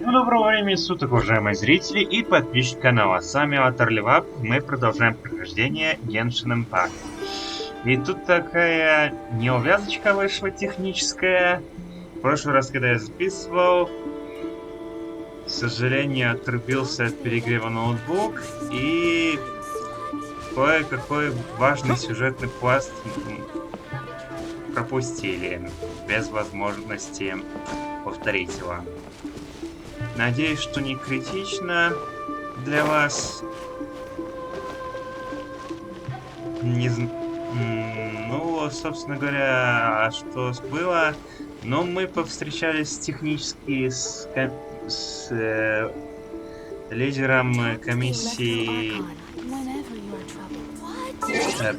Доброго времени суток, уважаемые зрители и подписчики канала. С вами Глава. Мы продолжаем прохождение Genshin Impact. И тут такая неувязочка вышла техническая. В прошлый раз, когда я записывал, к сожалению, отрубился от перегрева ноутбук и кое-какой важный сюжетный пласт пропустили, без возможности повторить его. Надеюсь, что не критично для вас. Ну, собственно говоря, что было? Но мы повстречались технически с лидером комиссии...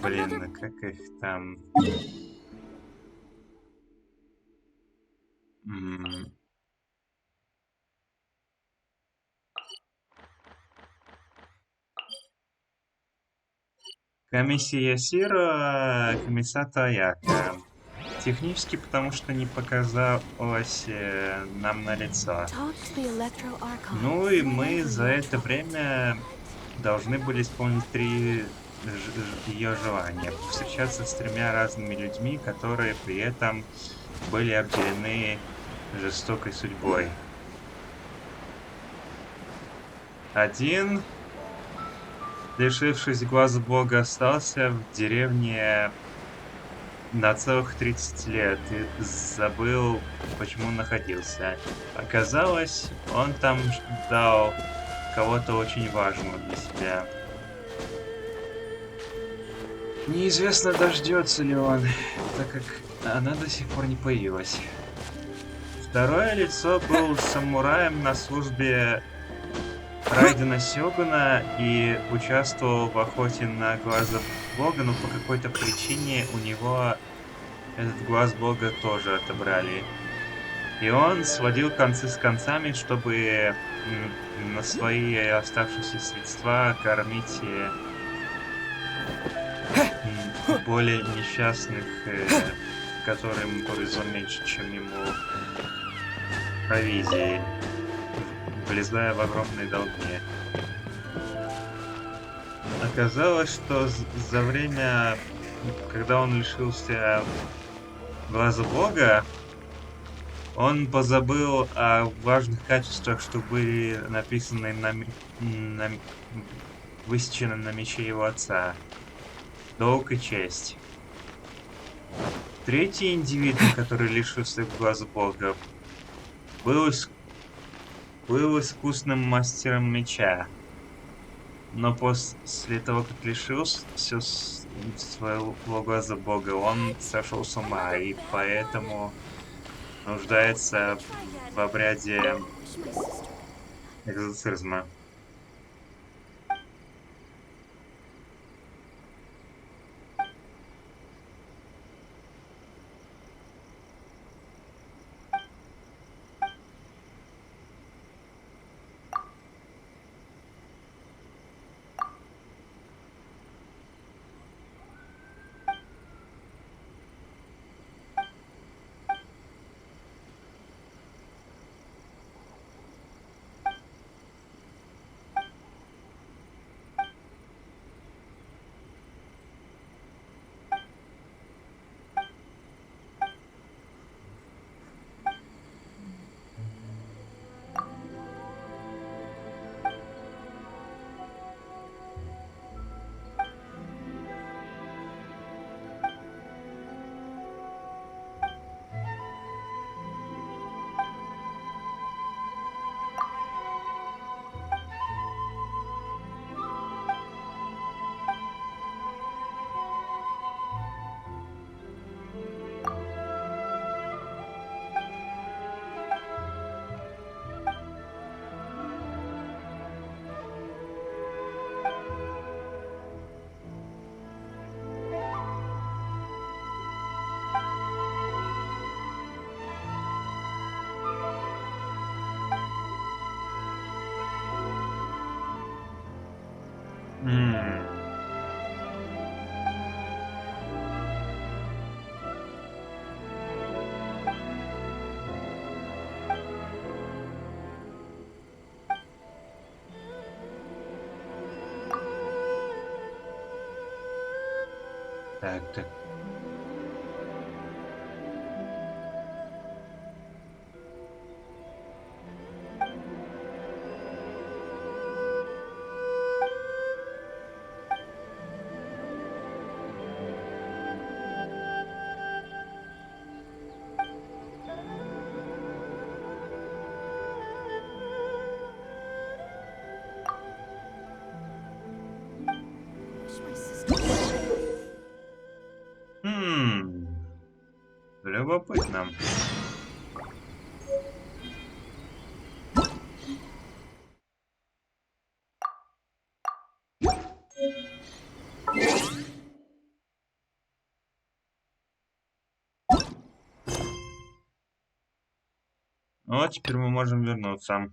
блин, как их там... Комиссия Сира, комиссата Аяка. Технически, потому что не показалось нам на лицо. Ну и мы за это время должны были исполнить три ее желания. Встречаться с тремя разными людьми, которые при этом были обделены жестокой судьбой. Один, лишившись глаза бога, остался в деревне на целых 30 лет и забыл, почему находился. Оказалось, он там ждал кого-то очень важного для себя. Неизвестно, дождется ли он, так как она до сих пор не появилась. Второе лицо был самураем на службе Райдена Сёгуна и участвовал в охоте на глаза бога, но по какой-то причине у него этот глаз бога тоже отобрали. И он сводил концы с концами, чтобы на свои оставшиеся средства кормить более несчастных, которым повезло меньше, чем ему, провизии, влезая в огромные долги. Оказалось, что за время, когда он лишился глаза бога, он позабыл о важных качествах, что были написаны высечены на мече его отца. Долг и честь. Третий индивид, который лишился глаза бога, был искусным мастером меча. Но после того, как лишился своего глаза бога, он сошел с ума, и поэтому нуждается в обряде экзорцизма. Так, так. Любопытно. Ну, а теперь мы можем вернуться.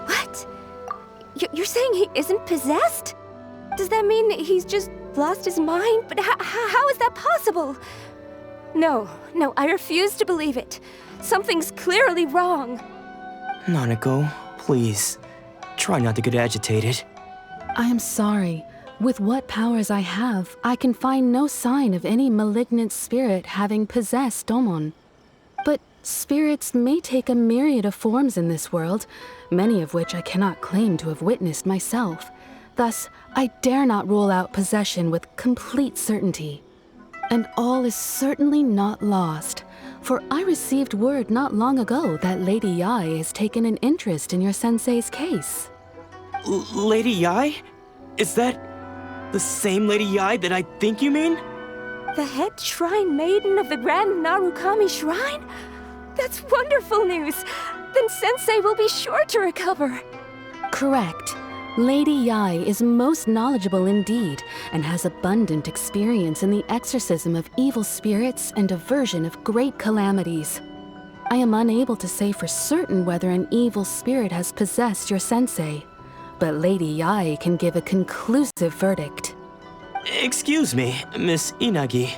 What? You're saying he isn't possessed? Does that mean he's just lost his mind? But how is that possible? No, I refuse to believe it. Something's clearly wrong. Nanako, please. Try not to get agitated. I am sorry. With what powers I have, I can find no sign of any malignant spirit having possessed Domon. But spirits may take a myriad of forms in this world, many of which I cannot claim to have witnessed myself. Thus, I dare not rule out possession with complete certainty. And all is certainly not lost, for I received word not long ago that Lady Yae has taken an interest in your sensei's case. Lady Yae? Is that the same Lady Yae that I think you mean? The head shrine maiden of the Grand Narukami Shrine? That's wonderful news! Then Sensei will be sure to recover. Correct. Lady Yae is most knowledgeable indeed, and has abundant experience in the exorcism of evil spirits and aversion of great calamities. I am unable to say for certain whether an evil spirit has possessed your sensei, but Lady Yae can give a conclusive verdict. Excuse me, Miss Inagi,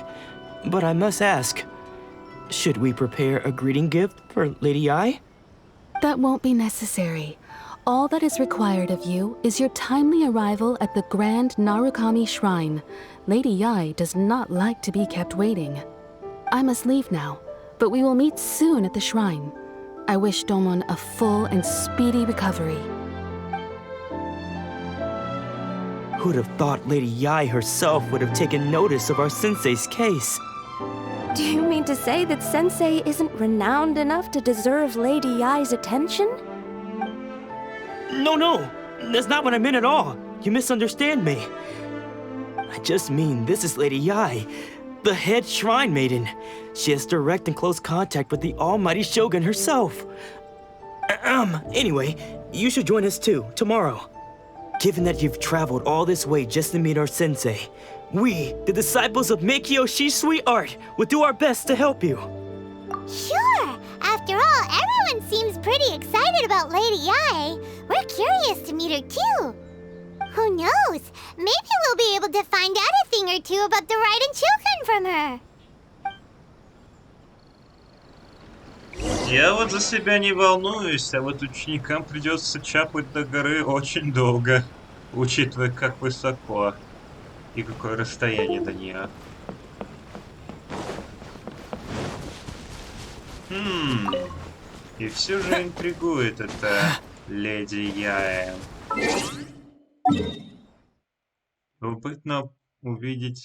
but I must ask, should we prepare a greeting gift for Lady Yae? That won't be necessary. All that is required of you is your timely arrival at the Grand Narukami Shrine. Lady Yae does not like to be kept waiting. I must leave now, but we will meet soon at the shrine. I wish Domon a full and speedy recovery. Who'd have thought Lady Yae herself would have taken notice of our sensei's case? Do you mean to say that Sensei isn't renowned enough to deserve Lady Yae's attention? No, that's not what I meant at all. You misunderstand me. I just mean this is Lady Yae, the head shrine maiden. She has direct and close contact with the almighty Shogun herself. Anyway, you should join us too, tomorrow. Given that you've traveled all this way just to meet our sensei, we, the disciples of Meikyo Shisui Art, will do our best to help you. Sure! After all, everyone seems pretty excited about Lady Yae. We're curious to meet her too. Who knows? Maybe we'll be able to find out a thing or two about the Raiden children from her. Я вот за себя не волнуюсь, а вот ученикам придется чапать до горы очень долго, учитывая, как высоко и какое расстояние до нее. И все же интригует это Леди Яе. Любопытно увидеть...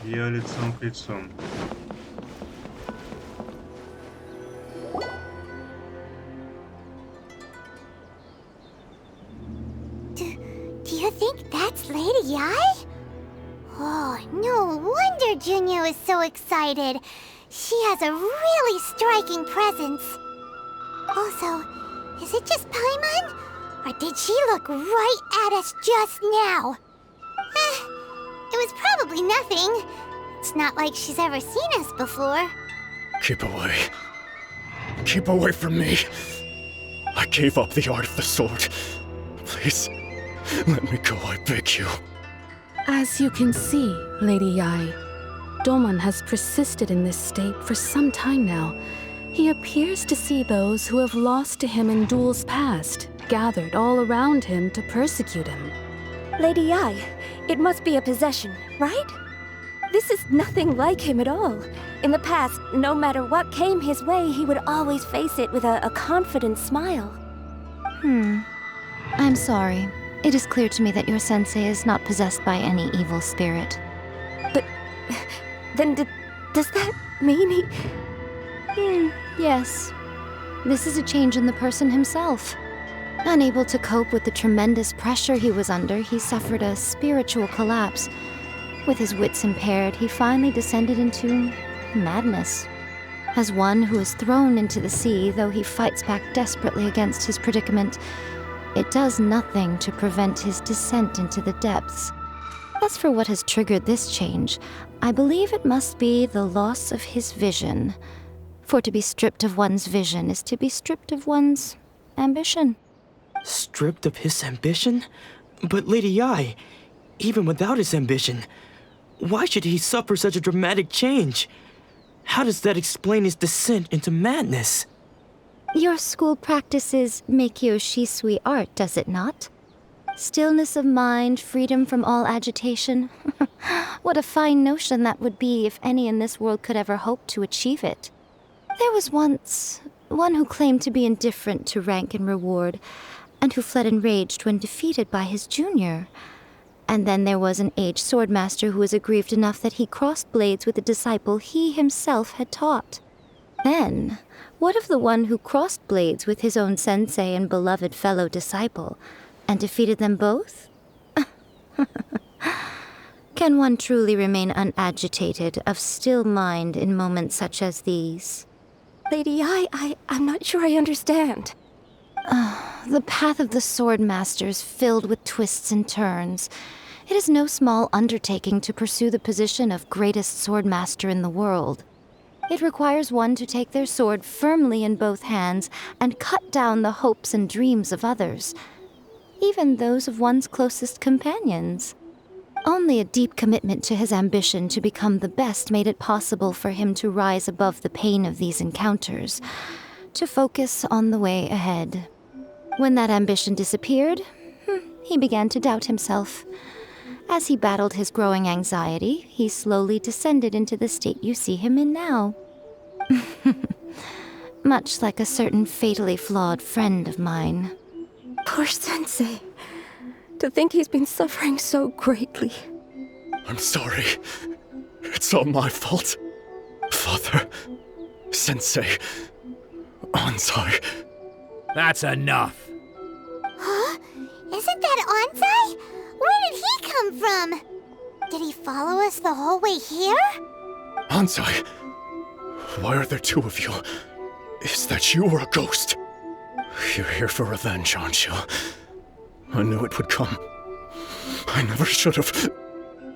ее лицом к лицу. Yunyuo is so excited. She has a really striking presence. Also, is it just Paimon? Or did she look right at us just now? It was probably nothing. It's not like she's ever seen us before. Keep away. Keep away from me. I gave up the art of the sword. Please, let me go, I beg you. As you can see, Lady Yai, Domon has persisted in this state for some time now. He appears to see those who have lost to him in duels past, gathered all around him to persecute him. Lady Yai, it must be a possession, right? This is nothing like him at all. In the past, no matter what came his way, he would always face it with a confident smile. I'm sorry. It is clear to me that your sensei is not possessed by any evil spirit. But then does that mean he... Yes. This is a change in the person himself. Unable to cope with the tremendous pressure he was under, he suffered a spiritual collapse. With his wits impaired, he finally descended into madness. As one who is thrown into the sea, though he fights back desperately against his predicament, it does nothing to prevent his descent into the depths. As for what has triggered this change, I believe it must be the loss of his vision. For to be stripped of one's vision is to be stripped of one's ambition. Stripped of his ambition? But Lady Yai, even without his ambition, why should he suffer such a dramatic change? How does that explain his descent into madness? Your school practices Meikyo Shisui art, does it not? Stillness of mind, freedom from all agitation. What a fine notion that would be if any in this world could ever hope to achieve it. There was once one who claimed to be indifferent to rank and reward, and who fled enraged when defeated by his junior. And then there was an aged swordmaster who was aggrieved enough that he crossed blades with a disciple he himself had taught. Then, what of the one who crossed blades with his own sensei and beloved fellow disciple, and defeated them both? Can one truly remain unagitated, of still mind in moments such as these? Lady Yai, I'm not sure I understand. The path of the swordmaster is filled with twists and turns. It is no small undertaking to pursue the position of greatest swordmaster in the world. It requires one to take their sword firmly in both hands and cut down the hopes and dreams of others, even those of one's closest companions. Only a deep commitment to his ambition to become the best made it possible for him to rise above the pain of these encounters, to focus on the way ahead. When that ambition disappeared, he began to doubt himself. As he battled his growing anxiety, he slowly descended into the state you see him in now. Much like a certain fatally flawed friend of mine. Poor Sensei. To think he's been suffering so greatly. I'm sorry. It's all my fault. Father, Sensei, Ansai. That's enough. Huh? Isn't that Ansai? Where did he come from? Did he follow us the whole way here? Ansai, why are there two of you? Is that you or a ghost? You're here for revenge, aren't you? I knew it would come. I never should have.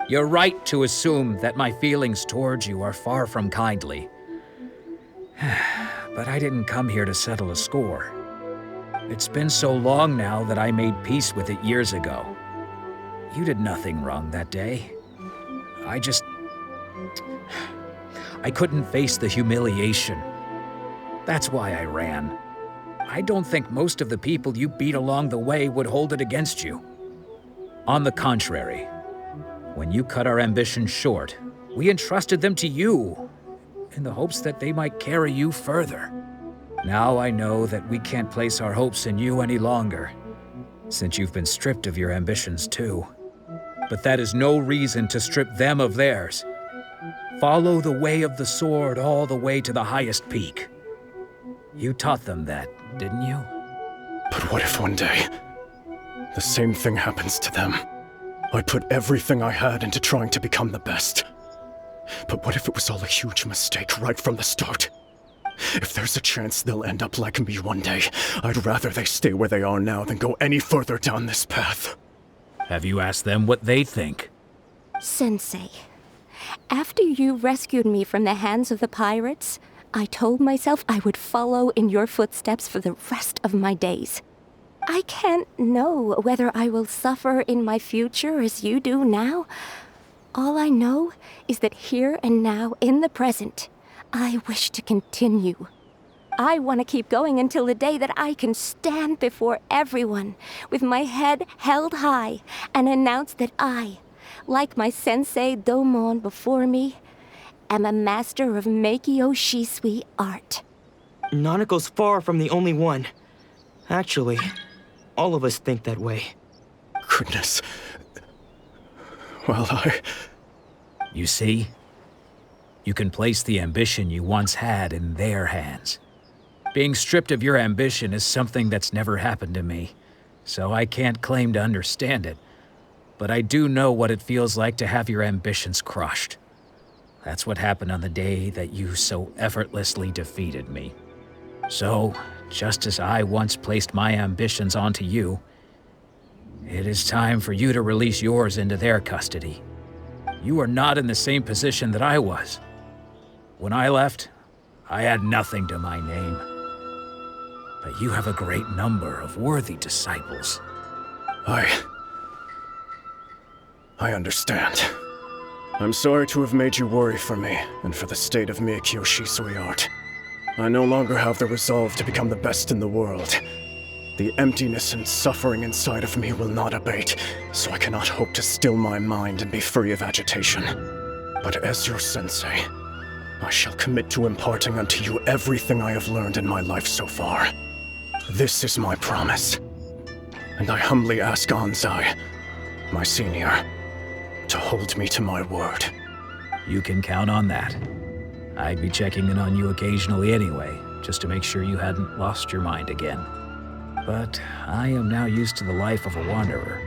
You're right to assume that my feelings towards you are far from kindly. But I didn't come here to settle a score. It's been so long now that I made peace with it years ago. You did nothing wrong that day. I couldn't face the humiliation. That's why I ran. I don't think most of the people you beat along the way would hold it against you. On the contrary, when you cut our ambitions short, we entrusted them to you, in the hopes that they might carry you further. Now I know that we can't place our hopes in you any longer, since you've been stripped of your ambitions too. But that is no reason to strip them of theirs. Follow the way of the sword all the way to the highest peak. You taught them that, didn't you? But what if one day, the same thing happens to them? I put everything I had into trying to become the best. But what if it was all a huge mistake right from the start? If there's a chance they'll end up like me one day, I'd rather they stay where they are now than go any further down this path. Have you asked them what they think? Sensei, after you rescued me from the hands of the pirates, I told myself I would follow in your footsteps for the rest of my days. I can't know whether I will suffer in my future as you do now. All I know is that here and now, in the present, I wish to continue. I want to keep going until the day that I can stand before everyone with my head held high and announce that I, like my sensei Domon before me, am a master of Meikyo Shisui art. Nanako's far from the only one. Actually, all of us think that way. Goodness. Well, You see? You can place the ambition you once had in their hands. Being stripped of your ambition is something that's never happened to me, so I can't claim to understand it. But I do know what it feels like to have your ambitions crushed. That's what happened on the day that you so effortlessly defeated me. So, just as I once placed my ambitions onto you, it is time for you to release yours into their custody. You are not in the same position that I was. When I left, I had nothing to my name. But you have a great number of worthy disciples. I understand. I'm sorry to have made you worry for me, and for the state of Meikyo Shisui art. I no longer have the resolve to become the best in the world. The emptiness and suffering inside of me will not abate, so I cannot hope to still my mind and be free of agitation. But as your sensei, I shall commit to imparting unto you everything I have learned in my life so far. This is my promise. And I humbly ask Anzai, my senior, to hold me to my word. You can count on that. I'd be checking in on you occasionally anyway, just to make sure you hadn't lost your mind again. But I am now used to the life of a wanderer.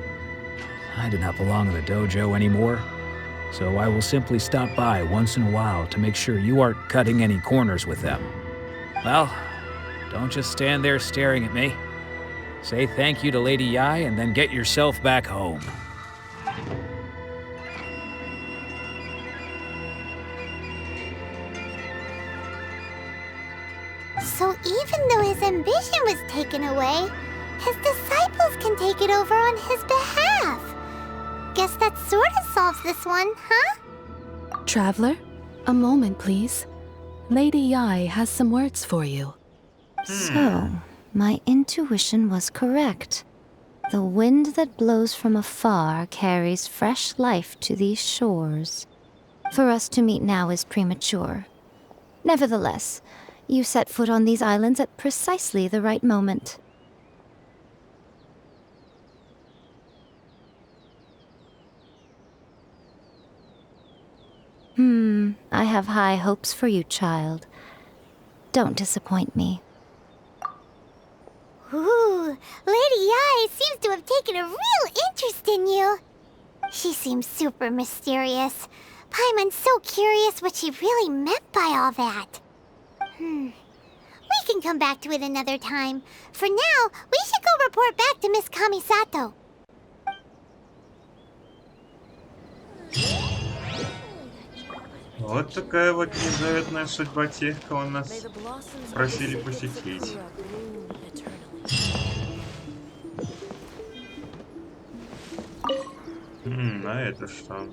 I do not belong in the dojo anymore, so I will simply stop by once in a while to make sure you aren't cutting any corners with them. Well, don't just stand there staring at me. Say thank you to Lady Yai and then get yourself back home. So even though his ambition was taken away, his disciples can take it over on his behalf. Guess that sort of solves this one, huh? Traveler, a moment, please. Lady Yai has some words for you. So, my intuition was correct. The wind that blows from afar carries fresh life to these shores. For us to meet now is premature. Nevertheless, you set foot on these islands at precisely the right moment. I have high hopes for you, child. Don't disappoint me. Ooh, Lady Yai seems to have taken a real interest in you. She seems super mysterious. Paimon's so curious what she really meant by all that. We can come back to it another time. For now, we should go report back to Miss Kamisato. Вот такая вот незаветная судьба тех, кого нас просили посетить. А это что?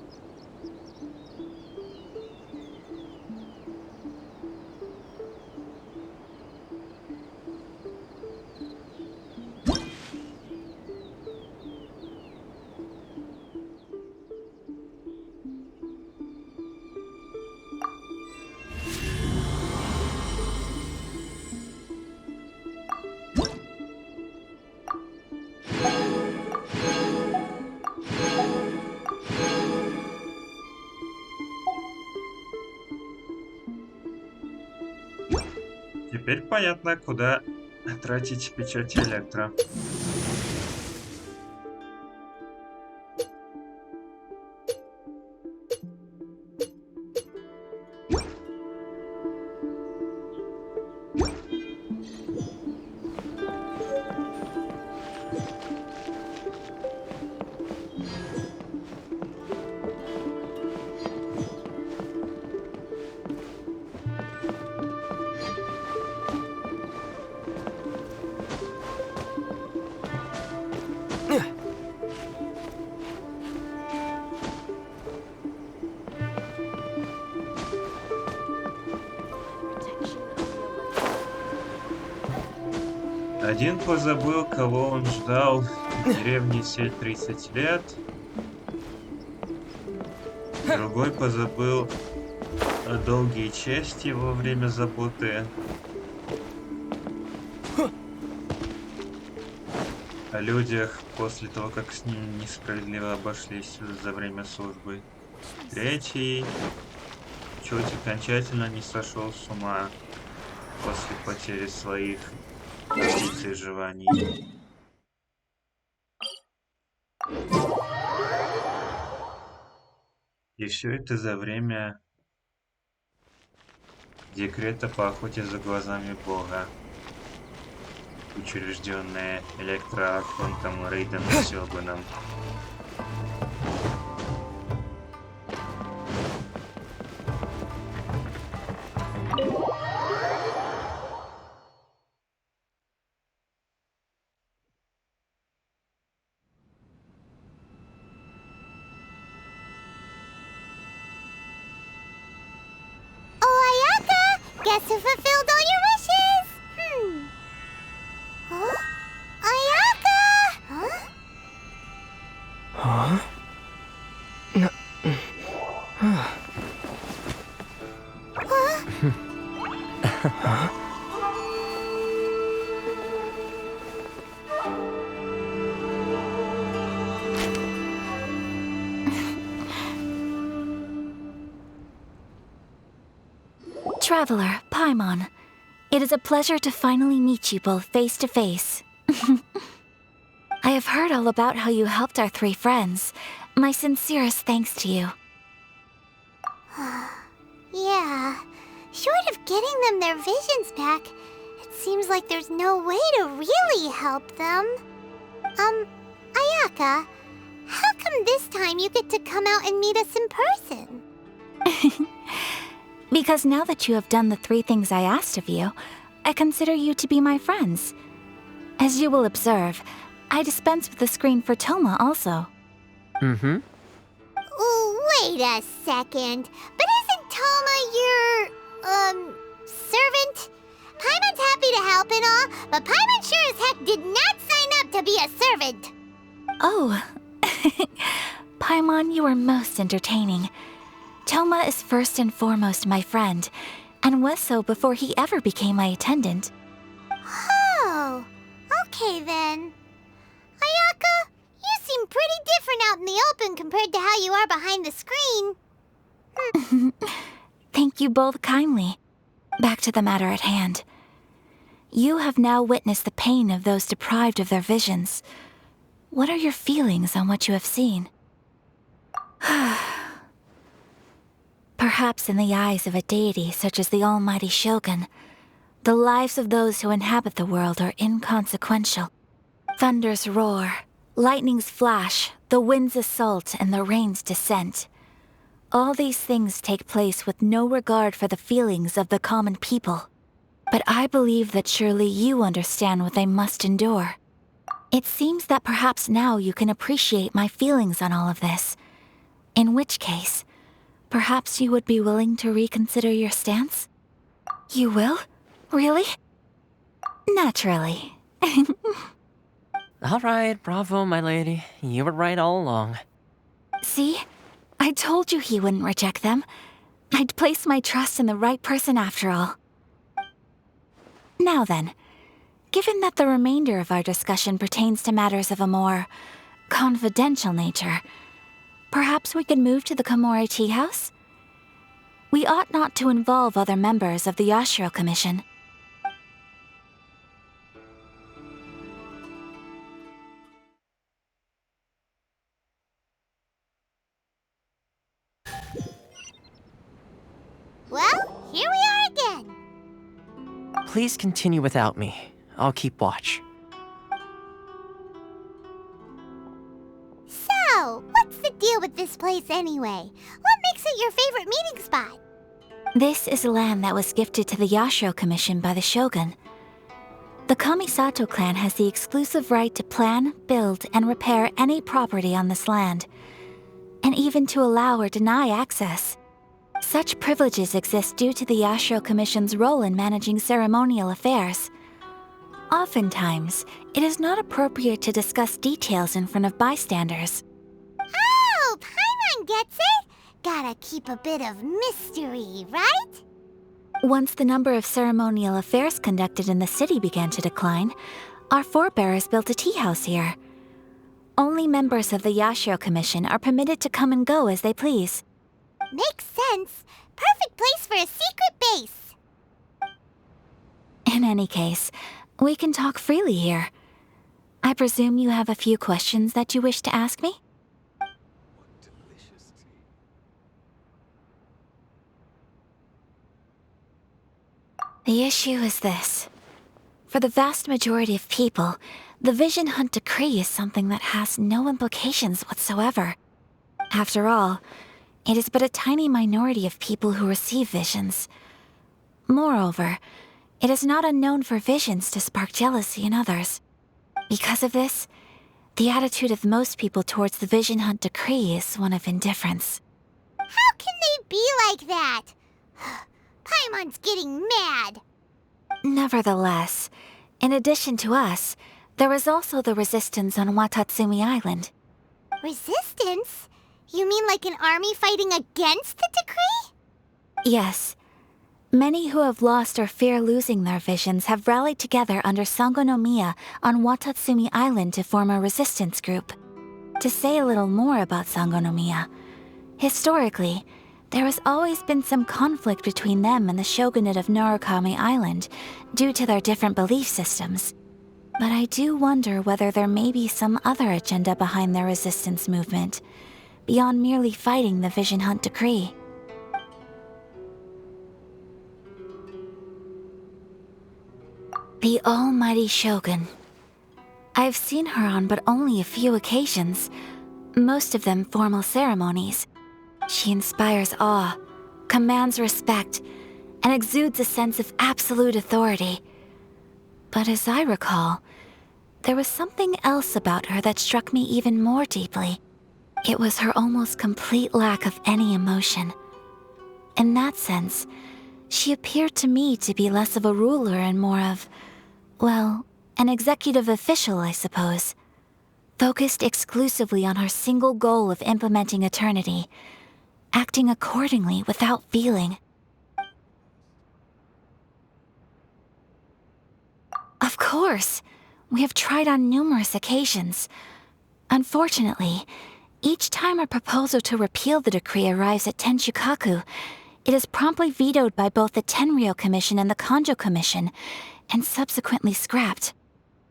Теперь понятно, куда тратить печать электро. Один позабыл, кого он ждал в деревне все 30 лет. Другой позабыл долги и чести во время заботы о людях после того, как с ним несправедливо обошлись за время службы. Третий чуть окончательно не сошел с ума после потери своих амбиций и желаний. И все это за время декрета по охоте за глазами Бога, учрежденное электроархонтом Рейденом Сёгуном. Guess who fulfilled all your wishes? Huh? Аяка! Huh? Traveler, Paimon, it is a pleasure to finally meet you both face to face. I have heard all about how you helped our three friends. My sincerest thanks to you. Yeah, short of getting them their visions back, it seems like there's no way to really help them. Ayaka, how come this time you get to come out and meet us in person? Because now that you have done the 3 things I asked of you, I consider you to be my friends. As you will observe, I dispense with the screen for Toma also. Mm-hmm. Wait a second. But isn't Toma your, servant? Paimon's happy to help and all, but Paimon sure as heck did not sign up to be a servant. Oh. Paimon, you are most entertaining. Toma is first and foremost my friend, and was so before he ever became my attendant. Oh, okay then. Ayaka, you seem pretty different out in the open compared to how you are behind the screen. Thank you both kindly. Back to the matter at hand. You have now witnessed the pain of those deprived of their visions. What are your feelings on what you have seen? Perhaps in the eyes of a deity such as the almighty Shogun, the lives of those who inhabit the world are inconsequential. Thunders roar, lightnings flash, the winds assault, and the rains descent. All these things take place with no regard for the feelings of the common people. But I believe that surely you understand what they must endure. It seems that perhaps now you can appreciate my feelings on all of this. In which case, perhaps you would be willing to reconsider your stance? You will? Really? Naturally. All right, bravo, my lady. You were right all along. See? I told you he wouldn't reject them. I'd place my trust in the right person after all. Now then, given that the remainder of our discussion pertains to matters of a more confidential nature, perhaps we could move to the Komori Tea House? We ought not to involve other members of the Yashiro Commission. Well, here we are again. Please continue without me. I'll keep watch. So, what's the deal with this place anyway? What makes it your favorite meeting spot? This is land that was gifted to the Yashiro Commission by the Shogun. The Kamisato clan has the exclusive right to plan, build, and repair any property on this land, and even to allow or deny access. Such privileges exist due to the Yashiro Commission's role in managing ceremonial affairs. Oftentimes, it is not appropriate to discuss details in front of bystanders. Oh, Paimon gets it! Gotta keep a bit of mystery, right? Once the number of ceremonial affairs conducted in the city began to decline, our forebears built a tea house here. Only members of the Yashiro Commission are permitted to come and go as they please. Makes sense. Perfect place for a secret base. In any case, we can talk freely here. I presume you have a few questions that you wish to ask me? The issue is this. For the vast majority of people, the Vision Hunt Decree is something that has no implications whatsoever. After all, it is but a tiny minority of people who receive visions. Moreover, it is not unknown for visions to spark jealousy in others. Because of this, the attitude of most people towards the Vision Hunt Decree is one of indifference. How can they be like that? Paimon's getting mad. Nevertheless, in addition to us, there is also the resistance on Watatsumi Island. Resistance? You mean like an army fighting against the decree? Yes. Many who have lost or fear losing their visions have rallied together under Sangonomiya on Watatsumi Island to form a resistance group. To say a little more about Sangonomiya, historically, there has always been some conflict between them and the shogunate of Narukami Island due to their different belief systems. But I do wonder whether there may be some other agenda behind their resistance movement, beyond merely fighting the Vision Hunt Decree. The almighty Shogun. I've seen her on but only a few occasions, most of them formal ceremonies. She inspires awe, commands respect, and exudes a sense of absolute authority. But as I recall, there was something else about her that struck me even more deeply. It was her almost complete lack of any emotion. In that sense, she appeared to me to be less of a ruler and more of, well, an executive official, I suppose. Focused exclusively on her single goal of implementing eternity, acting accordingly without feeling. Of course, we have tried on numerous occasions. Unfortunately, each time a proposal to repeal the decree arrives at Tenshukaku, it is promptly vetoed by both the Tenryou Commission and the Kanjo Commission, and subsequently scrapped.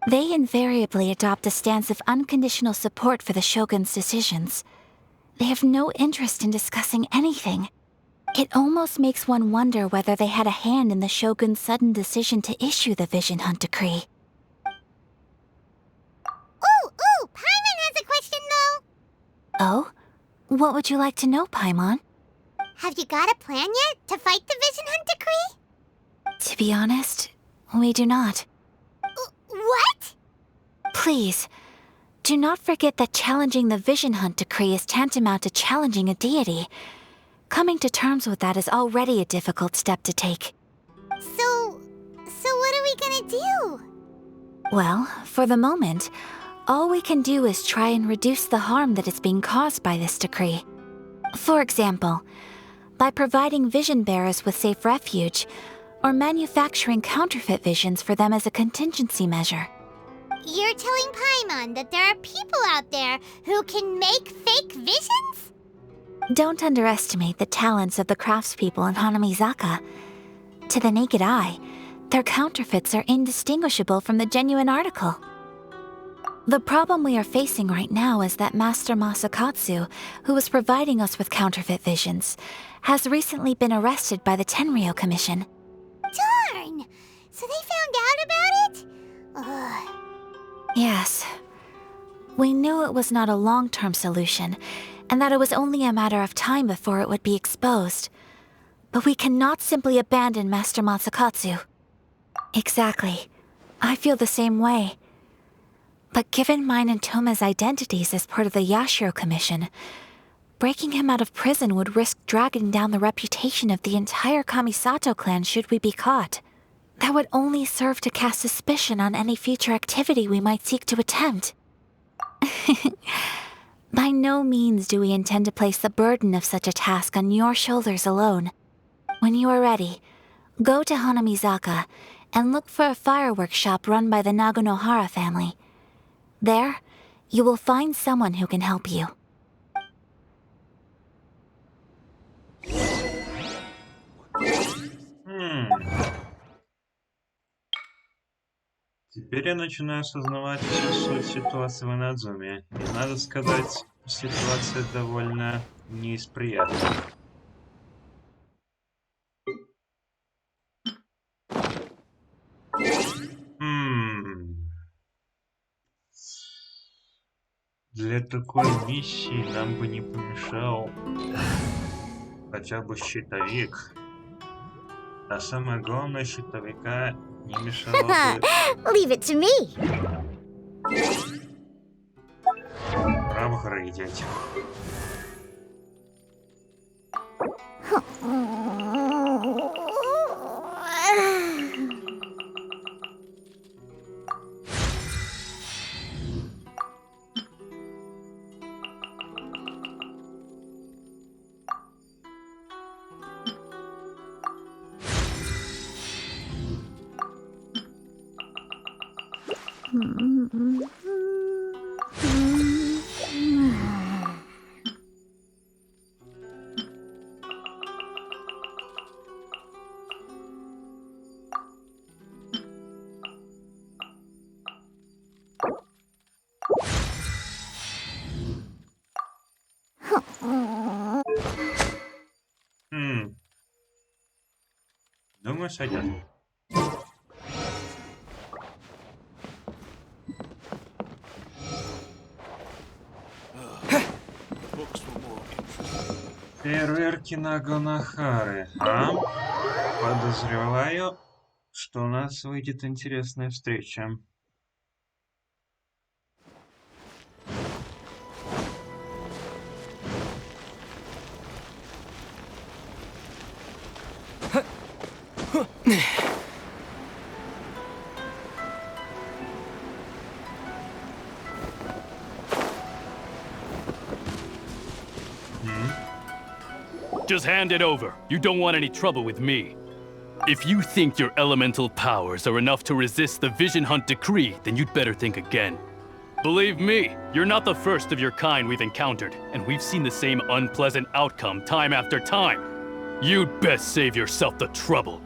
They invariably adopt a stance of unconditional support for the Shogun's decisions. They have no interest in discussing anything. It almost makes one wonder whether they had a hand in the Shogun's sudden decision to issue the Vision Hunt Decree. Ooh, Paimon has a question though. Oh? What would you like to know, Paimon? Have you got a plan yet to fight the Vision Hunt Decree? To be honest, we do not. What? Please, do not forget that challenging the Vision Hunt Decree is tantamount to challenging a deity. Coming to terms with that is already a difficult step to take. So what are we gonna do? Well, for the moment, all we can do is try and reduce the harm that is being caused by this decree. For example, by providing vision bearers with safe refuge, or manufacturing counterfeit visions for them as a contingency measure. You're telling Paimon that there are people out there who can make fake visions? Don't underestimate the talents of the craftspeople in Hanamizaka. To the naked eye, their counterfeits are indistinguishable from the genuine article. The problem we are facing right now is that Master Masakatsu, who was providing us with counterfeit visions, has recently been arrested by the Tenryou Commission. Darn! So they found out about it? Ugh. Yes. We knew it was not a long-term solution, and that it was only a matter of time before it would be exposed. But we cannot simply abandon Master Masakatsu. Exactly. I feel the same way. But given mine and Toma's identities as part of the Yashiro Commission, breaking him out of prison would risk dragging down the reputation of the entire Kamisato clan should we be caught. That would only serve to cast suspicion on any future activity we might seek to attempt. By no means do we intend to place the burden of such a task on your shoulders alone. When you are ready, go to Hanamizaka and look for a fireworks shop run by the Naganohara family. There, you will find someone who can help you. Теперь я начинаю осознавать всю суть ситуации в Инадзуме. И надо сказать, ситуация довольно не из приятных. Для такой миссии нам бы не помешал хотя бы щитовик. А самое главное, щитовика не мешало бы... Leave it to me. апгрейдить. Думаю, сойдет. Фейерверки Нагонохары, а? Подозреваю, что у нас выйдет интересная встреча. Just hand it over. You don't want any trouble with me. If you think your elemental powers are enough to resist the Vision Hunt decree, then you'd better think again. Believe me, you're not the first of your kind we've encountered, and we've seen the same unpleasant outcome time after time. You'd best save yourself the trouble.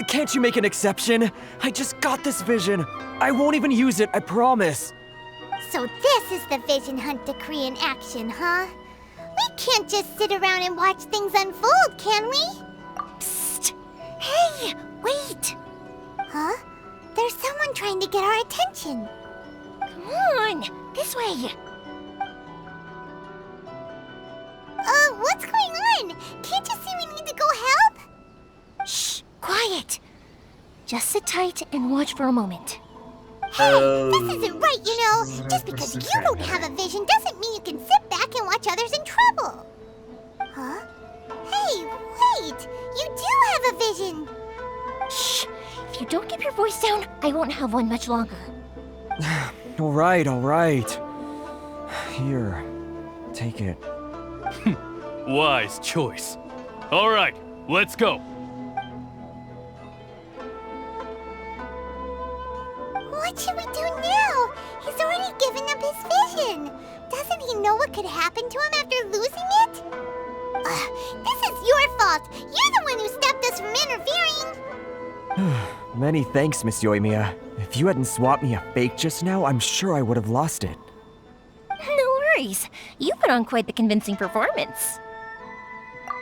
Can't you make an exception? I just got this vision. I won't even use it, I promise. So this is the Vision Hunt decree in action, huh? We can't just sit around and watch things unfold, can we? Psst! Hey, wait! Huh? There's someone trying to get our attention. Come on, this way. What's going on? Can't you see we need to go help? Shh, quiet. Just sit tight and watch for a moment. Hey, this isn't right, you know. Just because you don't have a vision doesn't mean you can sit back and watch others in trouble. Huh? Hey, wait! You do have a vision! Shh! If you don't keep your voice down, I won't have one much longer. All right. Here, take it. Wise choice. All right, let's go. What should we do now? He's already given up his vision. Doesn't he know what could happen to him after losing it? This is your fault. You're the one who stopped us from interfering. Many thanks, Miss Yoimiya. If you hadn't swapped me a fake just now, I'm sure I would have lost it. No worries. You put on quite the convincing performance.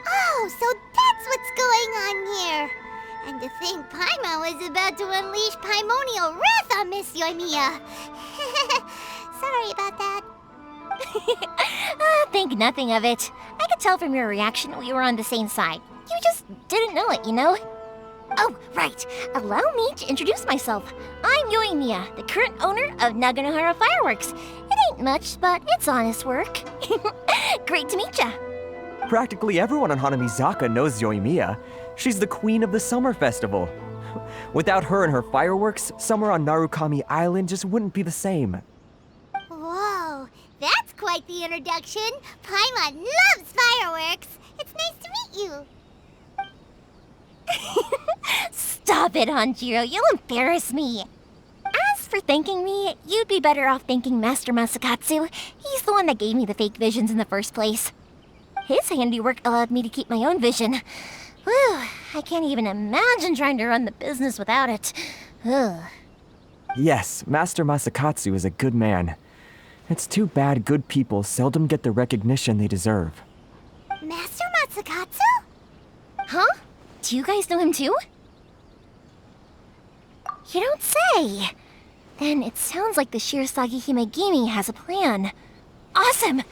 Oh, so that's what's going on here. And to think Paimon was about to unleash Paimonial wrath on Miss Yoimiya. Sorry about that. Think nothing of it. I could tell from your reaction we were on the same side. You just didn't know it, you know? Oh, right. Allow me to introduce myself. I'm Ёimia, the current owner of Naganohara Fireworks. It ain't much, but it's honest work. Great to meet ya. Practically everyone on Hanamizaka knows Yoimiya. She's the queen of the summer festival. Without her and her fireworks, summer on Narukami Island just wouldn't be the same. Whoa, that's quite the introduction. Paimon loves fireworks. It's nice to meet you. Stop it, Hanjiro. You'll embarrass me. As for thanking me, you'd be better off thanking Master Masakatsu. He's the one that gave me the fake visions in the first place. His handiwork allowed me to keep my own vision. Whew, I can't even imagine trying to run the business without it. Ugh. Yes, Master Masakatsu is a good man. It's too bad good people seldom get the recognition they deserve. Master Masakatsu? Huh? Do you guys know him too? You don't say! Then it sounds like the Shirasagi Himegimi has a plan. Awesome!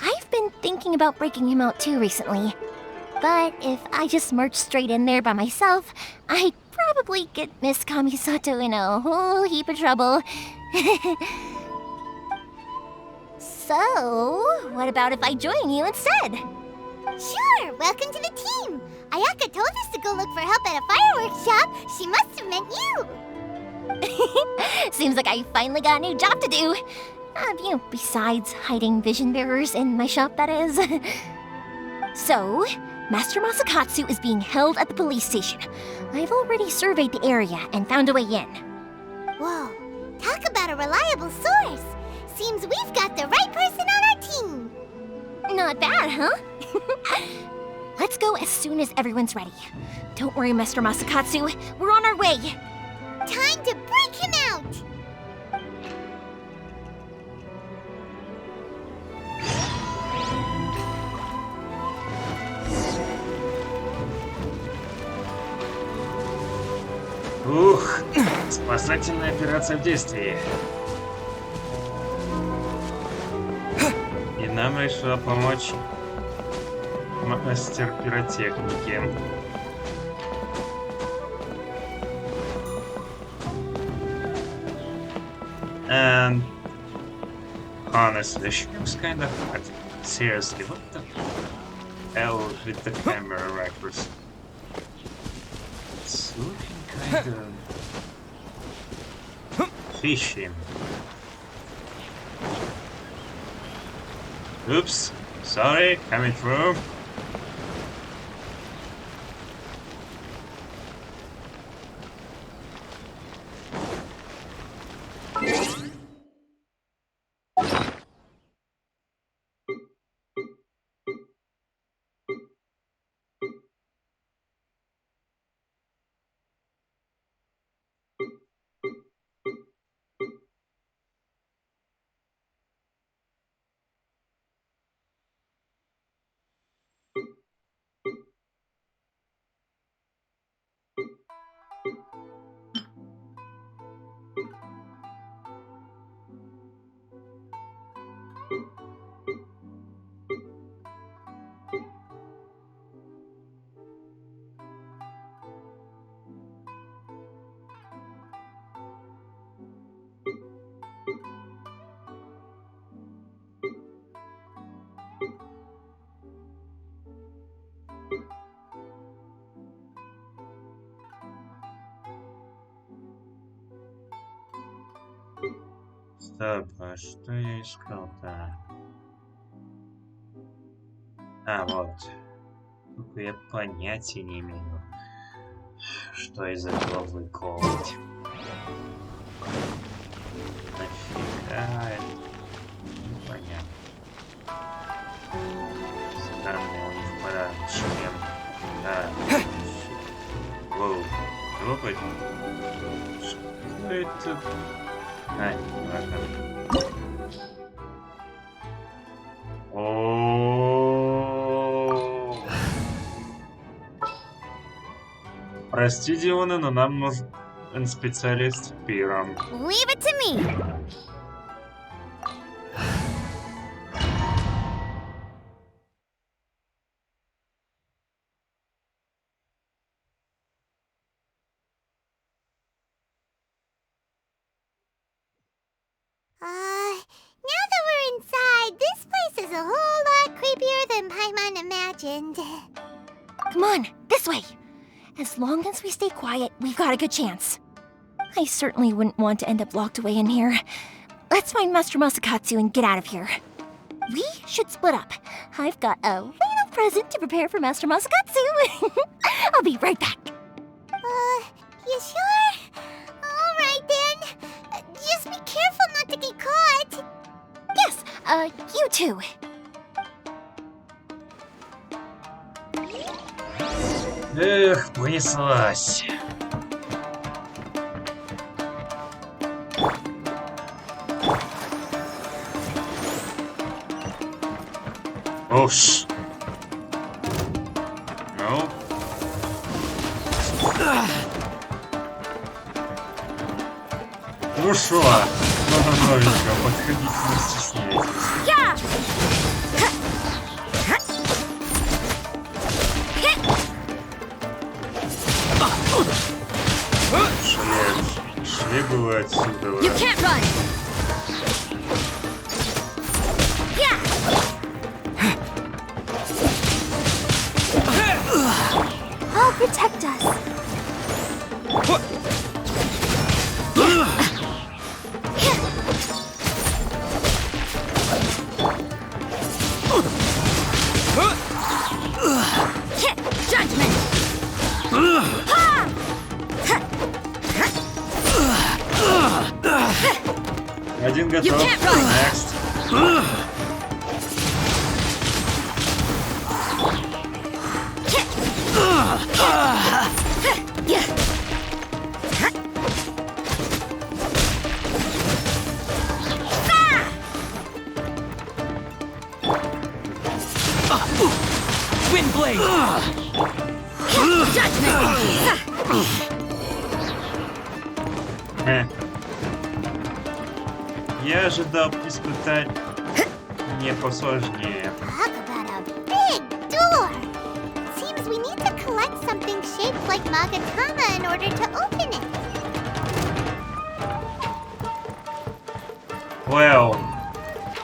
I've been thinking about breaking him out too recently. But if I just marched straight in there by myself, I'd probably get Miss Kamisato in a whole heap of trouble. So, what about if I join you instead? Sure, welcome to the team. Ayaka told us to go look for help at a fireworks shop. She must have meant you. Seems like I finally got a new job to do. Besides hiding vision bearers in my shop, that is. So, Master Masakatsu is being held at the police station. I've already surveyed the area and found a way in. Whoa, talk about a reliable source. Seems we've got the right person on our team. Not bad, huh? Let's go as soon as everyone's ready. Don't worry, Master Masakatsu. We're on our way. Time to break him out! Ух, спасательная операция в действии. И нам решила помочь мастер пиротехники. And honestly, she looks kind of hot. Seriously, what the hell with the camera records? It's looking kind of fishy. Oops, sorry, coming through. Стоп, а что я искал-то? А, вот. Только я понятия не имею, что из этого выковывать. Нафига это? Непонятно. Странный у них пора шлем. Да. Воу. Опа. Что это? А, ладно. Прости, Диона, но нам нужен специалист пиром. Leave it to me. Now that we're inside, this place is a whole lot creepier than Paimon imagined. Come on, this way. As long as we stay quiet, we've got a good chance. I certainly wouldn't want to end up locked away in here. Let's find Master Masakatsu and get out of here. We should split up. I've got a little present to prepare for Master Masakatsu. I'll be right back. You sure? Alright then. Just be careful not to get caught. Yes, you too. Эх, понеслась. Уж. Ну. Ну шо? Новенько, подходите, не стесняйтесь. Шли бы вы отсюда. You can't run. I'll protect us. Judgment. Один готов. Next. Windblade! Я ожидал испытать не посложнее. Talk about a big door. Seems we need to collect something shaped like Magatama in order to open it. Well,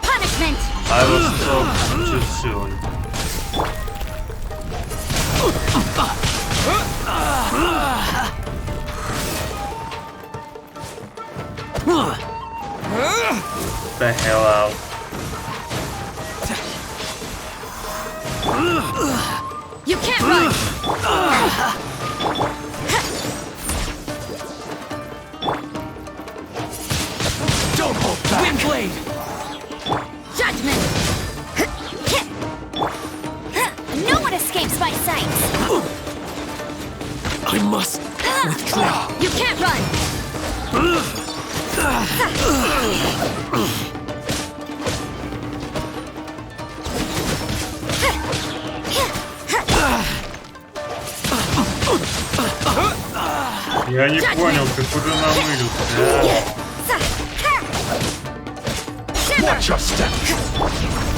Punishment. I was told too soon. The hell out. You can't run. Don't hold back! Windblade! Judgment. No one escapes my sight. I must withdraw. You can't run. Я не понял, ты куда намылился? Watch your step!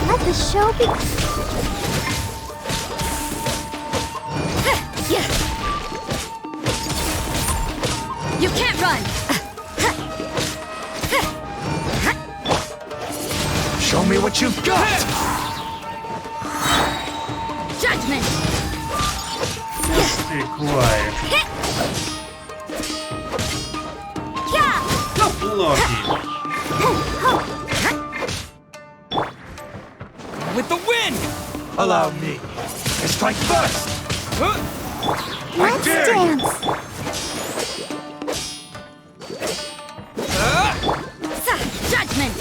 Let the show be. You can't run. Show me what you've got! Judgment. Stay quiet. Lucky. With the wind! Allow me to strike first! Let's dance. Judgment.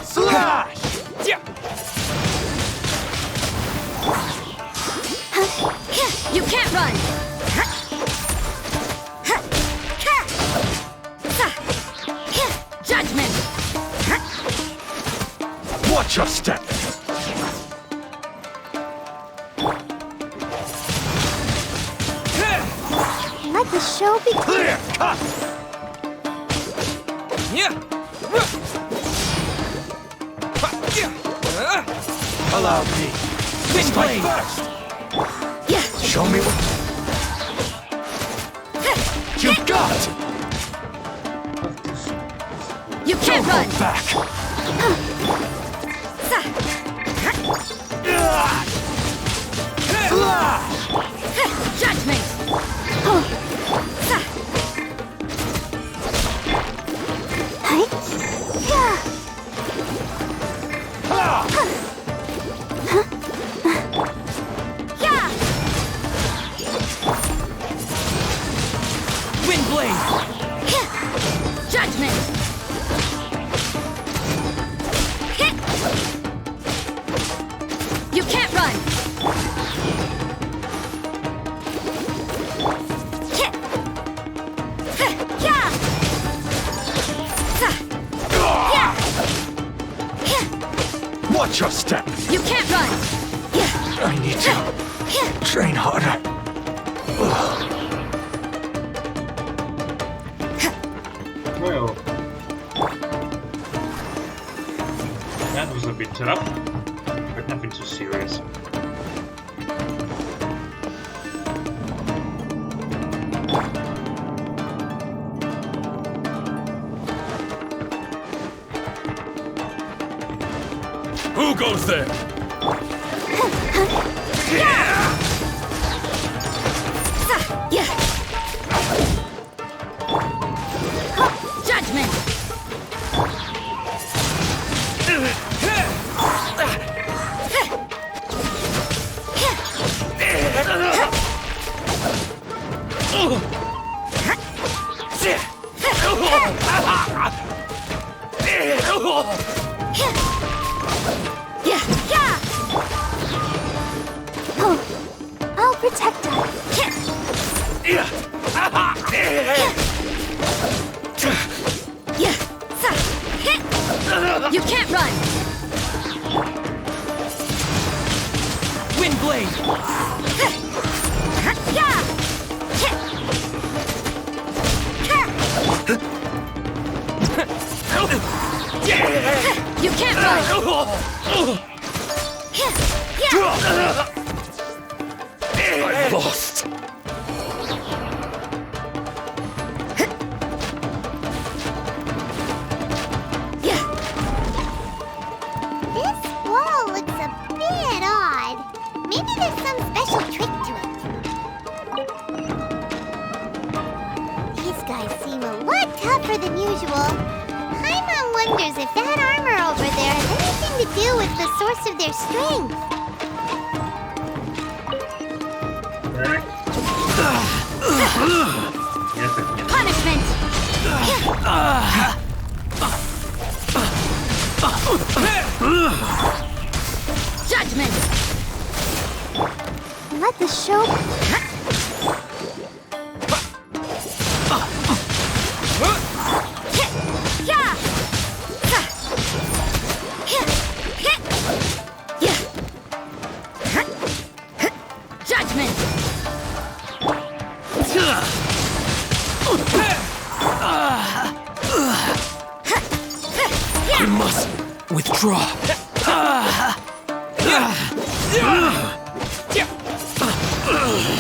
Slash! You can't run. Judgment. Watch your step! Let the show be. Clear cut! Allow me to strike first! Show me what you've got! You can't Don't run. hold back! You can't run! Watch your step! You can't run! I need to train harder. Well, that was a bit tough, but nothing too serious. Who goes there? Judgment! I'll protect her. You can't run! Wind blade! You can't run! I lost. This wall looks a bit odd. Maybe there's some special trick to it. These guys seem a lot tougher than usual. Paimon wonders if that armor over there has anything to do with the source of their strength. Punishment! Judgment! Let the show... Judgment! We must withdraw.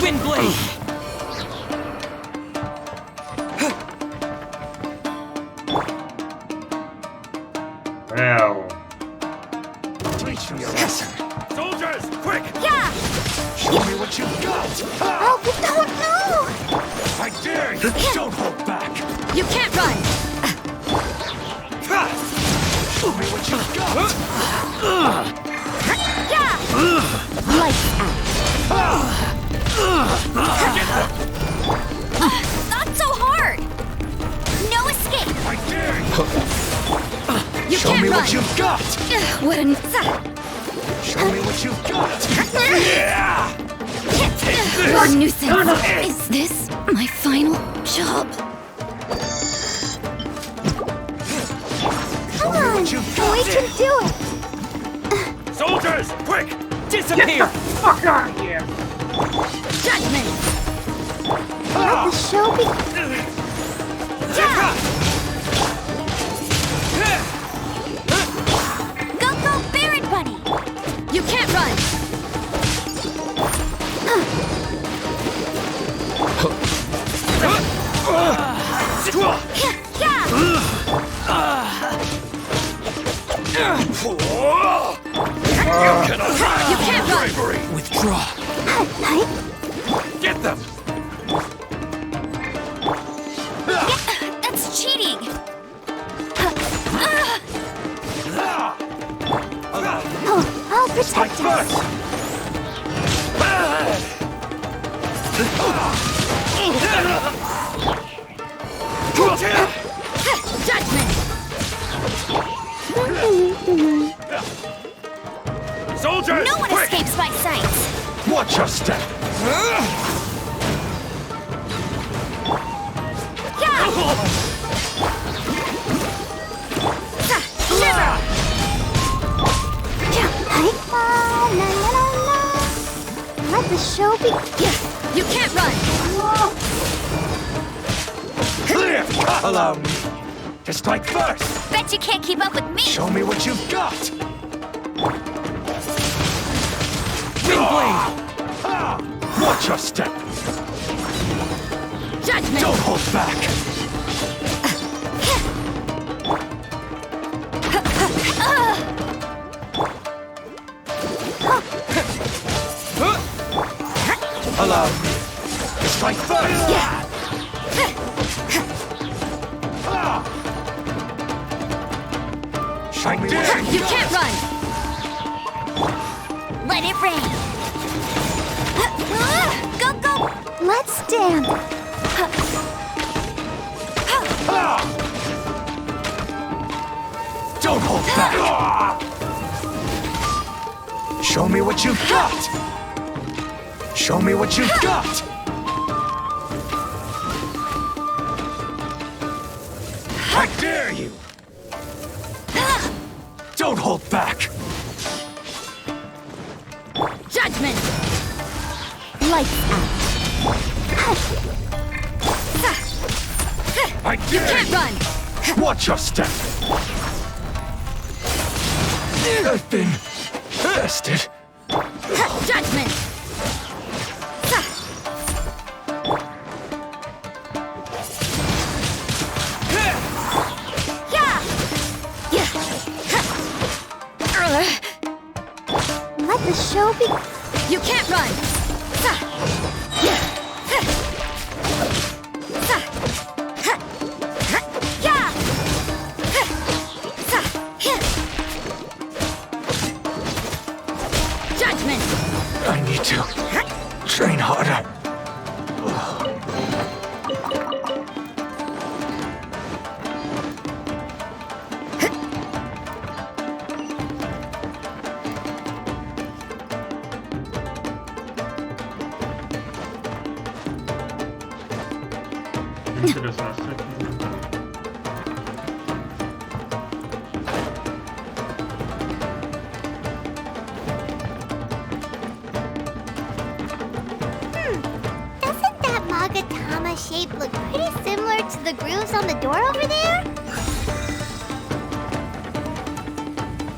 Wind blade! Well, Teach me a lesson. Soldiers, quick! Show me what you've got. Oh, but don't know! I dare you. Don't hold back. You can't run! Show me what you've got. Lights out! Not so hard! No escape! I dare you. You Show can't me run! what you've got. What an... Show me what you've got. What a nuisance! Is this my final job? Come on! We can do it! Soldiers, quick! Disappear! fuck out of here! Judgment! Let the show be... Go, go, Baron Bunny! You can't run! You can't run! Withdraw. Get them! That's cheating! I'll protect us! Judgment! Soldiers, No one Quick! escapes my sight. Watch your step! Let the show begin. You can't run. Allow me to strike first! Bet you can't keep up with me. Show me what you've got! Windblade! Watch your step! Judgment. Don't hold back! Allow me to strike first! Show me what You can't run. Let it rain. Go, go. Let's dance. Don't hold back! Show me what you've got! Show me what you've got! I dare you! Don't hold back! Judgment. Lights out. I You dare can't you! run. Watch your step! I've been tested. Judgment. Let the show begin. You can't run. Judgment. I need to train harder. Интересно, что это? Doesn't that Magatama shape look pretty similar to the grooves on the door over there?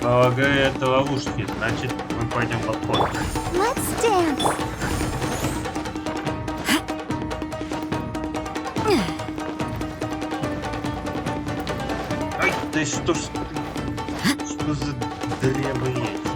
Полагаю, это ловушки, значит, мы пойдем в обход. Let's dance. Ай, да что ж... Что за древые эти?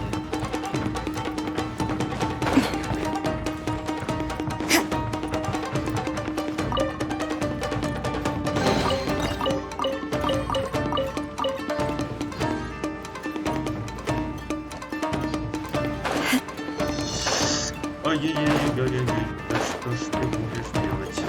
Ой-ой-ой-ой-ой-ой, да что ж ты будешь делать?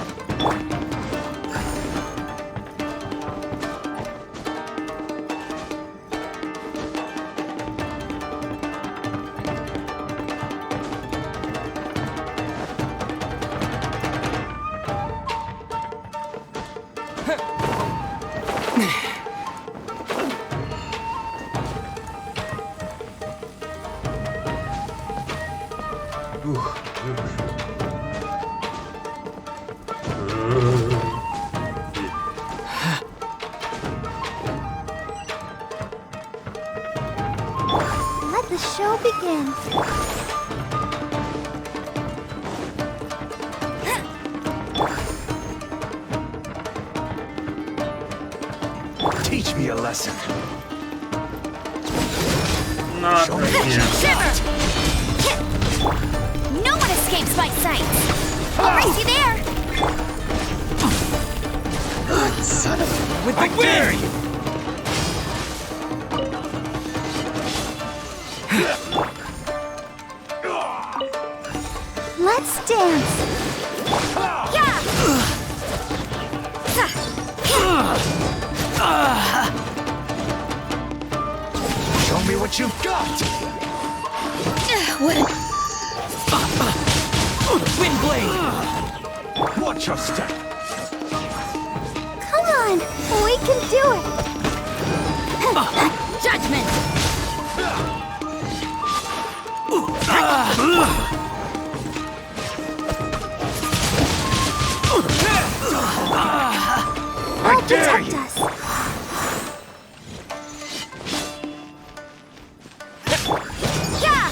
Ух, выбежал. Let the show begin. Teach me a lesson. Not Show me what again. you've got. No one escapes my sight. I'll race you there. Son of a... With the dare you! Let's dance. Show me what you've got! What a... Wind blade! Watch your step! Come on, we can do it! Judgment! I'll protect us! Yeah!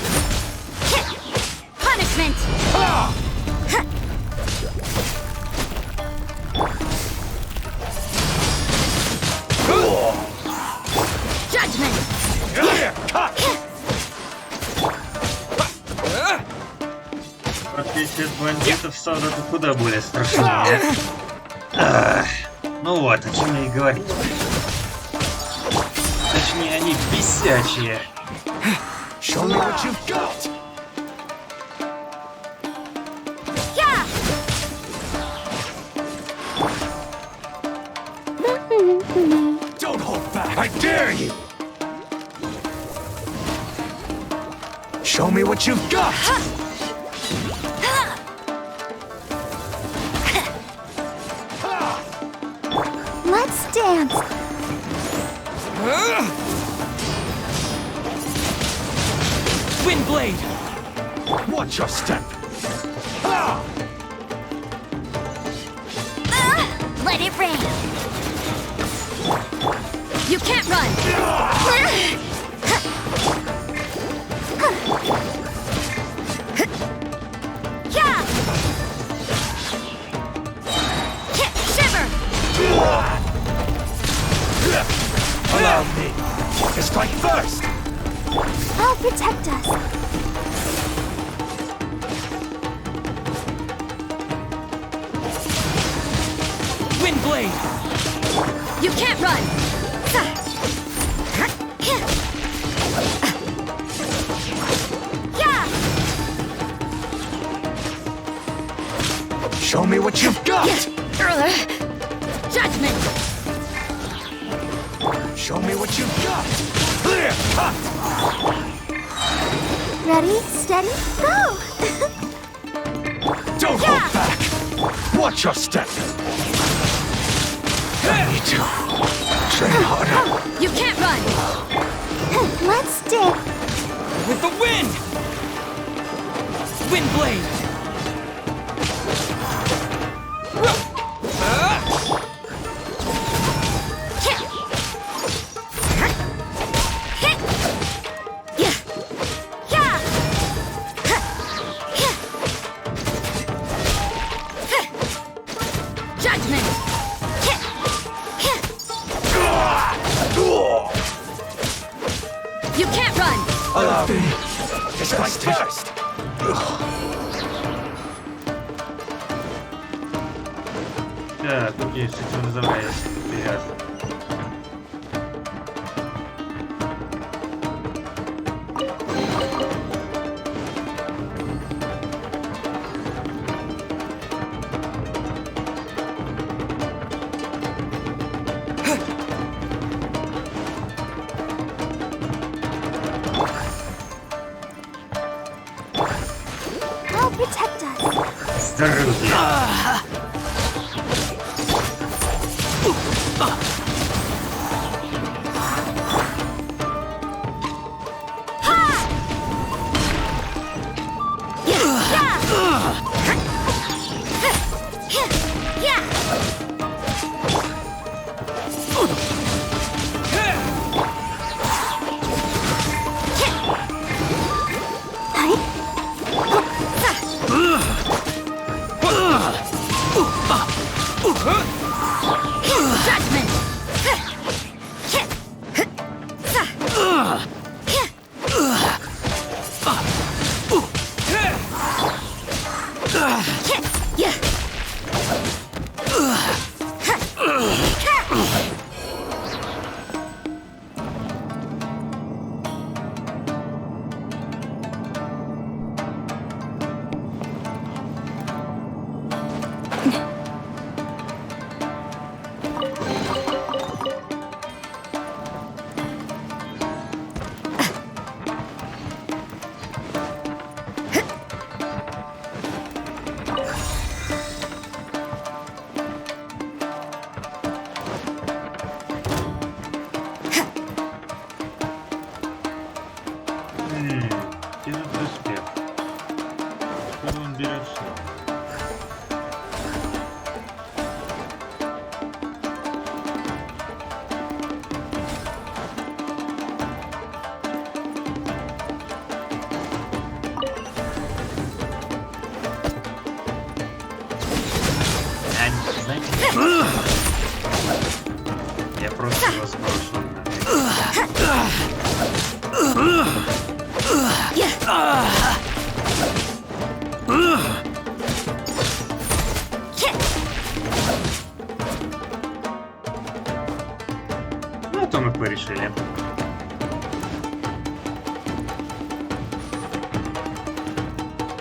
Punishment! Judgment! Профессия бандитов солдаты куда более страшнее. Ну вот, о чем я и говорил. Точнее, они бесячие. Show me what you've got! Yeah! Don't hold back! I dare you! Show me what you've got! Let's dance! Wind blade! Watch your step! Let it rain! You can't run! Yeah! Shiver! Allow me to strike first! I'll protect us! Wind blade! You can't run! Yeah! Show me what you've got! Judgment! Show me what you've got! Clear cut! Ready, steady, go! Don't hold back! Watch your step! I need to train harder. You can't run! Let's dip! With the wind! Wind blade! Judgment! You can't run! Allow me to strike first! Так, окей, с этим разобрались. Вперед. I'll protect us! Здоровье. Judgment! берет все. Я просто его сброшу. Ну, то мы порешили.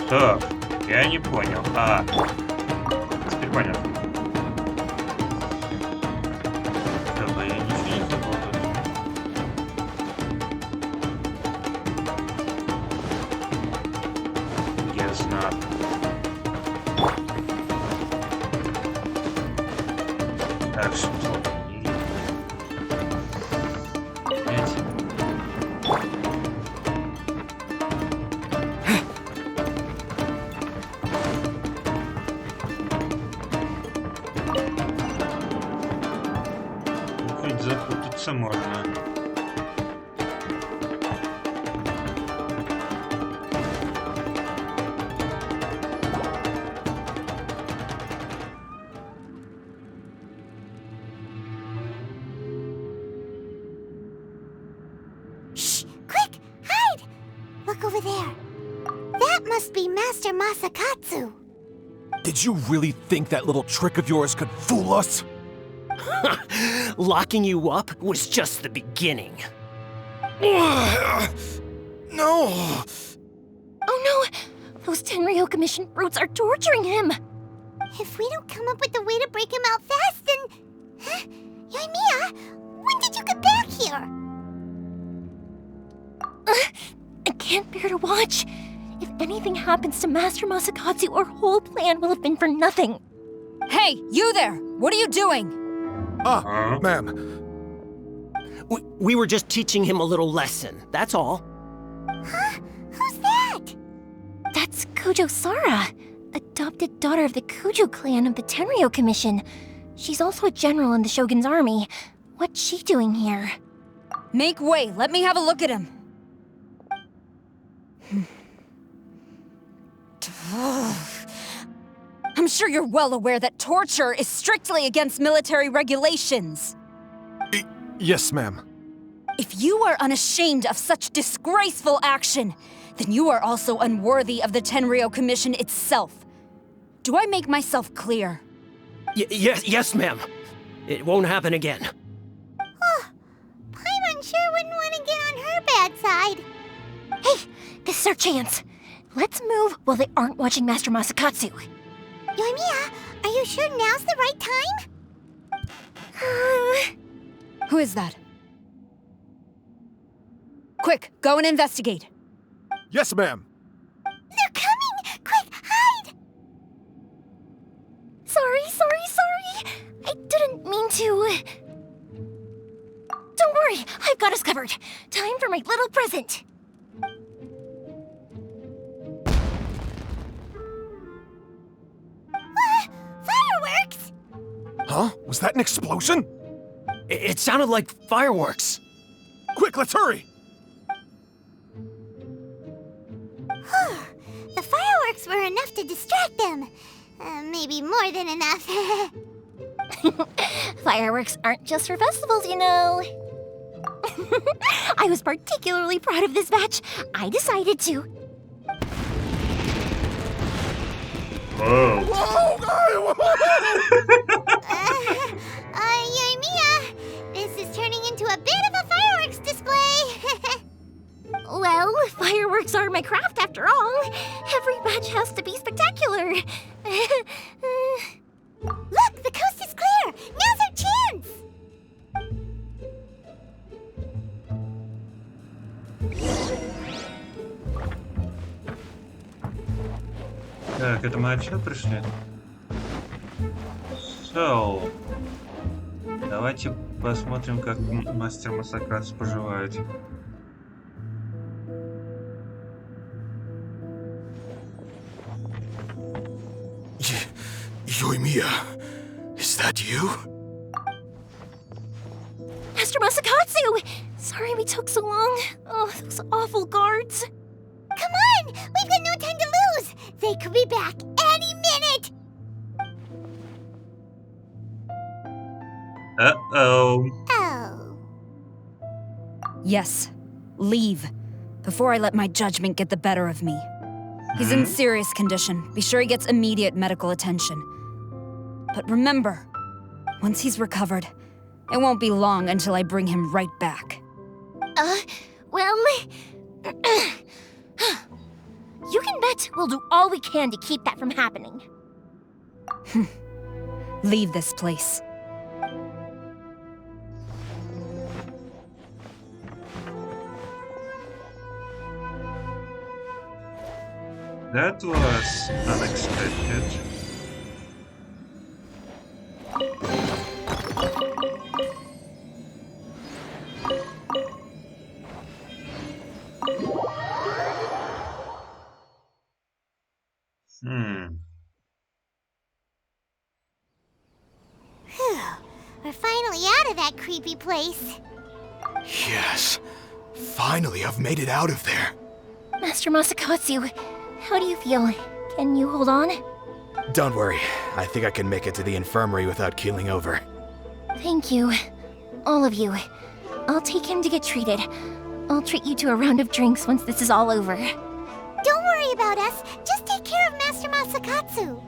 Стоп, я не понял. Теперь понятно. Чтобы я ничего не забыл тут. Ясно. Так, что запутаться можно. Shh! Quick! Hide! Look over there. That must be Master Masakatsu. Did you really think that little trick of yours could fool us? Locking you up was just the beginning. No! Oh no! Those Tenryou Commission brutes are torturing him! If we don't come up with a way to break him out fast, then... Huh? Yoimiya, when did you get back here? I can't bear to watch. If anything happens to Master Masakatsu, our whole plan will have been for nothing. Hey, you there! What are you doing? Ma'am. We were just teaching him a little lesson, that's all. Huh? Who's that? That's Kujo Sara, adopted daughter of the Kujo clan of the Tenryou Commission. She's also a general in the Shogun's army. What's she doing here? Make way, let me have a look at him. I'm sure you're well aware that torture is strictly against military regulations. Yes, ma'am. If you are unashamed of such disgraceful action, then you are also unworthy of the Tenryou Commission itself. Do I make myself clear? Yes, ma'am. It won't happen again. Oh, Paimon sure wouldn't want to get on her bad side. Hey, this is our chance. Let's move while they aren't watching Master Masakatsu. Yoimiya, are you sure now's the right time? Who is that? Quick, go and investigate. Yes, ma'am. They're coming! Quick, hide! Sorry. I didn't mean to. Don't worry, I've got us covered. Time for my little present. Fireworks! Huh? Was that an explosion? It sounded like fireworks. Quick, let's hurry! The fireworks were enough to distract them. Maybe more than enough. Fireworks aren't just for festivals, you know. I was particularly proud of this batch. I decided to. Whoa. Yoimiya, this is turning into a bit of a fireworks display. Well, fireworks are my craft after all. Every batch has to be spectacular. Look, the coast is clear. Now's our chance. Так, это мы отсюда пришли? So, давайте посмотрим, как мастер Масакатсу поживает. Ёimia, is that you? Master Masakatsu! Sorry we took so long. Oh, those awful guards. Come on! We've got no time to lose! They could be back any minute! Uh-oh. Oh. Yes, leave. Before I let my judgment get the better of me. He's in serious condition. Be sure he gets immediate medical attention. But remember, once he's recovered, it won't be long until I bring him right back. Well... You can bet we'll do all we can to keep that from happening. Leave this place. That was unexpected. Phew. We're finally out of that creepy place. Yes. Finally, I've made it out of there. Master Masakatsu, how do you feel? Can you hold on? Don't worry. I think I can make it to the infirmary without keeling over. Thank you. All of you. I'll take him to get treated. I'll treat you to a round of drinks once this is all over. Don't worry about us. Just take care of Master Masakatsu.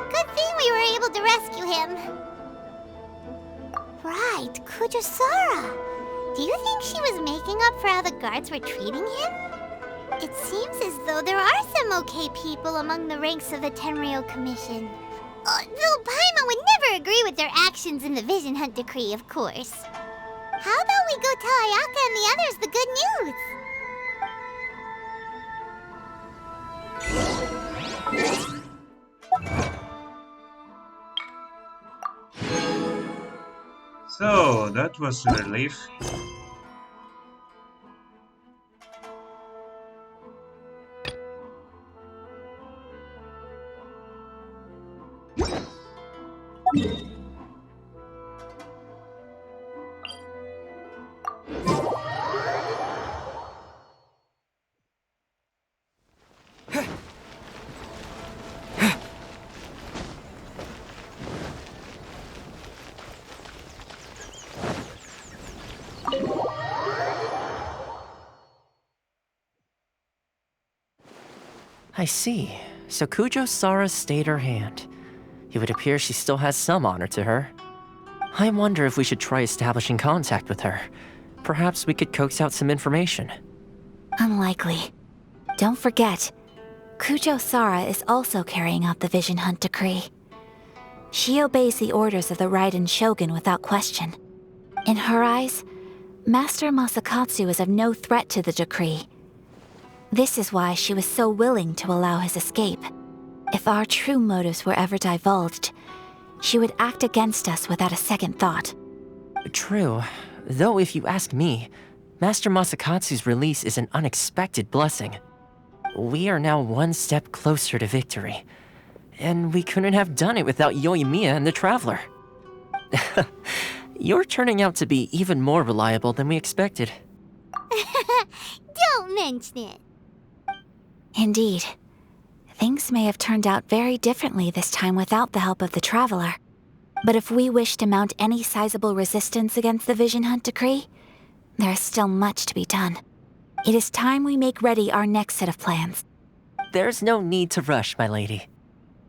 Good thing we were able to rescue him. Right, Kujosara. Do you think she was making up for how the guards were treating him? It seems as though there are some okay people among the ranks of the Tenryou Commission. Though Paimon would never agree with their actions in the Vision Hunt Decree, of course. How about we go tell Аяка and the others the good news? So, that was a relief. I see. So Kujo-Sara stayed her hand. It would appear she still has some honor to her. I wonder if we should try establishing contact with her. Perhaps we could coax out some information. Unlikely. Don't forget, Kujo-Sara is also carrying out the Vision Hunt Decree. She obeys the orders of the Raiden Shogun without question. In her eyes, Master Masakatsu is of no threat to the decree. This is why she was so willing to allow his escape. If our true motives were ever divulged, she would act against us without a second thought. True. Though if you ask me, Master Masakatsu's release is an unexpected blessing. We are now one step closer to victory. And we couldn't have done it without Yoimiya and the Traveler. You're turning out to be even more reliable than we expected. Don't mention it. Indeed. Things may have turned out very differently this time without the help of the Traveler. But if we wish to mount any sizable resistance against the Vision Hunt Decree, there is still much to be done. It is time we make ready our next set of plans. There's no need to rush, my lady.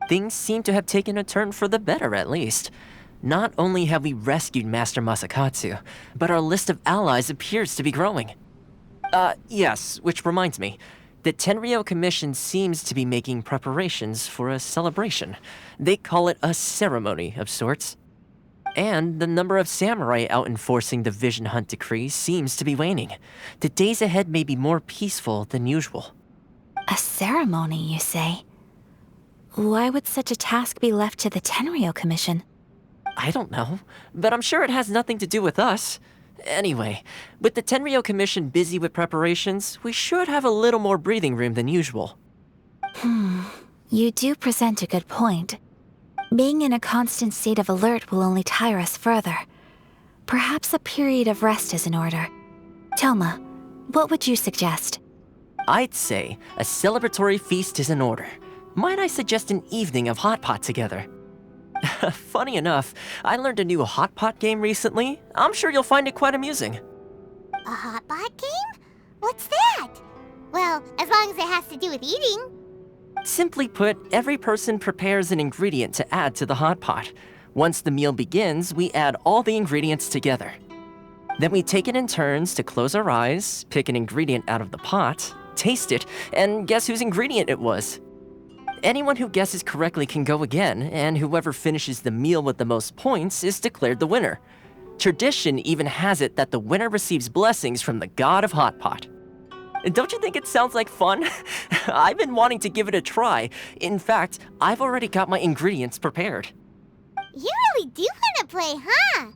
Things seem to have taken a turn for the better, at least. Not only have we rescued Master Masakatsu, but our list of allies appears to be growing. Yes, which reminds me. The Tenryou Commission seems to be making preparations for a celebration. They call it a ceremony of sorts. And the number of samurai out enforcing the Vision Hunt Decree seems to be waning. The days ahead may be more peaceful than usual. A ceremony, you say? Why would such a task be left to the Tenryou Commission? I don't know, but I'm sure it has nothing to do with us. Anyway, with the Tenryou Commission busy with preparations, we should have a little more breathing room than usual. You do present a good point. Being in a constant state of alert will only tire us further. Perhaps a period of rest is in order. Toma, what would you suggest? I'd say a celebratory feast is in order. Might I suggest an evening of hot pot together? Funny enough, I learned a new hot pot game recently. I'm sure you'll find it quite amusing. A hot pot game? What's that? Well, as long as it has to do with eating. Simply put, every person prepares an ingredient to add to the hot pot. Once the meal begins, we add all the ingredients together. Then we take it in turns to close our eyes, pick an ingredient out of the pot, taste it, and guess whose ingredient it was. Anyone who guesses correctly can go again, and whoever finishes the meal with the most points is declared the winner. Tradition even has it that the winner receives blessings from the god of hot pot. Don't you think it sounds like fun? I've been wanting to give it a try. In fact, I've already got my ingredients prepared. You really do want to play, huh?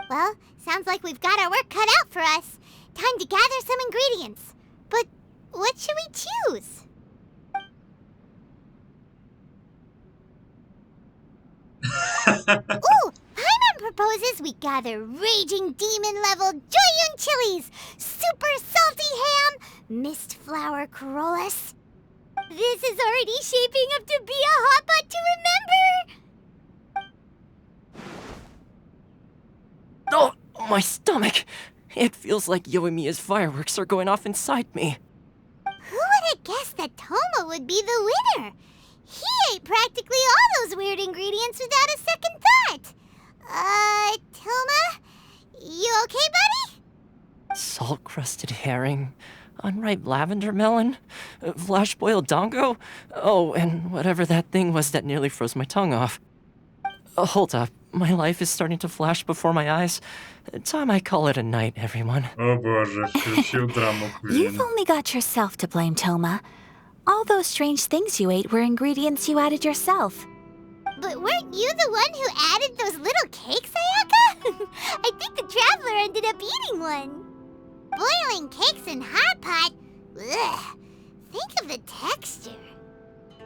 Well, sounds like we've got our work cut out for us. Time to gather some ingredients. But what should we choose? Ooh! Paimon proposes we gather raging demon-level Joyun chilies, super salty ham, mist flower corollas. This is already shaping up to be a hot pot to remember! Oh, my stomach! It feels like Yoimiya's fireworks are going off inside me. Who would have guessed that Toma would be the winner? He ate practically all those weird ingredients without a second thought. Toma? You okay, buddy? Salt-crusted herring, unripe lavender melon, flash-boiled dongo, oh, and whatever that thing was that nearly froze my tongue off. Hold up, my life is starting to flash before my eyes. Time I call it a night, everyone. О боже, включил драму You've Queen. only got yourself to blame, Toma. All those strange things you ate were ingredients you added yourself. But weren't you the one who added those little cakes, Ayaka? I think the Traveler ended up eating one. Boiling cakes in hot pot? Ugh. Think of the texture.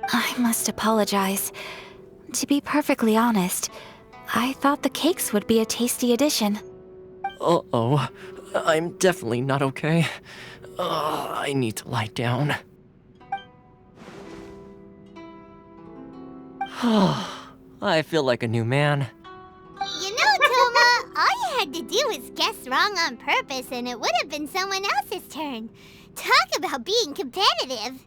I must apologize. To be perfectly honest, I thought the cakes would be a tasty addition. Uh-oh, I'm definitely not okay. I need to lie down. I feel like a new man. You know, Toma, all you had to do was guess wrong on purpose and it would have been someone else's turn. Talk about being competitive.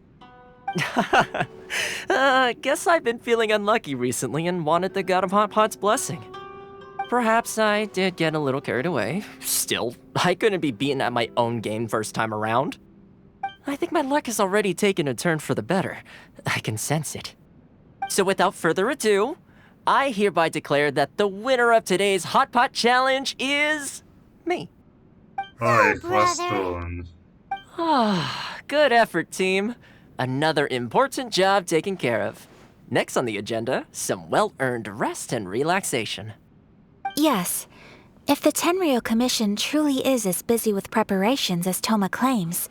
Guess I've been feeling unlucky recently and wanted the god of hot pot's blessing. Perhaps I did get a little carried away. Still, I couldn't be beaten at my own game first time around. I think my luck has already taken a turn for the better. I can sense it. So without further ado, I hereby declare that the winner of today's Hot Pot Challenge is me. Ой, хвостун. Good effort, team. Another important job taken care of. Next on the agenda, some well-earned rest and relaxation. Yes, if the Tenryou Commission truly is as busy with preparations as Toma claims,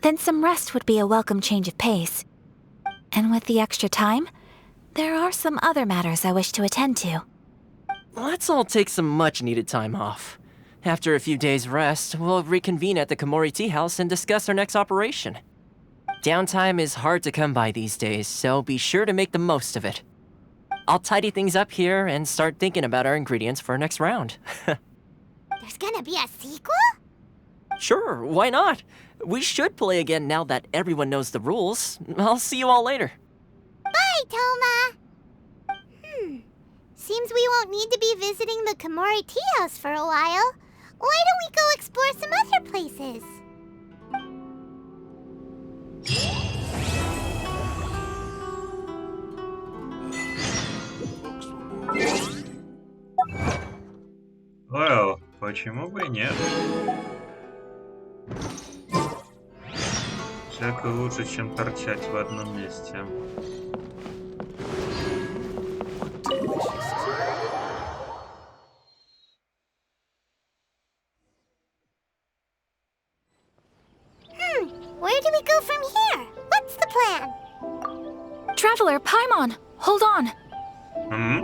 then some rest would be a welcome change of pace. And with the extra time, there are some other matters I wish to attend to. Let's all take some much-needed time off. After a few days' rest, we'll reconvene at the Komori Tea House and discuss our next operation. Downtime is hard to come by these days, so be sure to make the most of it. I'll tidy things up here and start thinking about our ingredients for our next round. There's gonna be a sequel? Sure, why not? We should play again now that everyone knows the rules. I'll see you all later. Bye, Toma! Seems we won't need to be visiting the Komori Tea House for a while. Why don't we go explore some other places? Well, почему бы и нет? Всяко лучше, чем торчать в одном месте. Where do we go from here? What's the plan? Traveler, Paimon, hold on.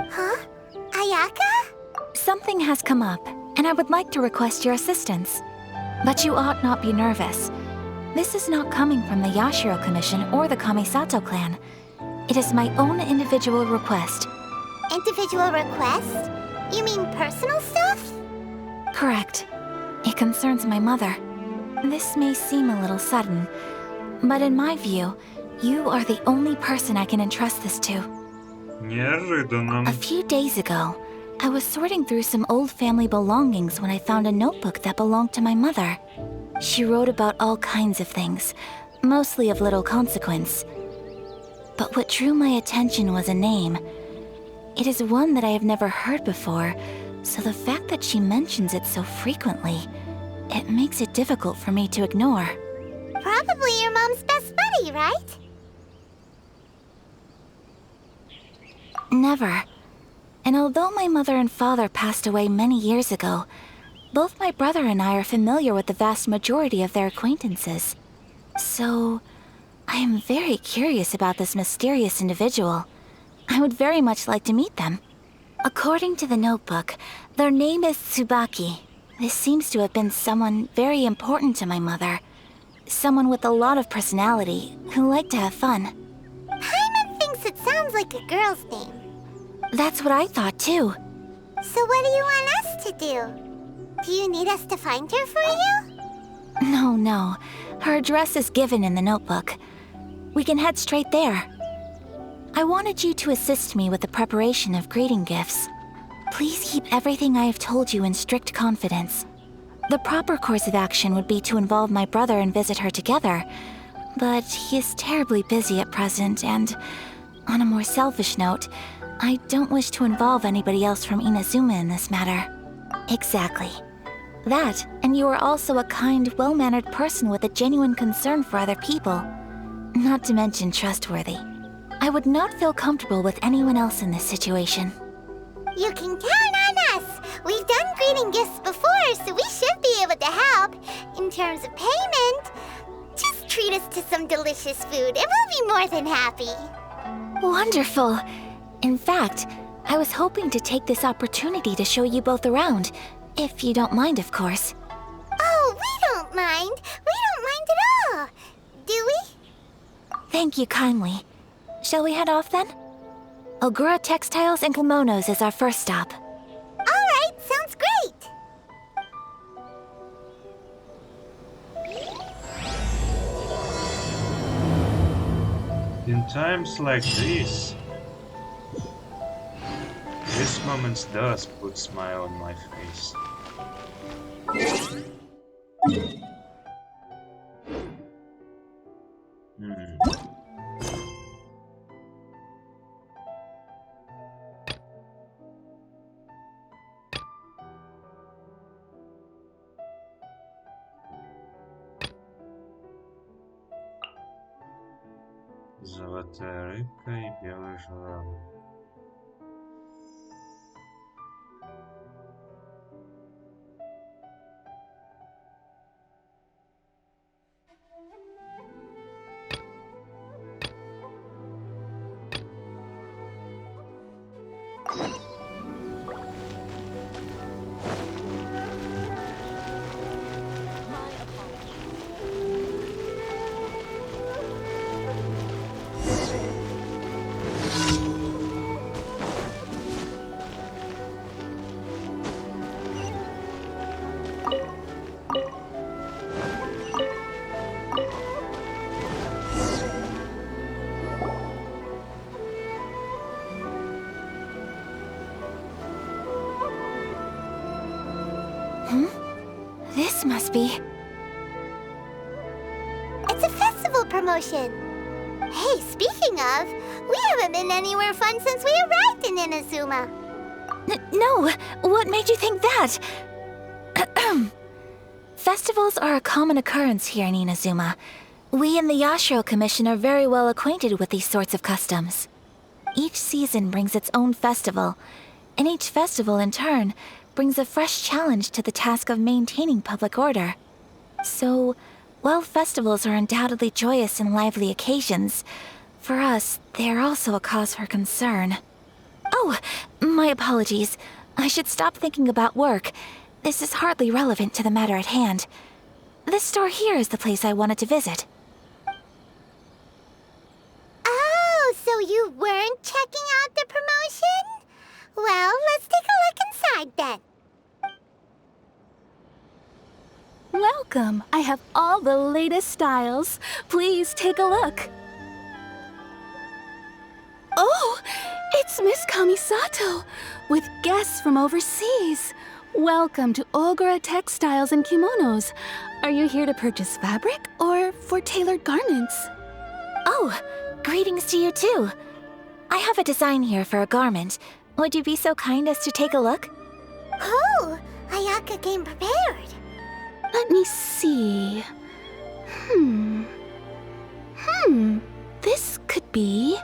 Huh? Ayaka? Something has come up, and I would like to request your assistance. But you ought not be nervous. This is not coming from the Yashiro Commission or the Kamisato clan. It is my own individual request. Individual request? You mean personal stuff? Correct. It concerns my mother. This may seem a little sudden, but in my view, you are the only person I can entrust this to. Неожиданно. A few days ago, I was sorting through some old family belongings when I found a notebook that belonged to my mother. She wrote about all kinds of things, mostly of little consequence. But what drew my attention was a name. It is one that I have never heard before, so the fact that she mentions it so frequently, it makes it difficult for me to ignore. Probably your mom's best buddy, right? Never. And although my mother and father passed away many years ago, both my brother and I are familiar with the vast majority of their acquaintances. So, I am very curious about this mysterious individual. I would very much like to meet them. According to the notebook, their name is Tsubaki. This seems to have been someone very important to my mother. Someone with a lot of personality, who liked to have fun. Paimon thinks it sounds like a girl's name. That's what I thought too. So what do you want us to do? Do you need us to find her for you? No. Her address is given in the notebook. We can head straight there. I wanted you to assist me with the preparation of greeting gifts. Please keep everything I have told you in strict confidence. The proper course of action would be to involve my brother and visit her together, but he is terribly busy at present, and on a more selfish note, I don't wish to involve anybody else from Inazuma in this matter. Exactly. That, and you are also a kind, well-mannered person with a genuine concern for other people. Not to mention trustworthy. I would not feel comfortable with anyone else in this situation. You can count on us! We've done greeting gifts before, so we should be able to help. In terms of payment, just treat us to some delicious food and we'll be more than happy. Wonderful! In fact, I was hoping to take this opportunity to show you both around, if you don't mind, of course. Oh, we don't mind. We don't mind at all. Do we? Thank you kindly. Shall we head off then? Ogura Textiles and Kimonos is our first stop. All right, sounds great. In times like this moments does put smile on my face. Золотая рыбка и белый журавль. This must be... It's a festival promotion. Hey, speaking of, we haven't been anywhere fun since we arrived in Inazuma. No! What made you think that? Festivals are a common occurrence here in Inazuma. We in the Yashiro Commission are very well acquainted with these sorts of customs. Each season brings its own festival, and each festival in turn brings a fresh challenge to the task of maintaining public order. So, While festivals are undoubtedly joyous and lively occasions, for us, they are also a cause for concern. Oh, my apologies. I should stop thinking about work. This is hardly relevant to the matter at hand. This store here is the place I wanted to visit. Oh, so you weren't checking out the promotion? Well, let's take a look inside then. Welcome. I have all the latest styles. Please take a look. Oh, it's Miss Kamisato, with guests from overseas. Welcome to Ogura Textiles and Kimonos. Are you here to purchase fabric or for tailored garments? Oh, greetings to you too. I have a design here for a garment. Would you be so kind as to take a look? Oh, Ayaka came prepared. Let me see. This could be...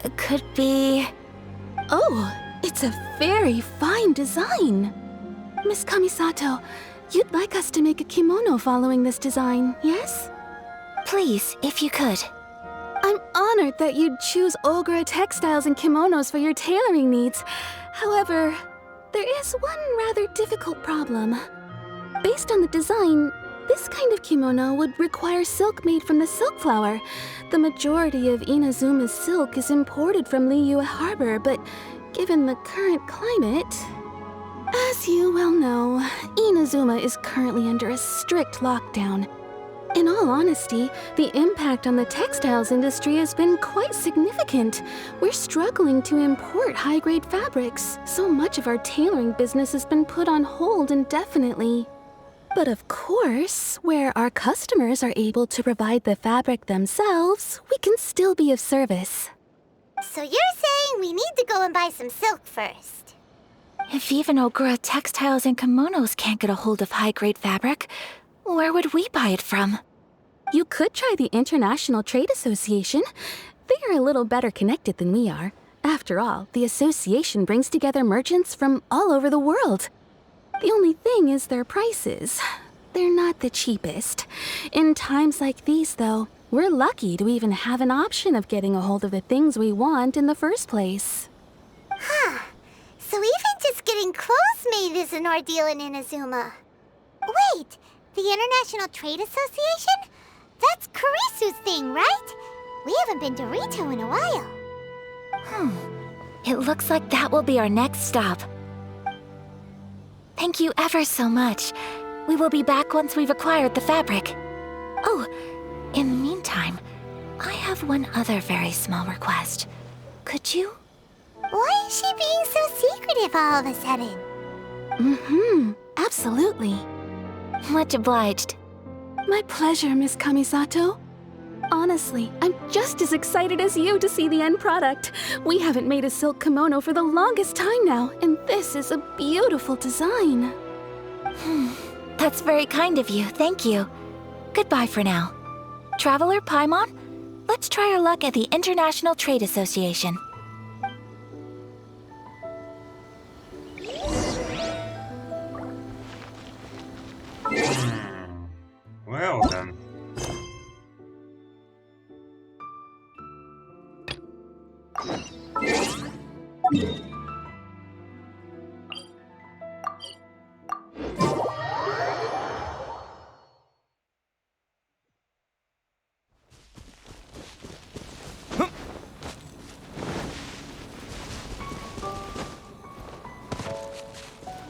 It could be... Oh, it's a very fine design. Miss Kamisato, you'd like us to make a kimono following this design, yes? Please, if you could. I'm honored that you'd choose Ogura Textiles and Kimonos for your tailoring needs. However, there is one rather difficult problem. Based on the design, this kind of kimono would require silk made from the silk flower. The majority of Inazuma's silk is imported from Liyue Harbor, but given the current climate... As you well know, Inazuma is currently under a strict lockdown. In all honesty, the impact on the textiles industry has been quite significant. We're struggling to import high-grade fabrics. So much of our tailoring business has been put on hold indefinitely. But of course, where our customers are able to provide the fabric themselves, we can still be of service. So you're saying we need to go and buy some silk first? If even Ogura Textiles and Kimonos can't get a hold of high-grade fabric, where would we buy it from? You could try the International Trade Association. They are a little better connected than we are. After all, the association brings together merchants from all over the world. The only thing is their prices. They're not the cheapest. In times like these, though, we're lucky to even have an option of getting a hold of the things we want in the first place. Huh. So even just getting clothes made is an ordeal in Inazuma. Wait, the International Trade Association? That's Kurisu's thing, right? We haven't been to Rito in a while. It looks like that will be our next stop. Thank you ever so much. We will be back once we've acquired the fabric. Oh, in the meantime, I have one other very small request. Could you? Why is she being so secretive all of a sudden? Absolutely. Much obliged. My pleasure, Miss Kamisato. Honestly, I'm just as excited as you to see the end product. We haven't made a silk kimono for the longest time now, and this is a beautiful design. That's very kind of you, thank you. Goodbye for now. Traveler Paimon, let's try our luck at the International Trade Association. Well then.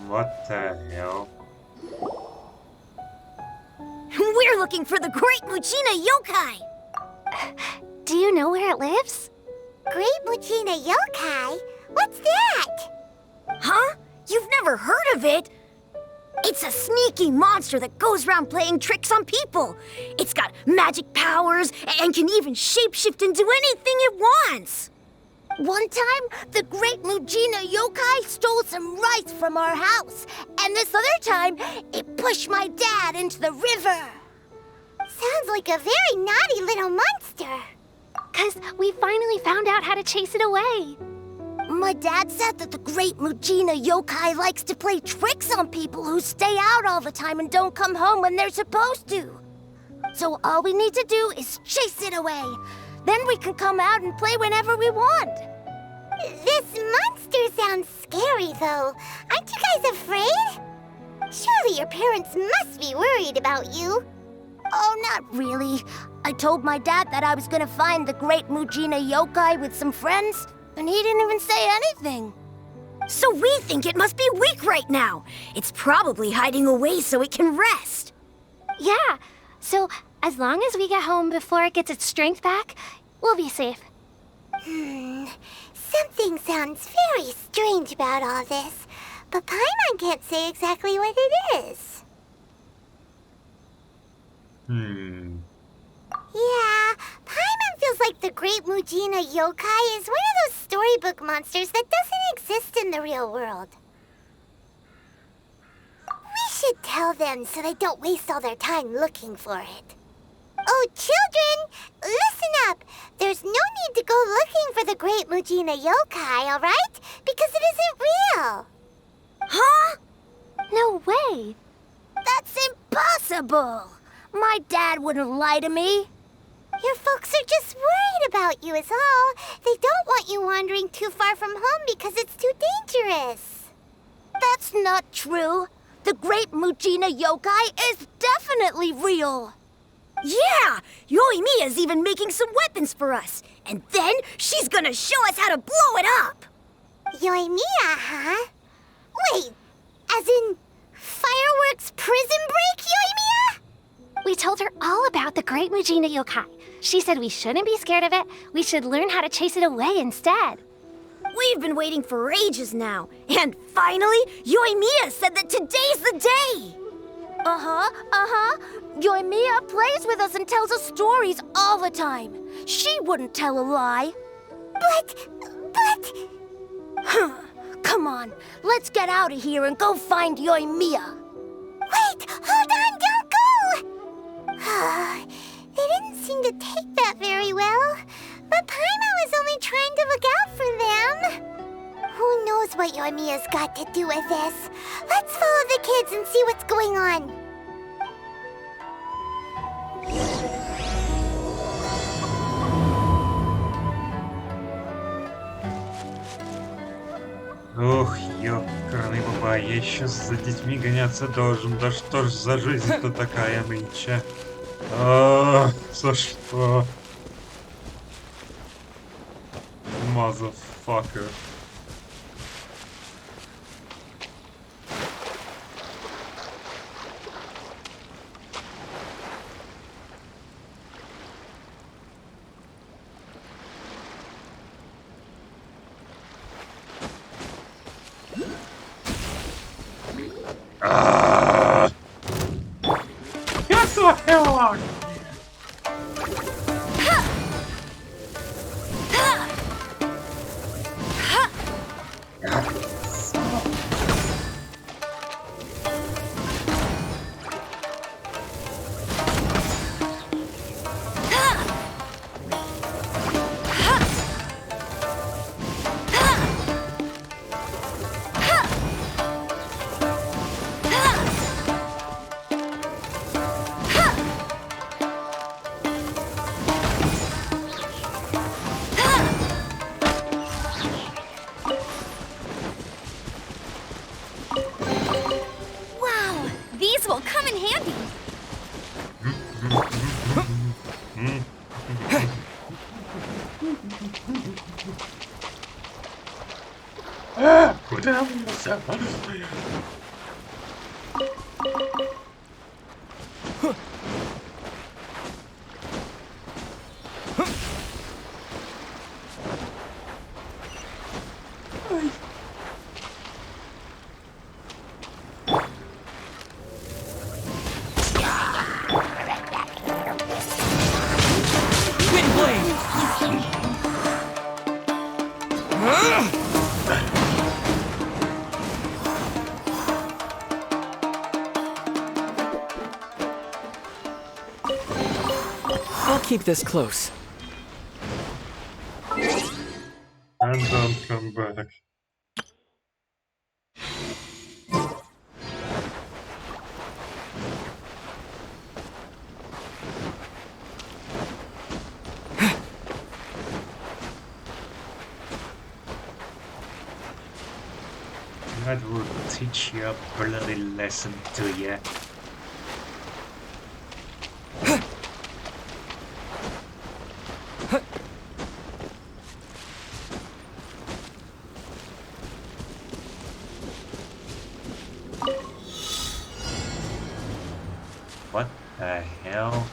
What the hell? We're looking for the Great Muchina Yokai! Do you know where it lives? Great Muchina Yokai? What's that? Huh? You've never heard of it? It's a sneaky monster that goes around playing tricks on people. It's got magic powers and can even shapeshift into anything it wants. One time, the Great Muchina Yokai stole some rice from our house. And this other time, it pushed my dad into the river. Sounds like a very naughty little monster. 'Cause we finally found out how to chase it away. My dad said that the great Mujina yokai likes to play tricks on people who stay out all the time and don't come home when they're supposed to. So all we need to do is chase it away. Then we can come out and play whenever we want. This monster sounds scary, though. Aren't you guys afraid? Surely your parents must be worried about you. Oh, not really. I told my dad that I was gonna find the great Mujina yokai with some friends, and he didn't even say anything. So we think it must be weak right now. It's probably hiding away so it can rest. Yeah, so as long as we get home before it gets its strength back, we'll be safe. Something sounds very strange about all this, but Paimon can't say exactly what it is. Yeah, Paimon feels like the great Mujina yokai is one of those storybook monsters that doesn't exist in the real world. We should tell them so they don't waste all their time looking for it. Oh, children, listen up. There's no need to go looking for the great Mujina yokai, all right? Because it isn't real. Huh? No way. That's impossible. My dad wouldn't lie to me. Your folks are just worried about you is all. They don't want you wandering too far from home because it's too dangerous. That's not true. The great Mujina yokai is definitely real. Yeah! Yoimiya's even making some weapons for us. And then she's gonna show us how to blow it up! Yoimiya, huh? Wait, as in fireworks prison break, Yoimiya? We told her all about the great Mujina yokai. She said we shouldn't be scared of it. We should learn how to chase it away instead. We've been waiting for ages now. And finally, Yoimiya said that today's the day! Yoimiya plays with us and tells us stories all the time. She wouldn't tell a lie. But... Come on, let's get out of here and go find Yoimiya. Wait, hold on, don't go! They didn't seem to take that very well. But Paimon was only trying to look out for them. Who knows what Yoimiya's got to do with this? Let's follow the kids and see what's going on. Ох, ёкарный баба, я еще за детьми гоняться должен. Да что ж за жизнь-то такая нынче? За что? Motherfucker. Get the hell out of here! These will come in handy. Куда он носится? I'll keep this close. And don't come back. That will teach you a bloody lesson to ya. What the hell?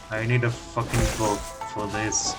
I need a fucking boat for this.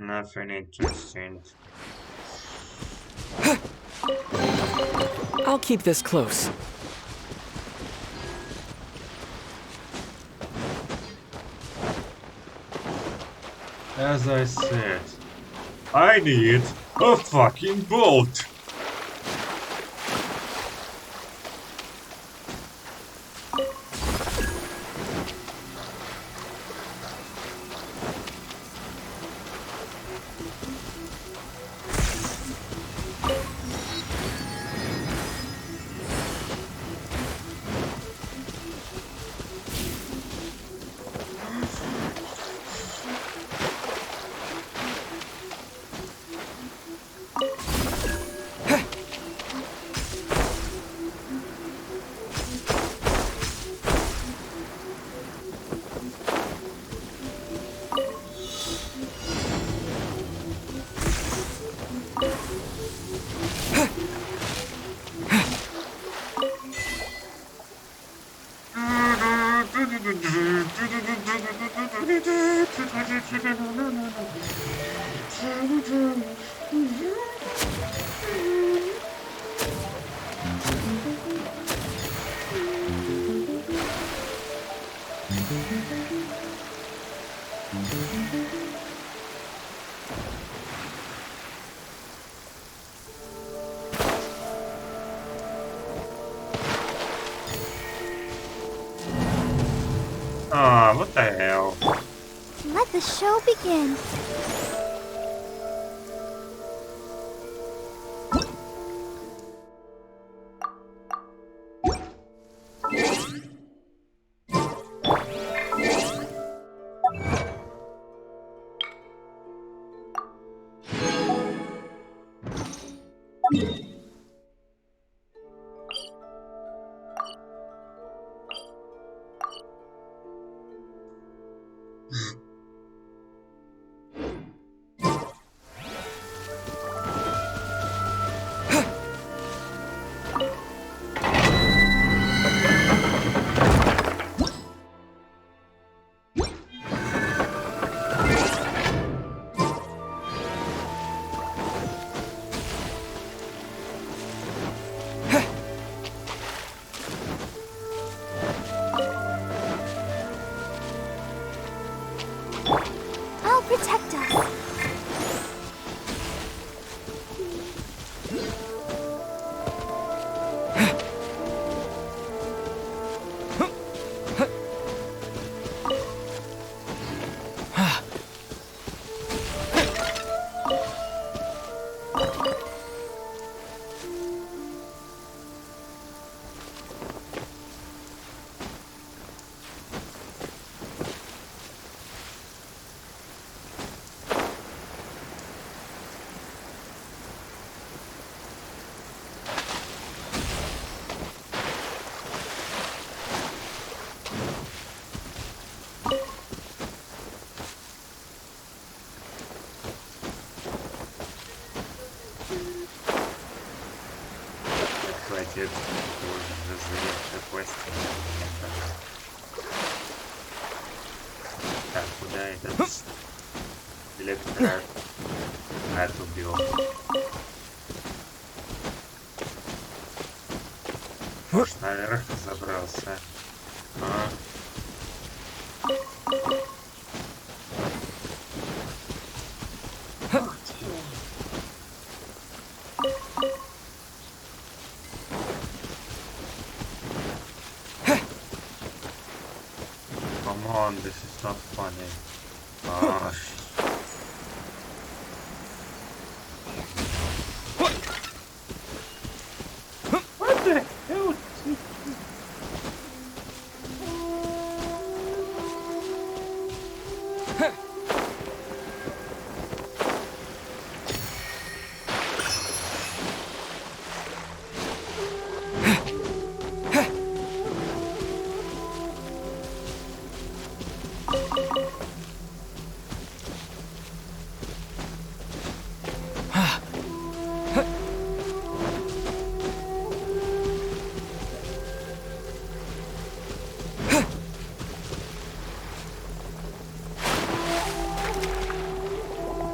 Nothing interesting. I'll keep this close. As I said, I need a fucking boat! Ah, what the hell? Let the show begin. квест. Так, куда этот электрокар убил? Может, наверх забрался. Come on, this is not funny. What the hell?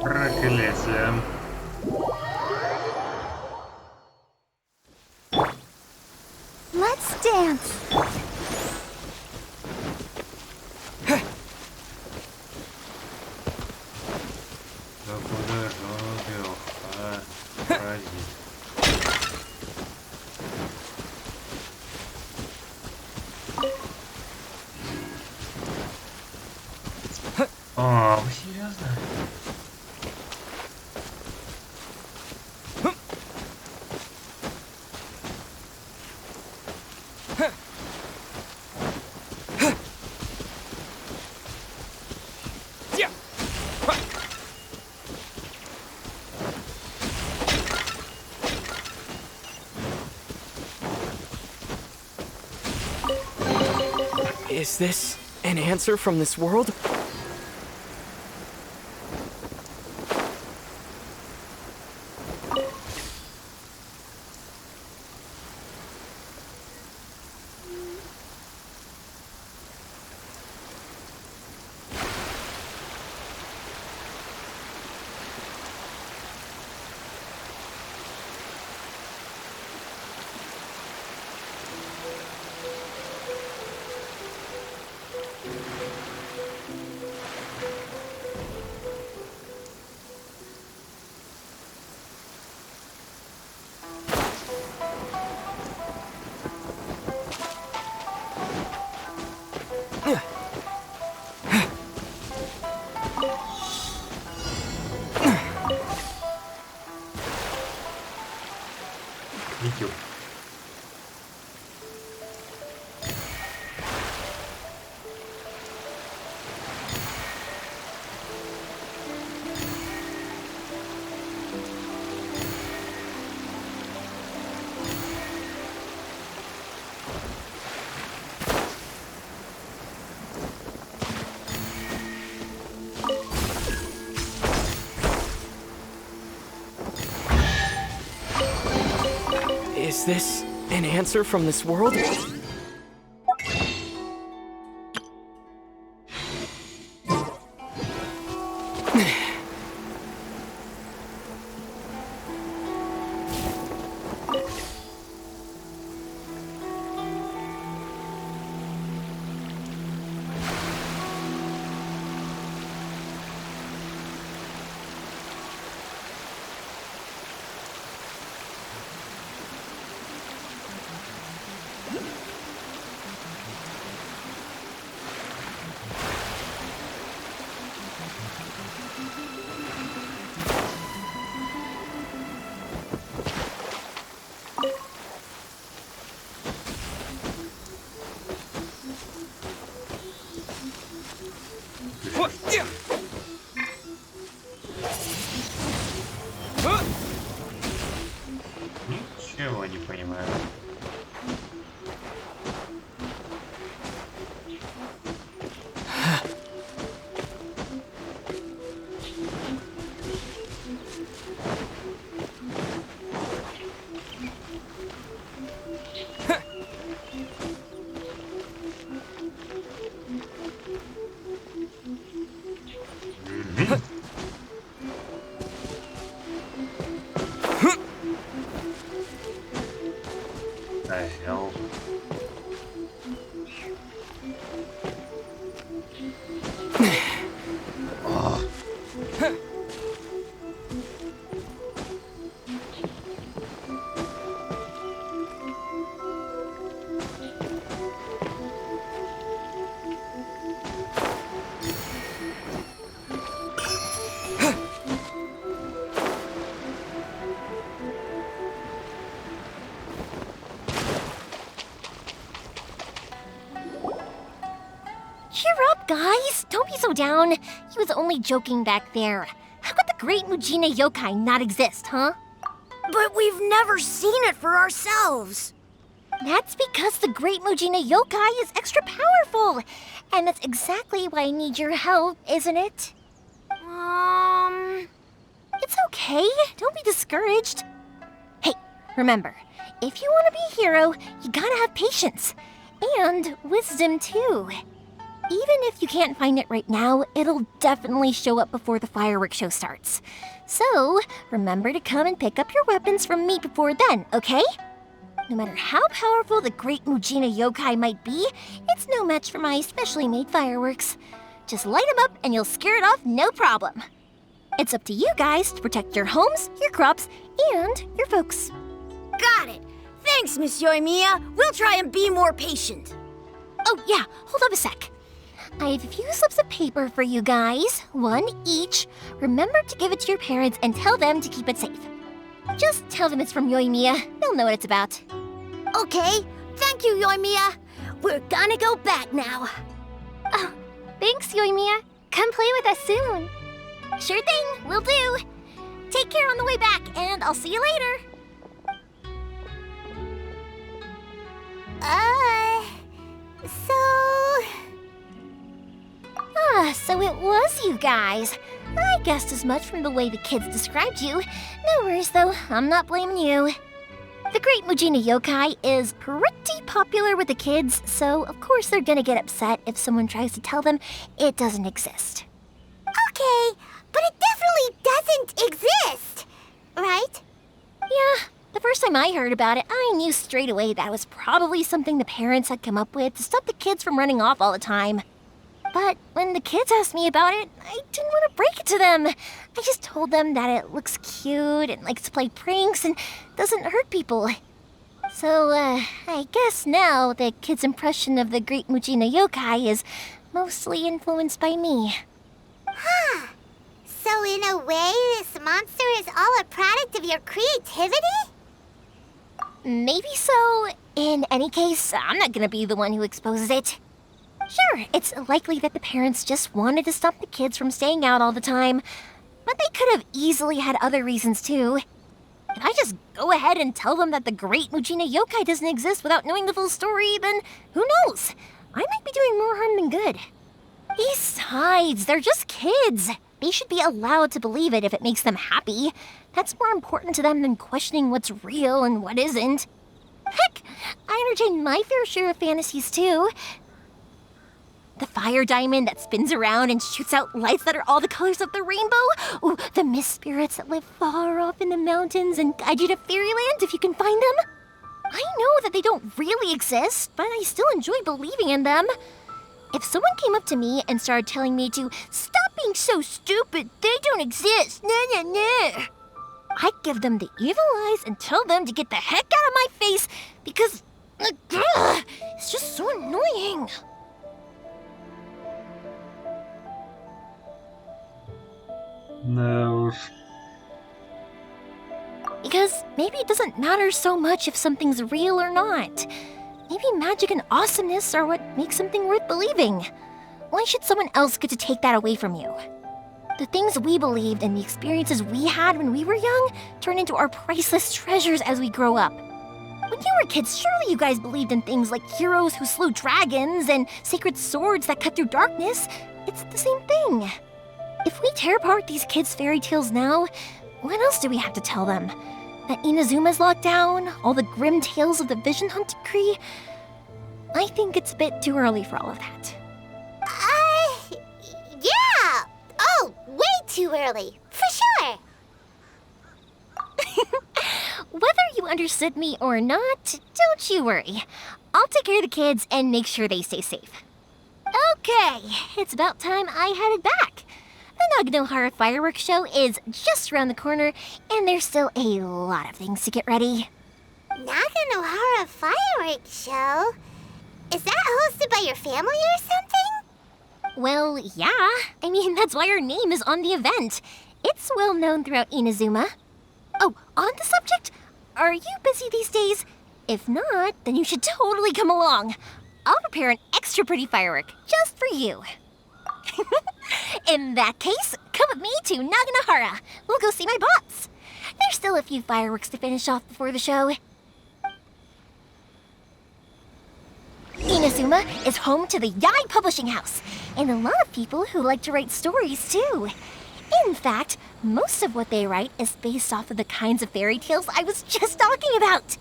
Проклятие. Let's dance. Да куда же он убил? Паразит. Вы серьезно? Is this an answer from this world? YouTube. Is this an answer from this world? Cheer up, guys. Don't be so down. He was only joking back there. How could the Great Mujina Yokai not exist, huh? But we've never seen it for ourselves. That's because the Great Mujina Yokai is extra powerful. And that's exactly why I need your help, isn't it? It's okay. Don't be discouraged. Hey, remember, if you want to be a hero, you gotta have patience. And wisdom, too. Even if you can't find it right now, it'll definitely show up before the fireworks show starts. So, remember to come and pick up your weapons from me before then, okay? No matter how powerful the Great Mujina Yokai might be, it's no match for my specially made fireworks. Just light them up and you'll scare it off no problem. It's up to you guys to protect your homes, your crops, and your folks. Got it. Thanks, Miss Yoimiya. We'll try and be more patient. Oh yeah, hold up a sec. I have a few slips of paper for you guys, one each. Remember to give it to your parents and tell them to keep it safe. Just tell them it's from Yoimiya. They'll know what it's about. Okay, thank you, Yoimiya. We're gonna go back now. Oh, thanks, Yoimiya. Come play with us soon. Sure thing, will do. Take care on the way back, and I'll see you later. So it was you guys. I guessed as much from the way the kids described you. No worries, though. I'm not blaming you. The Great Mujina Yokai is pretty popular with the kids, so of course they're gonna get upset if someone tries to tell them it doesn't exist. Okay, but it definitely doesn't exist, right? Yeah, the first time I heard about it, I knew straight away that was probably something the parents had come up with to stop the kids from running off all the time. But when the kids asked me about it, I didn't want to break it to them. I just told them that it looks cute and likes to play pranks and doesn't hurt people. So, I guess now the kids' impression of the Great Mujina Yokai is mostly influenced by me. Huh. So in a way, this monster is all a product of your creativity? Maybe so. In any case, I'm not gonna be the one who exposes it. Sure, it's likely that the parents just wanted to stop the kids from staying out all the time, but they could have easily had other reasons too. If I just go ahead and tell them that the Great Mujina Yokai doesn't exist without knowing the full story, then who knows? I might be doing more harm than good. Besides, they're just kids. They should be allowed to believe it if it makes them happy. That's more important to them than questioning what's real and what isn't. Heck, I entertain my fair share of fantasies too. The fire diamond that spins around and shoots out lights that are all the colors of the rainbow. Ooh, the mist spirits that live far off in the mountains and guide you to fairyland if you can find them. I know that they don't really exist, but I still enjoy believing in them. If someone came up to me and started telling me to stop being so stupid, they don't exist, I'd give them the evil eyes and tell them to get the heck out of my face because it's just so annoying. No. Because maybe it doesn't matter so much if something's real or not. Maybe magic and awesomeness are what makes something worth believing. Why should someone else get to take that away from you? The things we believed and the experiences we had when we were young turn into our priceless treasures as we grow up. When you were kids, surely you guys believed in things like heroes who slew dragons and sacred swords that cut through darkness. It's the same thing. If we tear apart these kids' fairy tales now, what else do we have to tell them? That Inazuma's locked down? All the grim tales of the Vision Hunt decree? I think it's a bit too early for all of that. Yeah! Oh, way too early, for sure! Whether you understood me or not, don't you worry. I'll take care of the kids and make sure they stay safe. Okay, it's about time I headed back. The Naganohara fireworks show is just around the corner, and there's still a lot of things to get ready. Naganohara fireworks show? Is that hosted by your family or something? Well, yeah. I mean, that's why our name is on the event. It's well known throughout Inazuma. Oh, on the subject, are you busy these days? If not, then you should totally come along. I'll prepare an extra pretty firework just for you. In that case, come with me to Naganahara. We'll go see my boss. There's still a few fireworks to finish off before the show. Inazuma is home to the Yai Publishing House, and a lot of people who like to write stories too. In fact, most of what they write is based off of the kinds of fairy tales I was just talking about.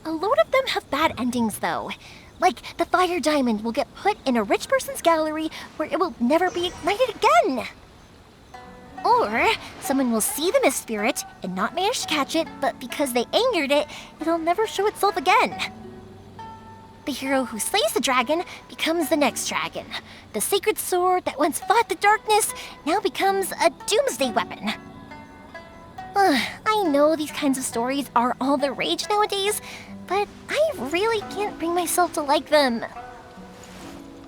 A lot of them have bad endings though. Like the fire diamond will get put in a rich person's gallery where it will never be ignited again. Or someone will see the mist spirit and not manage to catch it, but because they angered it, it'll never show itself again. The hero who slays the dragon becomes the next dragon. The sacred sword that once fought the darkness now becomes a doomsday weapon. I know these kinds of stories are all the rage nowadays, but I really can't bring myself to like them.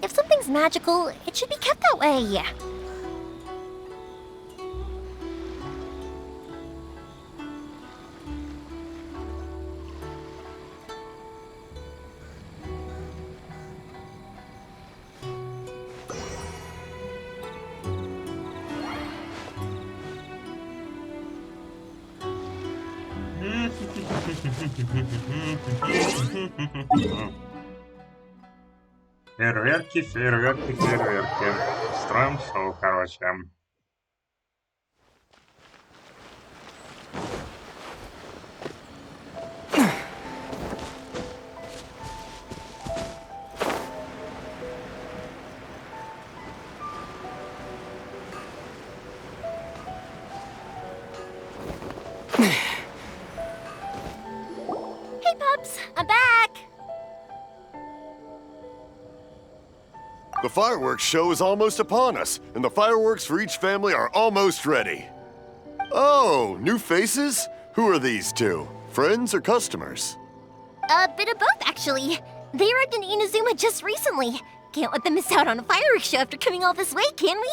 If something's magical, it should be kept that way. Фейерверки, фейерверки, фейерверки. Строим шоу, короче. Hey, Pups, I'm back! The fireworks show is almost upon us, and the fireworks for each family are almost ready. Oh, new faces? Who are these two? Friends or customers? A bit of both, actually. They arrived in Inazuma just recently. Can't let them miss out on a fireworks show after coming all this way, can we?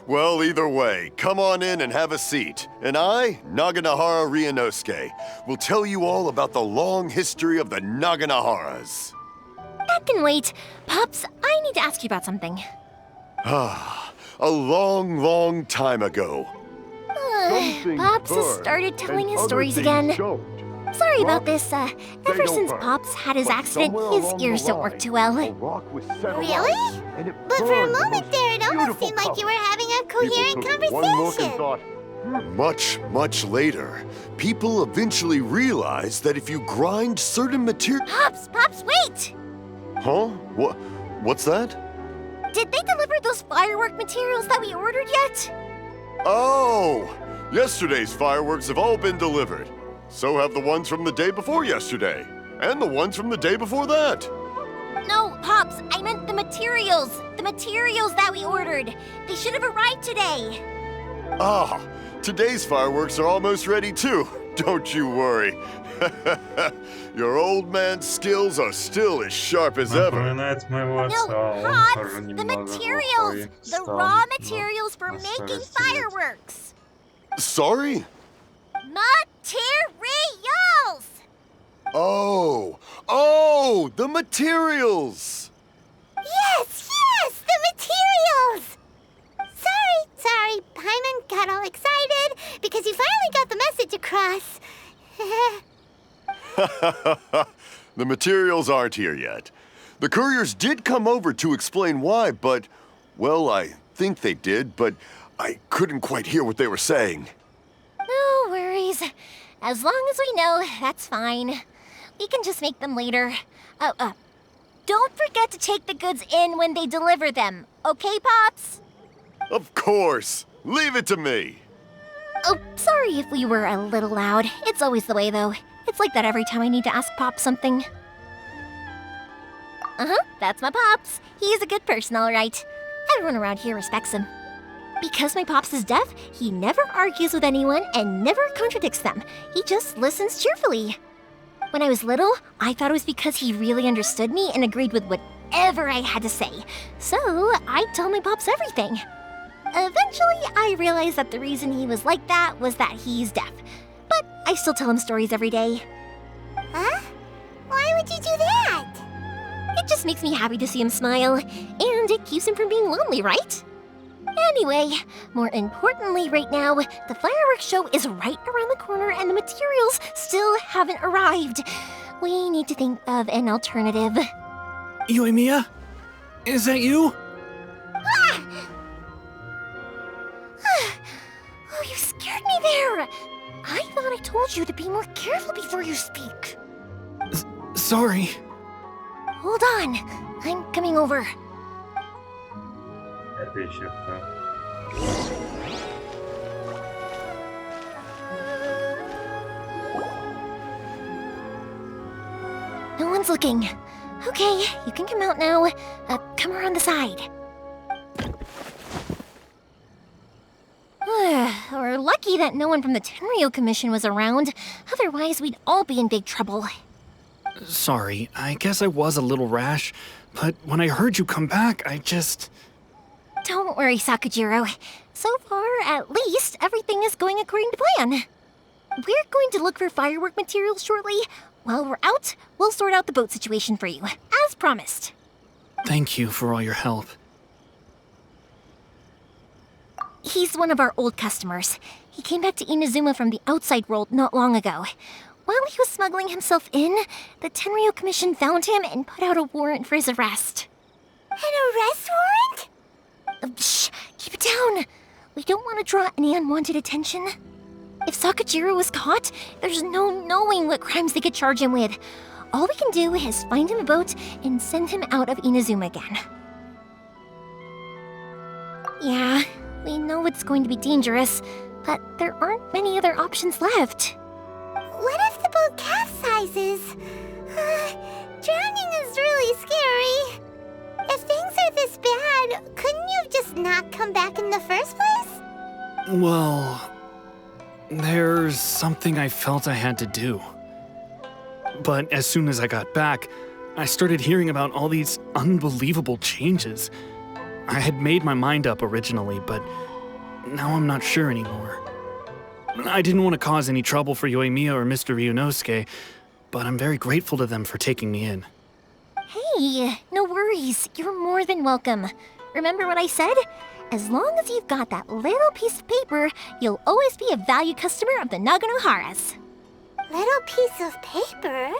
Well, either way, come on in and have a seat. And I, Naganahara Ryunosuke, will tell you all about the long history of the Naganaharas. That can wait. Pops, I need to ask you about something. Ah, a long, long time ago. Pops has started telling his stories again. Sorry about this. Ever since Pops had his accident, his ears don't work too well. Really? But for a moment there, it almost seemed like you were having a coherent conversation. Much, much later, people eventually realized that if you grind certain material... Pops, wait! Huh? What's that? Did they deliver those firework materials that we ordered yet? Oh! Yesterday's fireworks have all been delivered. So have the ones from the day before yesterday. And the ones from the day before that. No, Pops, I meant the materials. The materials that we ordered. They should have arrived today. Ah, today's fireworks are almost ready too. Don't you worry. Your old man's skills are still as sharp as ever. No, Pops, the materials. The raw materials for making fireworks. Sorry? Materials! Oh, the materials! Yes, the materials! Sorry, Paimon got all excited because you finally got the message across. The materials aren't here yet. The couriers did come over to explain why, but, well, I think they did, but I couldn't quite hear what they were saying. No worries. As long as we know, that's fine. We can just make them later. Don't forget to take the goods in when they deliver them, okay, Pops? Of course. Leave it to me. Oh, sorry if we were a little loud. It's always the way, though. It's like that every time I need to ask Pops something. That's my Pops. He's a good person, all right. Everyone around here respects him. Because my Pops is deaf, he never argues with anyone and never contradicts them. He just listens cheerfully. When I was little, I thought it was because he really understood me and agreed with whatever I had to say. So I'd tell my Pops everything. Eventually, I realized that the reason he was like that was that he's deaf. But I still tell him stories every day. Huh? Why would you do that? It just makes me happy to see him smile, and it keeps him from being lonely, right? Anyway, more importantly right now, the fireworks show is right around the corner and the materials still haven't arrived. We need to think of an alternative. Ёimia? Is that you? Ah! Oh, you scared me there! I thought I told you to be more careful before you speak. Sorry. Hold on, I'm coming over. Это еще кто? No one's looking. Okay, you can come out now. Come around the side. We're lucky that no one from the Tenryou Commission was around. Otherwise, we'd all be in big trouble. Sorry, I guess I was a little rash, but when I heard you come back, I just... Don't worry, Sakujiro. So far, at least, everything is going according to plan. We're going to look for firework materials shortly. While we're out, we'll sort out the boat situation for you, as promised. Thank you for all your help. He's one of our old customers. He came back to Inazuma from the outside world not long ago. While he was smuggling himself in, the Tenryou Commission found him and put out a warrant for his arrest. An arrest warrant? Shh! Keep it down! We don't want to draw any unwanted attention. If Sakujiro was caught, there's no knowing what crimes they could charge him with. All we can do is find him a boat and send him out of Inazuma again. Yeah, we know it's going to be dangerous, but there aren't many other options left. What if the boat capsizes? Drowning is really scary. If things are this bad, couldn't you have just not come back in the first place? Well, there's something I felt I had to do. But as soon as I got back, I started hearing about all these unbelievable changes. I had made my mind up originally, but now I'm not sure anymore. I didn't want to cause any trouble for Yoimiya or Mr. Ryunosuke, but I'm very grateful to them for taking me in. Hey, no worries. You're more than welcome. Remember what I said? As long as you've got that little piece of paper, you'll always be a valued customer of the Naganoharas. Little piece of paper?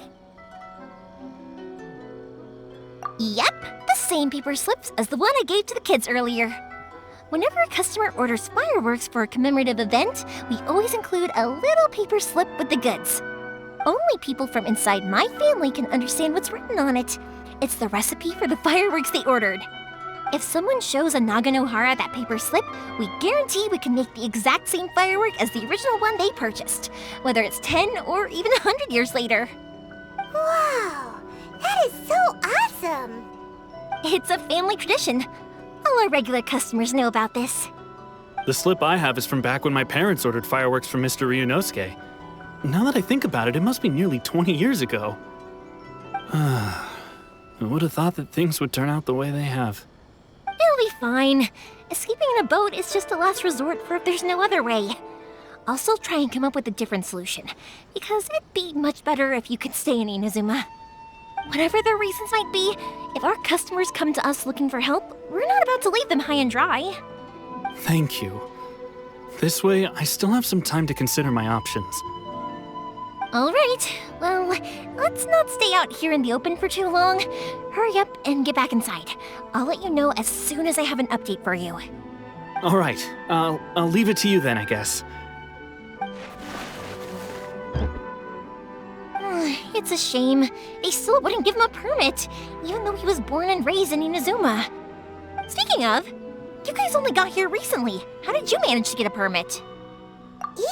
Yep, the same paper slips as the one I gave to the kids earlier. Whenever a customer orders fireworks for a commemorative event, we always include a little paper slip with the goods. Only people from inside my family can understand what's written on it. It's the recipe for the fireworks they ordered. If someone shows a Naganohara that paper slip, we guarantee we can make the exact same firework as the original one they purchased, whether it's 10 or even 100 years later. Wow, that is so awesome! It's a family tradition. All our regular customers know about this. The slip I have is from back when my parents ordered fireworks from Mr. Ryunosuke. Now that I think about it, it must be nearly 20 years ago. I would have thought that things would turn out the way they have. It'll be fine. Escaping in a boat is just a last resort for if there's no other way. I'll still try and come up with a different solution, because it'd be much better if you could stay in Inazuma. Whatever their reasons might be, if our customers come to us looking for help, we're not about to leave them high and dry. Thank you. This way, I still have some time to consider my options. All right, well, let's not stay out here in the open for too long. Hurry up and get back inside. I'll let you know as soon as I have an update for you. All right, I'll leave it to you then, I guess. It's a shame. They still wouldn't give him a permit, even though he was born and raised in Inazuma. Speaking of, you guys only got here recently. How did you manage to get a permit?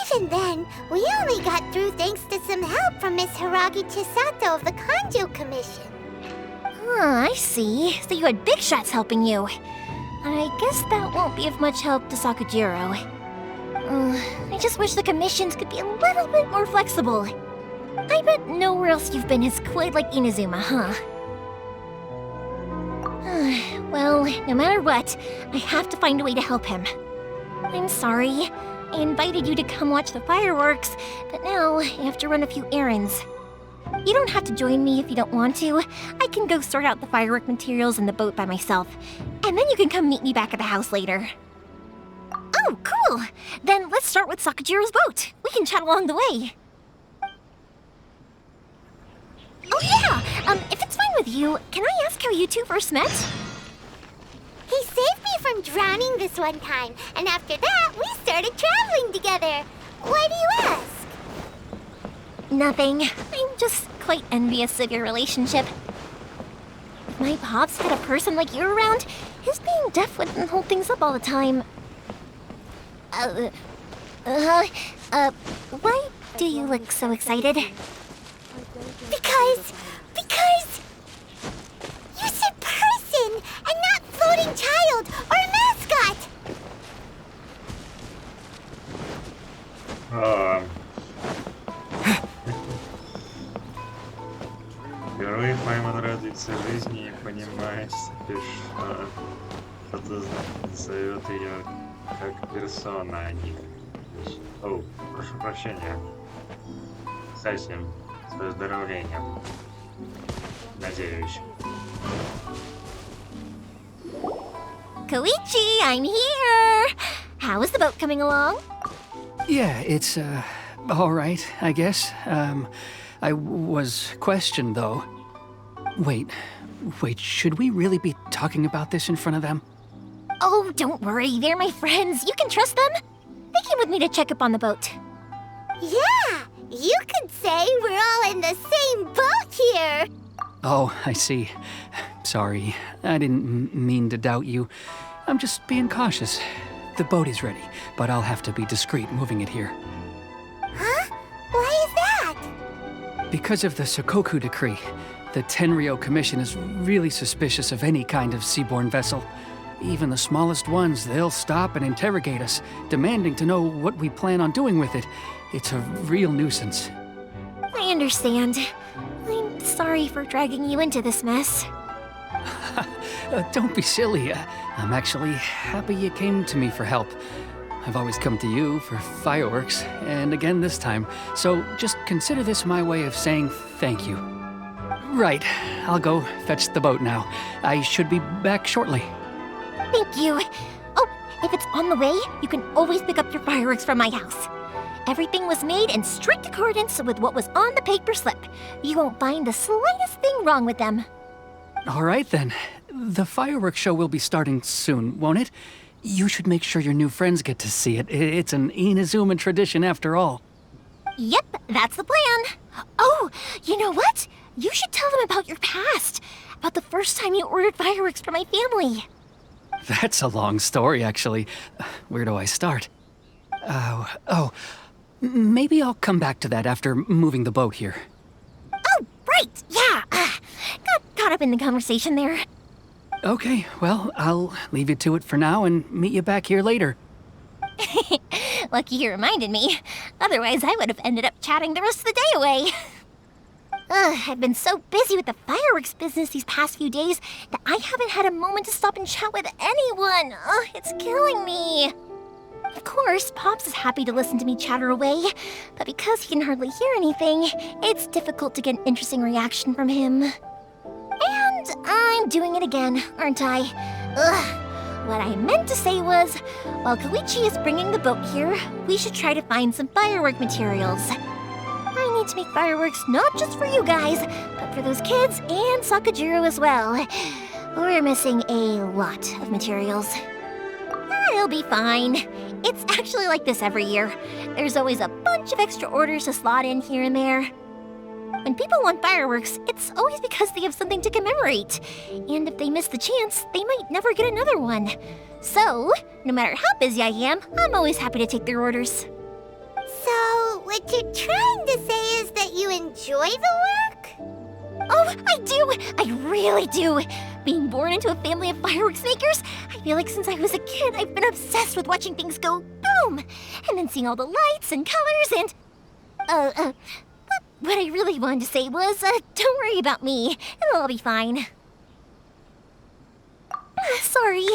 Even then, we only got through thanks to some help from Miss Hiragi Chisato of the Kanjo Commission. I see. So you had big shots helping you. I guess that won't be of much help to Sakujiro. I just wish the commissions could be a little bit more flexible. I bet nowhere else you've been is quite like Inazuma, huh? Well, no matter what, I have to find a way to help him. I'm sorry. I invited you to come watch the fireworks, but now I have to run a few errands. You don't have to join me if you don't want to. I can go sort out the firework materials in the boat by myself. And then you can come meet me back at the house later. Oh, cool! Then let's start with Sakajiro's boat. We can chat along the way. Oh yeah! If it's fine with you, can I ask how you two first met? He saved me from drowning this one time, and after that, we started traveling together. Why do you ask? Nothing. I'm just quite envious of your relationship. If my pops had a person like you around, his being deaf wouldn't hold things up all the time. Why do you look so excited? Because you said person and not floating child or mascot. Впервые пойман радуется жизни и понимает, что кто-то зовет ее как персона, а не... О, прошу прощения. Кстати, с выздоровлением. Надеюсь. Koichi, I'm here! How is the boat coming along? Yeah, it's, all right, I guess. I was questioned, though. Wait, should we really be talking about this in front of them? Oh, don't worry, they're my friends. You can trust them. They came with me to check up on the boat. Yeah, you could say we're all in the same boat here. Oh, I see. Sorry, I didn't mean to doubt you. I'm just being cautious. The boat is ready, but I'll have to be discreet moving it here. Huh? Why is that? Because of the Sokoku decree, the Tenryou Commission is really suspicious of any kind of seaborne vessel. Even the smallest ones, they'll stop and interrogate us, demanding to know what we plan on doing with it. It's a real nuisance. I understand. I'm sorry for dragging you into this mess. Don't be silly. I'm actually happy you came to me for help. I've always come to you for fireworks, and again this time, so just consider this my way of saying thank you. Right, I'll go fetch the boat now. I should be back shortly. Thank you. Oh, if it's on the way, you can always pick up your fireworks from my house. Everything was made in strict accordance with what was on the paper slip. You won't find the slightest thing wrong with them. All right then. The fireworks show will be starting soon, won't it? You should make sure your new friends get to see it. It's an Inazuma tradition after all. Yep, that's the plan. Oh, you know what? You should tell them about your past. About the first time you ordered fireworks for my family. That's a long story, actually. Where do I start? Maybe I'll come back to that after moving the boat here. Oh, right, yeah. Got caught up in the conversation there. Okay, well, I'll leave you to it for now and meet you back here later. Lucky you reminded me. Otherwise, I would have ended up chatting the rest of the day away. I've been so busy with the fireworks business these past few days that I haven't had a moment to stop and chat with anyone. It's killing me. Of course, Pops is happy to listen to me chatter away, but because he can hardly hear anything, it's difficult to get an interesting reaction from him. And I'm doing it again, aren't I? What I meant to say was, while Koichi is bringing the boat here, we should try to find some firework materials. I need to make fireworks not just for you guys, but for those kids and Sakajiro as well. We're missing a lot of materials. It'll be fine. It's actually like this every year. There's always a bunch of extra orders to slot in here and there. When people want fireworks, it's always because they have something to commemorate. And if they miss the chance, they might never get another one. So, no matter how busy I am, I'm always happy to take their orders. So, what you're trying to say is that you enjoy the work? Oh, I do! I really do! Being born into a family of fireworks makers, I feel like since I was a kid, I've been obsessed with watching things go boom! And then seeing all the lights and colors and... What I really wanted to say was, don't worry about me. It'll all be fine. Sorry.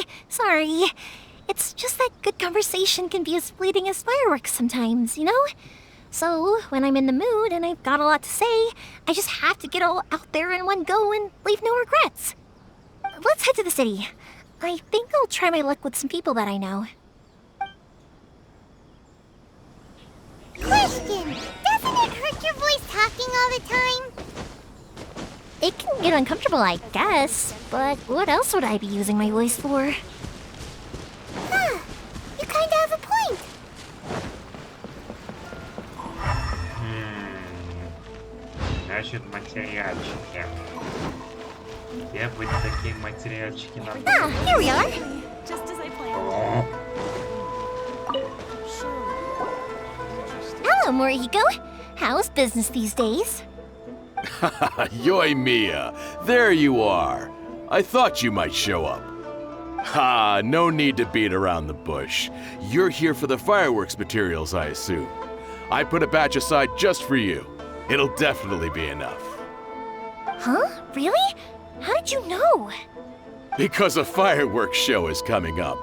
It's just that good conversation can be as fleeting as fireworks sometimes, you know? So, when I'm in the mood and I've got a lot to say, I just have to get all out there in one go and leave no regrets. Let's head to the city. I think I'll try my luck with some people that I know. Question! Doesn't it hurt your voice talking all the time? It can get uncomfortable, I guess, but what else would I be using my voice for? Huh, you kinda have a point. Значит, материальчики. Где быть такие материальчики надо? Ah, here we are. Just as I planned. Hello, Morihiko. How's business these days? Ёimia, there you are. I thought you might show up. Ha, no need to beat around the bush. You're here for the fireworks materials, I assume. I put a batch aside just for you. It'll definitely be enough. Huh? Really? How did you know? Because a fireworks show is coming up.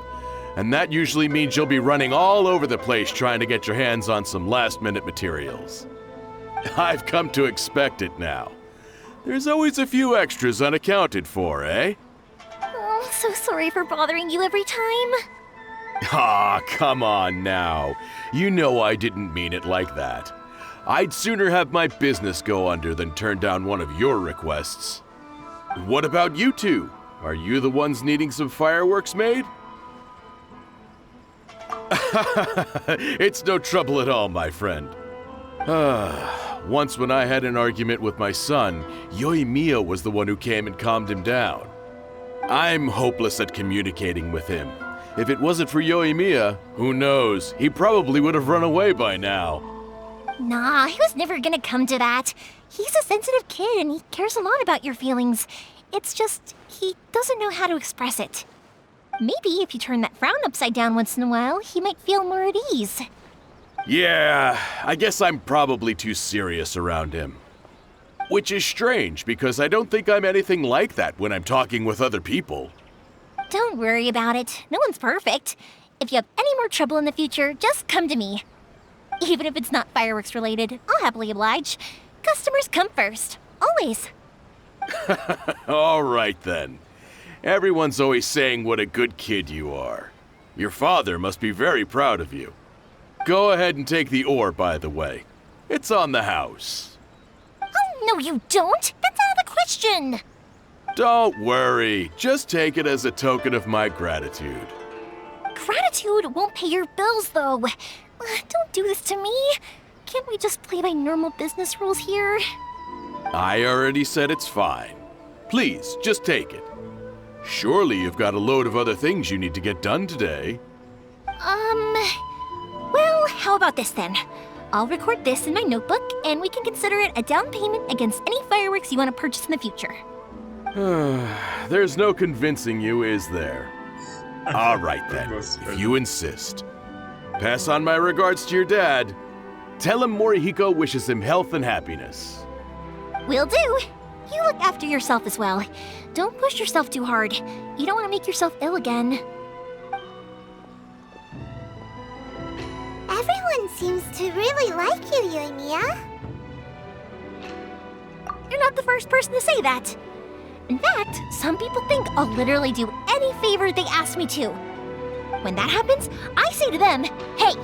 And that usually means you'll be running all over the place trying to get your hands on some last-minute materials. I've come to expect it now. There's always a few extras unaccounted for, eh? Oh, so sorry for bothering you every time. Ah, come on now. You know I didn't mean it like that. I'd sooner have my business go under than turn down one of your requests. What about you two? Are you the ones needing some fireworks made? It's no trouble at all, my friend. Once when I had an argument with my son, Ёimia was the one who came and calmed him down. I'm hopeless at communicating with him. If it wasn't for Ёimia, who knows, he probably would have run away by now. Nah, he was never gonna come to that. He's a sensitive kid and he cares a lot about your feelings. It's just, he doesn't know how to express it. Maybe if you turn that frown upside down once in a while, he might feel more at ease. Yeah, I guess I'm probably too serious around him. Which is strange, because I don't think I'm anything like that when I'm talking with other people. Don't worry about it. No one's perfect. If you have any more trouble in the future, just come to me. Even if it's not fireworks related, I'll happily oblige. Customers come first. Always. All right then. Everyone's always saying what a good kid you are. Your father must be very proud of you. Go ahead and take the ore, by the way. It's on the house. Oh, no you don't! That's out of the question! Don't worry. Just take it as a token of my gratitude. Gratitude won't pay your bills, though. Don't do this to me. Can't we just play by normal business rules here? I already said it's fine. Please, just take it. Surely you've got a load of other things you need to get done today. Well, how about this then? I'll record this in my notebook, and we can consider it a down payment against any fireworks you want to purchase in the future. There's no convincing you, is there? All right then, if you insist. Pass on my regards to your dad. Tell him Morihiko wishes him health and happiness. Will do. You look after yourself as well. Don't push yourself too hard. You don't want to make yourself ill again. Everyone seems to really like you, Ёimia. You're not the first person to say that. In fact, some people think I'll literally do any favor they ask me to. When that happens, I say to them, hey,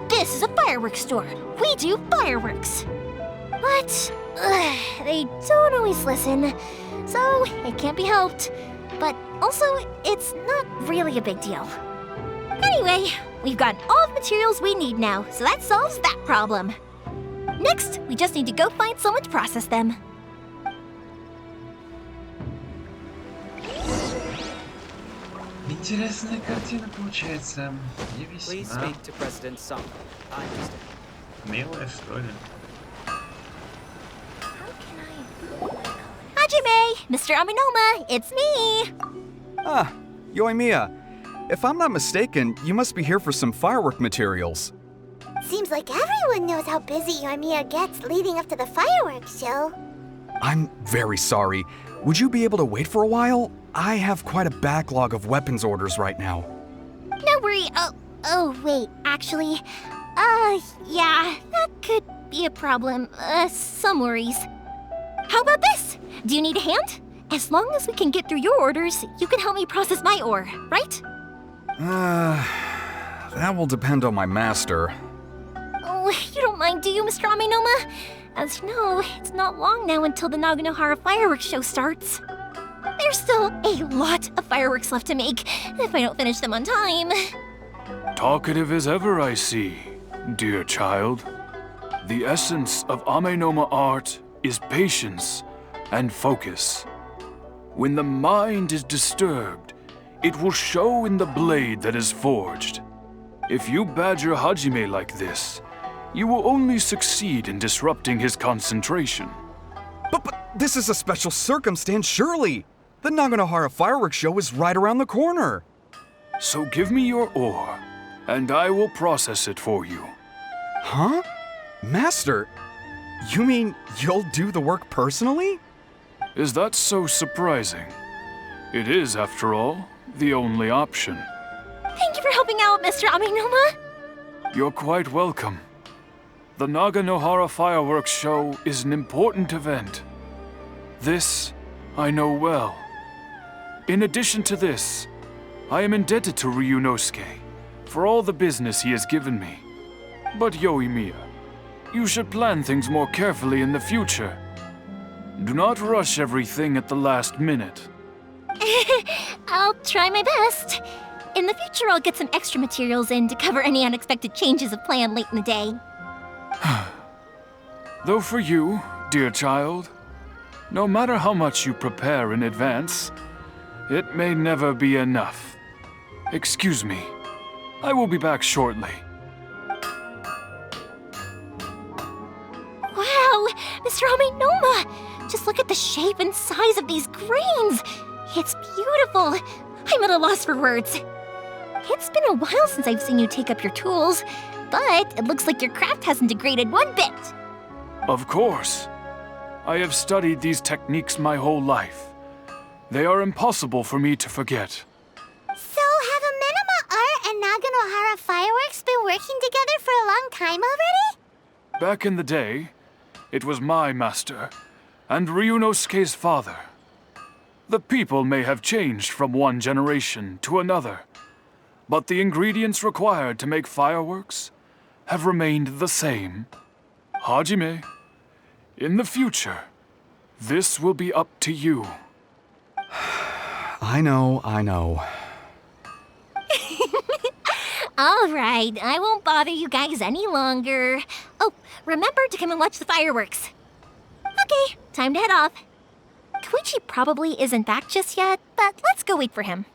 this is a fireworks store. We do fireworks. But they don't always listen, so it can't be helped. But also, it's not really a big deal. Anyway, we've got all the materials we need now, so that solves that problem. Next, we just need to go find someone to process them. Интересная картина получается. И весьма милая, что ли. Hajime! Mr. Aminoma, it's me! Ah, Ёimia. If I'm not mistaken, you must be here for some firework materials. Seems like everyone knows how busy Ёimia gets leading up to the fireworks show. I'm very sorry. Would you be able to wait for a while? I have quite a backlog of weapons orders right now. No worry. Oh, wait, actually. Yeah, that could be a problem. Some worries. How about this? Do you need a hand? As long as we can get through your orders, you can help me process my ore, right? That will depend on my master. Oh, you don't mind, do you, Mr. Amenoma? As you know, it's not long now until the Naganohara fireworks show starts. There's still a lot of fireworks left to make, if I don't finish them on time. Talkative as ever, I see, dear child. The essence of Amenoma art is patience and focus. When the mind is disturbed, it will show in the blade that is forged. If you badger Hajime like this, you will only succeed in disrupting his concentration. But this is a special circumstance, surely! The Naganohara fireworks show is right around the corner! So give me your ore, and I will process it for you. Huh? Master, you mean you'll do the work personally? Is that so surprising? It is, after all, the only option. Thank you for helping out, Mr. Amenoma. You're quite welcome. The Naganohara fireworks show is an important event. This I know well. In addition to this, I am indebted to Ryunosuke for all the business he has given me. But Yoimiya, you should plan things more carefully in the future. Do not rush everything at the last minute. I'll try my best. In the future, I'll get some extra materials in to cover any unexpected changes of plan late in the day. Though for you, dear child, no matter how much you prepare in advance, it may never be enough. Excuse me. I will be back shortly. Wow, Mr. Amenoma! Just look at the shape and size of these grains! It's beautiful! I'm at a loss for words. It's been a while since I've seen you take up your tools, but it looks like your craft hasn't degraded one bit. Of course. I have studied these techniques my whole life. They are impossible for me to forget. So, have Amenoma Art and Naganohara Fireworks been working together for a long time already? Back in the day, it was my master and Ryunosuke's father. The people may have changed from one generation to another, but the ingredients required to make fireworks have remained the same. Hajime, in the future, this will be up to you. I know. All right, I won't bother you guys any longer. Oh, remember to come and watch the fireworks. Okay, time to head off. Koichi probably isn't back just yet, but let's go wait for him.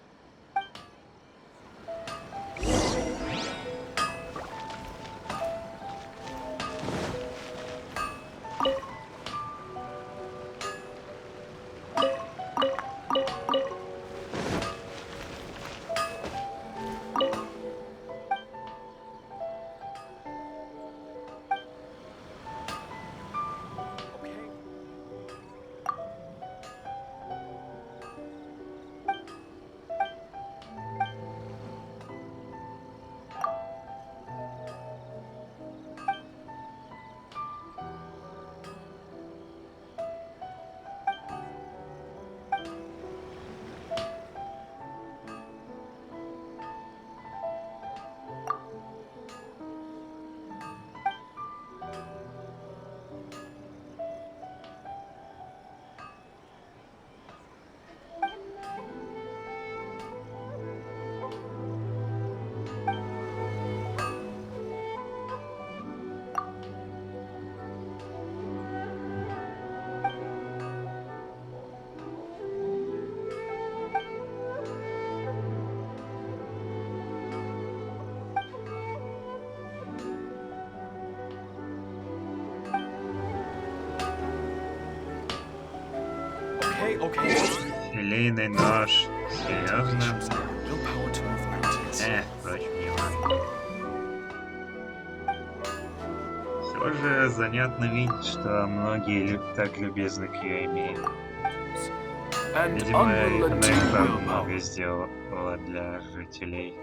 Филейный нож. Серьезно? Впрочем, не важно. Все же занятно видеть, что многие так любезны к Ёимии. Видимо, она и правда много сделала для жителей.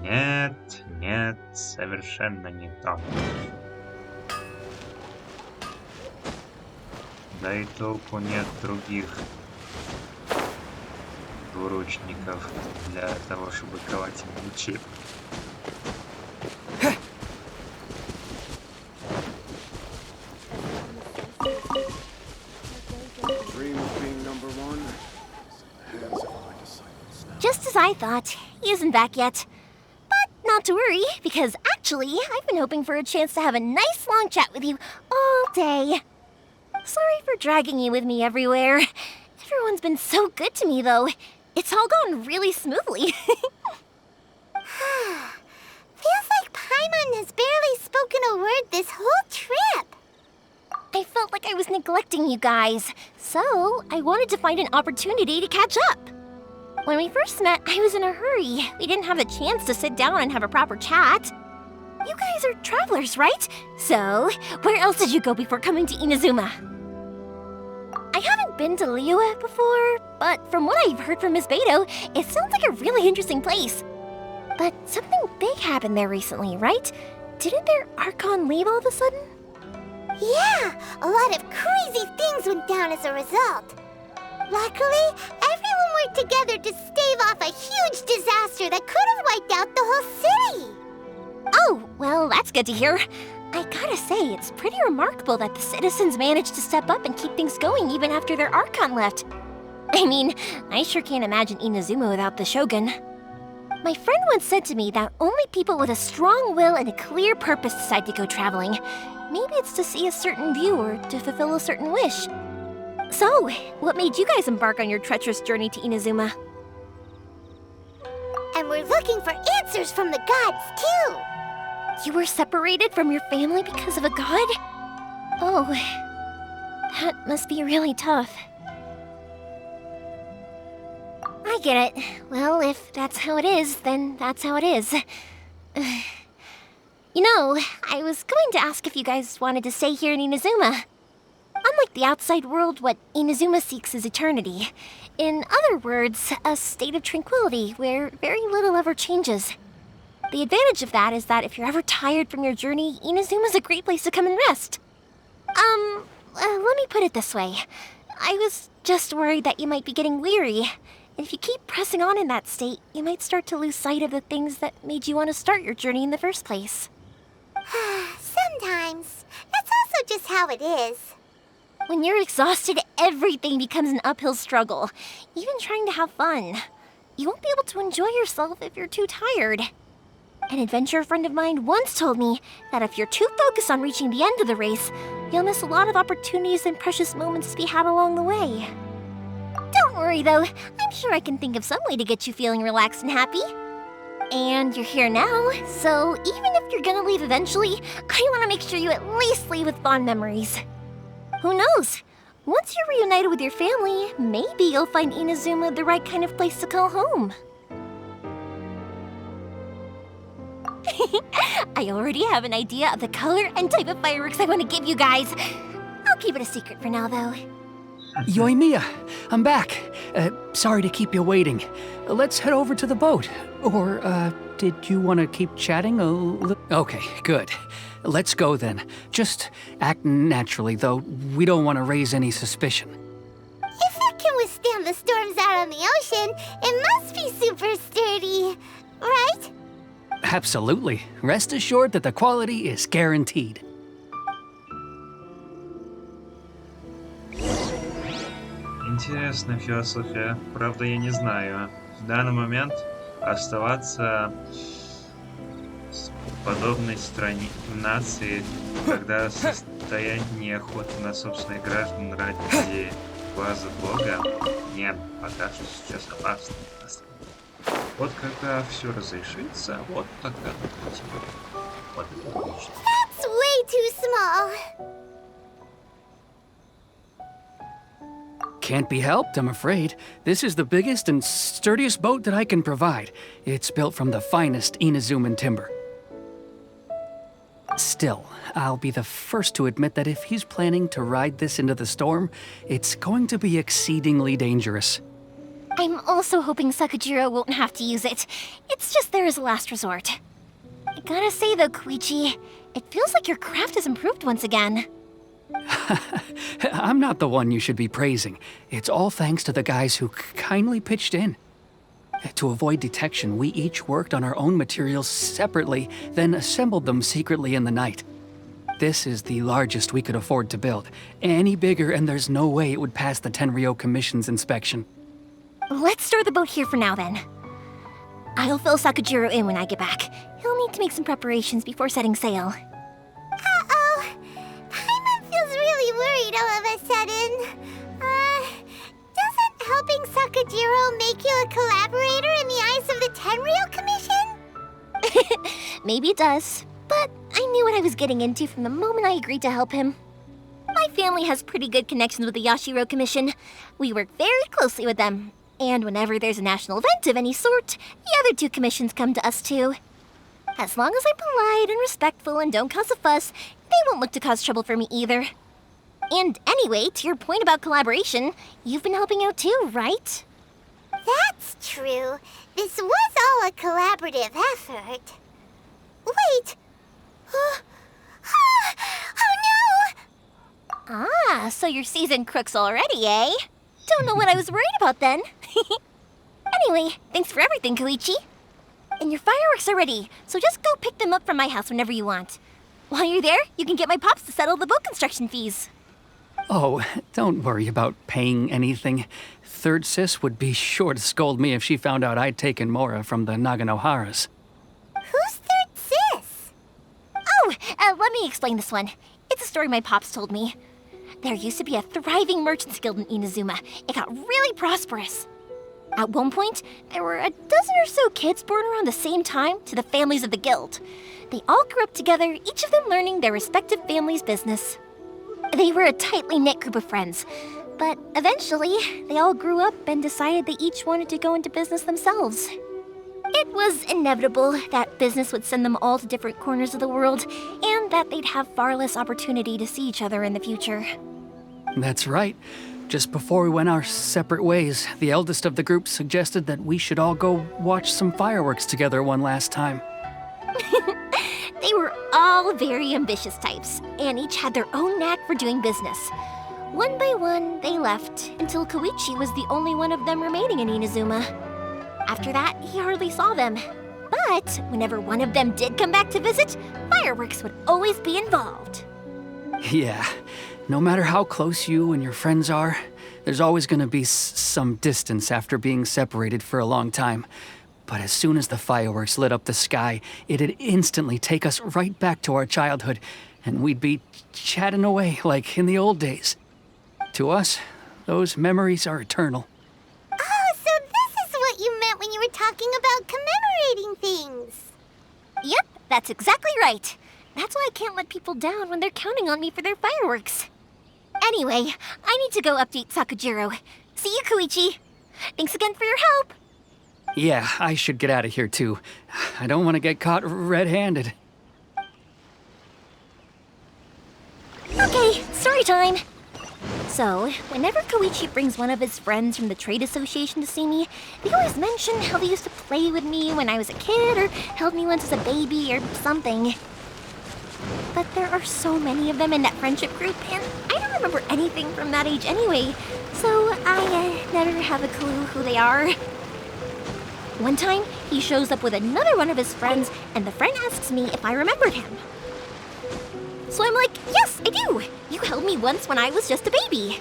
Нет, нет, совершенно не то. Да и толку нет других двуручников для того, чтобы ковать им мечи. Just as I thought, he isn't back yet. But not to worry, because actually, I've been hoping for a chance to have a nice long chat with you all day. Sorry for dragging you with me everywhere. Everyone's been so good to me, though. It's all gone really smoothly. Feels like Paimon has barely spoken a word this whole trip. I felt like I was neglecting you guys, so I wanted to find an opportunity to catch up. When we first met, I was in a hurry. We didn't have the chance to sit down and have a proper chat. You guys are travelers, right? So, where else did you go before coming to Inazuma? I haven't been to Liyue before, but from what I've heard from Miss Beto, it sounds like a really interesting place. But something big happened there recently, right? Didn't their Archon leave all of a sudden? Yeah, a lot of crazy things went down as a result. Luckily, everyone worked together to stave off a huge disaster that could have wiped out the whole city. Oh, well, that's good to hear. I gotta say, it's pretty remarkable that the citizens managed to step up and keep things going even after their Archon left. I mean, I sure can't imagine Inazuma without the Shogun. My friend once said to me that only people with a strong will and a clear purpose decide to go traveling. Maybe it's to see a certain view or to fulfill a certain wish. So, what made you guys embark on your treacherous journey to Inazuma? And we're looking for answers from the gods, too. You were separated from your family because of a god? Oh, that must be really tough. I get it. Well, if that's how it is, then that's how it is. You know, I was going to ask if you guys wanted to stay here in Inazuma. Unlike the outside world, what Inazuma seeks is eternity. In other words, a state of tranquility where very little ever changes. The advantage of that is that if you're ever tired from your journey, Inazuma's a great place to come and rest. Let me put it this way. I was just worried that you might be getting weary. And if you keep pressing on in that state, you might start to lose sight of the things that made you want to start your journey in the first place. Sometimes. That's also just how it is. When you're exhausted, everything becomes an uphill struggle. Even trying to have fun. You won't be able to enjoy yourself if you're too tired. An adventurer friend of mine once told me that if you're too focused on reaching the end of the race, you'll miss a lot of opportunities and precious moments to be had along the way. Don't worry though, I'm sure I can think of some way to get you feeling relaxed and happy. And you're here now, so even if you're gonna leave eventually, I want to make sure you at least leave with fond memories. Who knows? Once you're reunited with your family, maybe you'll find Inazuma the right kind of place to call home. I already have an idea of the color and type of fireworks I want to give you guys. I'll keep it a secret for now, though. Yoimiya, I'm back. Sorry to keep you waiting. Let's head over to the boat. Or, did you want to keep chatting a little? Okay, good. Let's go then. Just act naturally, though. We don't want to raise any suspicion. If it can withstand the storms out on the ocean, it must be super sturdy, right? Absolutely. Rest assured that the quality is guaranteed. Интересная философия. Правда, я не знаю. В данный момент оставаться в подобной стране, нации, когда состояние охоты на собственных граждан ради глаза Бога, нет, пока что сейчас опасно. Вот когда все разрешится, вот тогда вот это отлично. That's way too small. Can't be helped, I'm afraid. This is the biggest and sturdiest boat that I can provide. It's built from the finest Inazuman timber. Still, I'll be the first to admit that if he's planning to ride this into the storm, it's going to be exceedingly dangerous. I'm also hoping Sakajiro won't have to use it. It's just there as a last resort. I gotta say though, Koichi, it feels like your craft has improved once again. I'm not the one you should be praising. It's all thanks to the guys who kindly pitched in. To avoid detection, we each worked on our own materials separately, then assembled them secretly in the night. This is the largest we could afford to build. Any bigger and there's no way it would pass the Tenryou Commission's inspection. Let's store the boat here for now then. I'll fill Sakajiro in when I get back. He'll need to make some preparations before setting sail. Uh-oh. Paimon feels really worried all of a sudden. Doesn't helping Sakajiro make you a collaborator in the eyes of the Tenryou Commission? Maybe it does, but I knew what I was getting into from the moment I agreed to help him. My family has pretty good connections with the Yashiro Commission. We work very closely with them, and whenever there's a national event of any sort, the other two commissions come to us too. As long as I'm polite and respectful and don't cause a fuss, they won't look to cause trouble for me either. And anyway, to your point about collaboration, you've been helping out too, right? That's true. This was all a collaborative effort. Wait! Oh no! Ah, so you're seasoned crooks already, eh? Don't know what I was worried about then. Anyway, thanks for everything, Koichi. And your fireworks are ready, so just go pick them up from my house whenever you want. While you're there, you can get my pops to settle the boat construction fees. Oh, don't worry about paying anything. Third Sis would be sure to scold me if she found out I'd taken Mora from the Naganoharas. Who's Third Sis? Oh, let me explain this one. It's a story my pops told me. There used to be a thriving merchants guild in Inazuma. It got really prosperous. At one point, there were a dozen or so kids born around the same time to the families of the guild. They all grew up together, each of them learning their respective family's business. They were a tightly knit group of friends, but eventually, they all grew up and decided they each wanted to go into business themselves. It was inevitable that business would send them all to different corners of the world, and that they'd have far less opportunity to see each other in the future. That's right. Just before we went our separate ways, the eldest of the group suggested that we should all go watch some fireworks together one last time. They were all very ambitious types, and each had their own knack for doing business. One by one, they left, until Koichi was the only one of them remaining in Inazuma. After that, he hardly saw them. But whenever one of them did come back to visit, fireworks would always be involved. Yeah, no matter how close you and your friends are, there's always gonna be some distance after being separated for a long time. But as soon as the fireworks lit up the sky, it'd instantly take us right back to our childhood, and we'd be chatting away like in the old days. To us, those memories are eternal. Oh, so this is what you meant when you were talking about commemorating things. Yep, that's exactly right. That's why I can't let people down when they're counting on me for their fireworks. Anyway, I need to go update Sakajiro. See you, Koichi. Thanks again for your help. Yeah, I should get out of here too. I don't want to get caught red-handed. Okay, story time. So, whenever Koichi brings one of his friends from the trade association to see me, they always mention how they used to play with me when I was a kid or held me once as a baby or something. But there are so many of them in that friendship group, and I don't remember anything from that age anyway, so I never have a clue who they are. One time, he shows up with another one of his friends, and the friend asks me if I remembered him. So I'm like, yes, I do. You held me once when I was just a baby.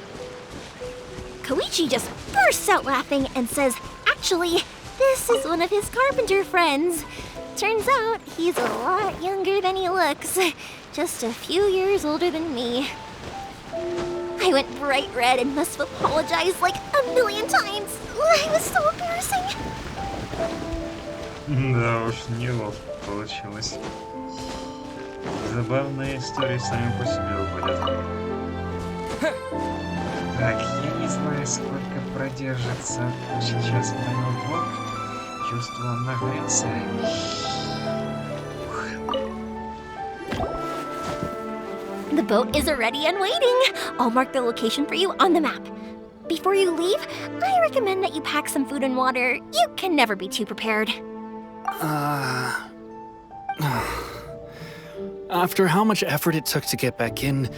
Koichi just bursts out laughing and says, actually, this is one of his carpenter friends. Turns out he's a lot younger than he looks. Just a few years older than me. I went bright red and must have apologized like 1,000,000 times. It was so embarrassing. Да уж, неловко получилось. Забавные истории сами по себе уходят. Так, я не знаю, сколько продержится сейчас мой ноутбук. Чувствую, он нагрелся. The boat is ready and waiting. I'll mark the location for you on the map. before you leave, I recommend that you pack some food and water. You can never be too prepared. After how much effort it took to get back in,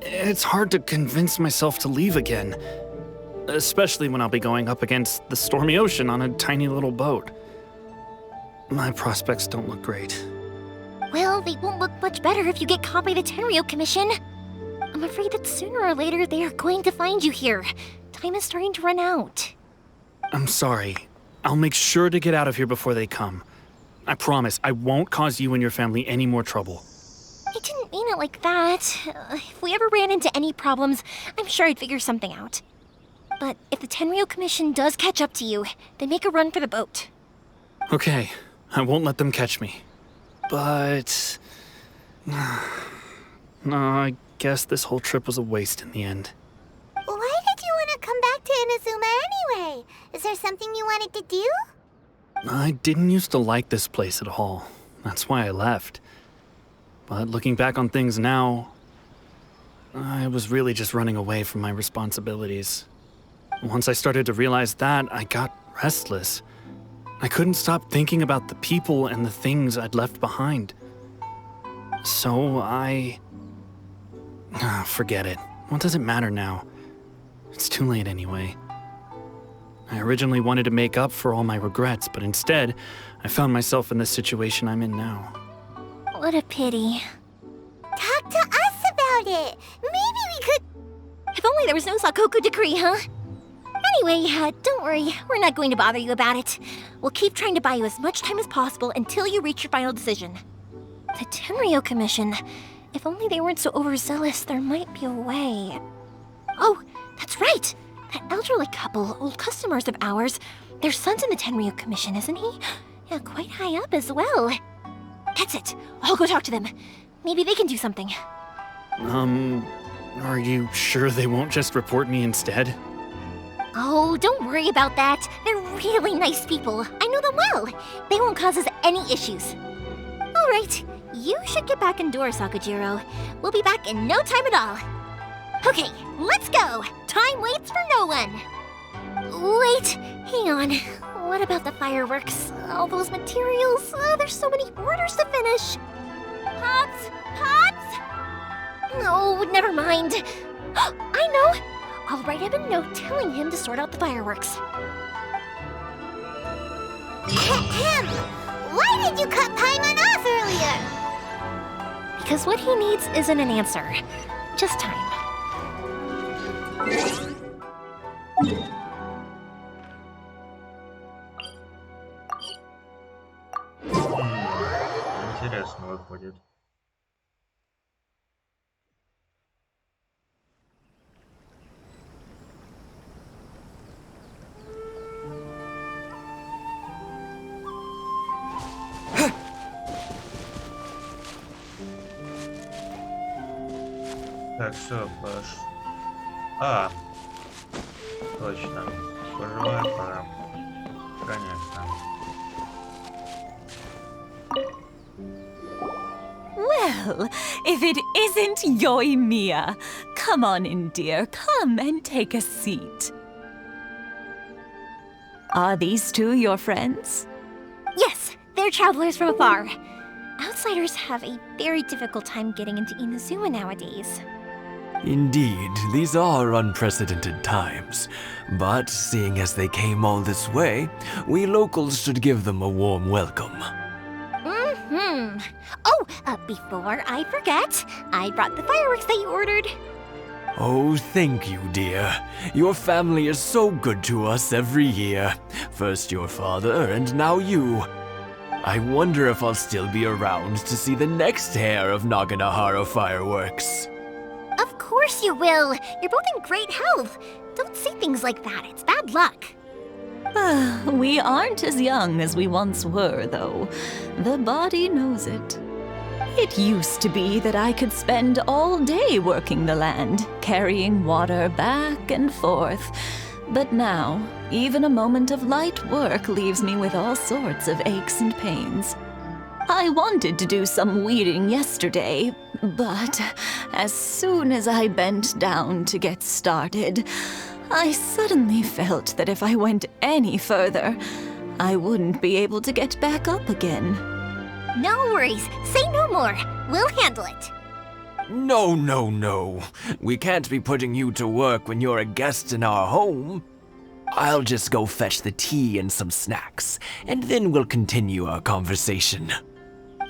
it's hard to convince myself to leave again. Especially when I'll be going up against the stormy ocean on a tiny little boat. My prospects don't look great. Well, they won't look much better if you get caught by the Tenryou Commission. I'm afraid that sooner or later they are going to find you here. Time is starting to run out. I'm sorry. I'll make sure to get out of here before they come. I promise I won't cause you and your family any more trouble. I didn't mean it like that. If we ever ran into any problems, I'm sure I'd figure something out. But if the Tenryou Commission does catch up to you, then make a run for the boat. Okay, I won't let them catch me. But... no, I guess this whole trip was a waste in the end. Why did you want to come back to Inazuma anyway? Is there something you wanted to do? I didn't used to like this place at all. That's why I left. But looking back on things now, I was really just running away from my responsibilities. Once I started to realize that, I got restless. I couldn't stop thinking about the people and the things I'd left behind. So forget it. What does it matter now? It's too late anyway. I originally wanted to make up for all my regrets, but instead, I found myself in the situation I'm in now. What a pity. Talk to us about it. Maybe we could... If only there was no Sakoku decree, huh? Anyway, don't worry. We're not going to bother you about it. We'll keep trying to buy you as much time as possible until you reach your final decision. The Tenryou Commission. If only they weren't so overzealous, there might be a way. Oh, that's right! That elderly couple, old customers of ours, their son's in the Tenryou Commission, isn't he? Yeah, quite high up as well. That's it. I'll go talk to them. Maybe they can do something. Are you sure they won't just report me instead? Oh, don't worry about that. They're really nice people. I know them well. They won't cause us any issues. All right, you should get back indoors, Sakujiro. We'll be back in no time at all. Okay, let's go. Time waits for no one. Wait, hang on. What about the fireworks? All those materials? There's so many orders to finish. Pops? Pops? No, never mind. I know. I'll write him a note telling him to sort out the fireworks. Ahem! Why did you cut Paimon off earlier? Because what he needs isn't an answer, just time. Интересно выходит. Так, все, пора. Точно. Пожилая пора. Конечно. Well, if it isn't Ёimia. Come on in, dear. Come and take a seat. Are these two your friends? Yes, they're travelers from afar. Outsiders have a very difficult time getting into Inazuma nowadays. Indeed, these are unprecedented times. But seeing as they came all this way, we locals should give them a warm welcome. Mm-hmm. Oh, before I forget, I brought the fireworks that you ordered. Oh, thank you, dear. Your family is so good to us every year. First your father, and now you. I wonder if I'll still be around to see the next hair of Naganahara fireworks. Of course you will. You're both in great health. Don't say things like that. It's bad luck. We aren't as young as we once were, though. The body knows it. It used to be that I could spend all day working the land, carrying water back and forth. But now, even a moment of light work leaves me with all sorts of aches and pains. I wanted to do some weeding yesterday, but as soon as I bent down to get started, I suddenly felt that if I went any further, I wouldn't be able to get back up again. No worries. Say no more. We'll handle it. No, no, no. We can't be putting you to work when you're a guest in our home. I'll just go fetch the tea and some snacks, and then we'll continue our conversation.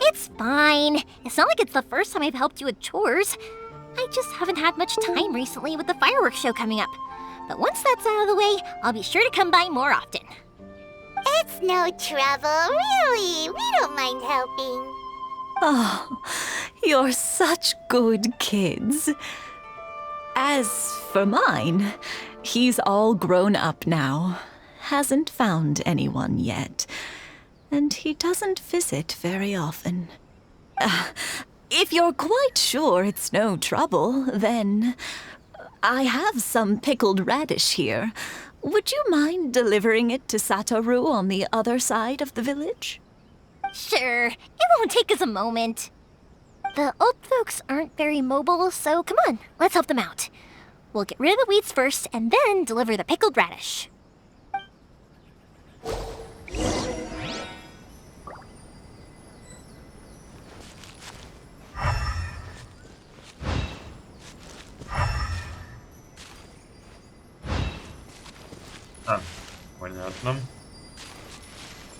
It's fine. It's not like it's the first time I've helped you with chores. I just haven't had much time recently with the fireworks show coming up. But once that's out of the way, I'll be sure to come by more often. It's no trouble, really. We don't mind helping. Oh, you're such good kids. As for mine, he's all grown up now, hasn't found anyone yet, and he doesn't visit very often. If you're quite sure it's no trouble, then I have some pickled radish here. Would you mind delivering it to Satoru on the other side of the village? Sure. It won't take us a moment. The old folks aren't very mobile, so come on, let's help them out. We'll get rid of the weeds first and then deliver the pickled radish. Понятно.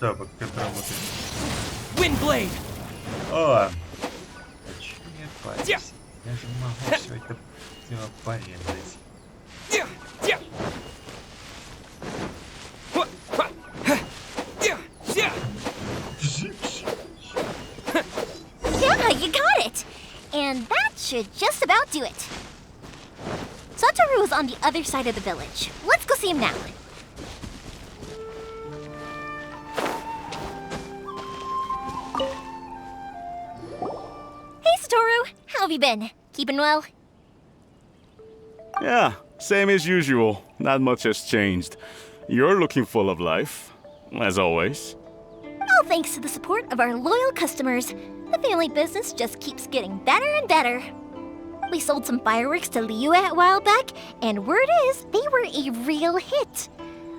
Так, вот как работает. Windblade! О! Почему я парюсь? Я же могу все это дело порезать. Yeah, you got it! And that should just about do it. Satoru is on the other side of the village. Let's go see him now. Hey, Satoru! How have you been? Keeping well? Yeah, same as usual. Not much has changed. You're looking full of life, as always. All thanks to the support of our loyal customers, the family business just keeps getting better and better. We sold some fireworks to Liyue a while back, and word is they were a real hit.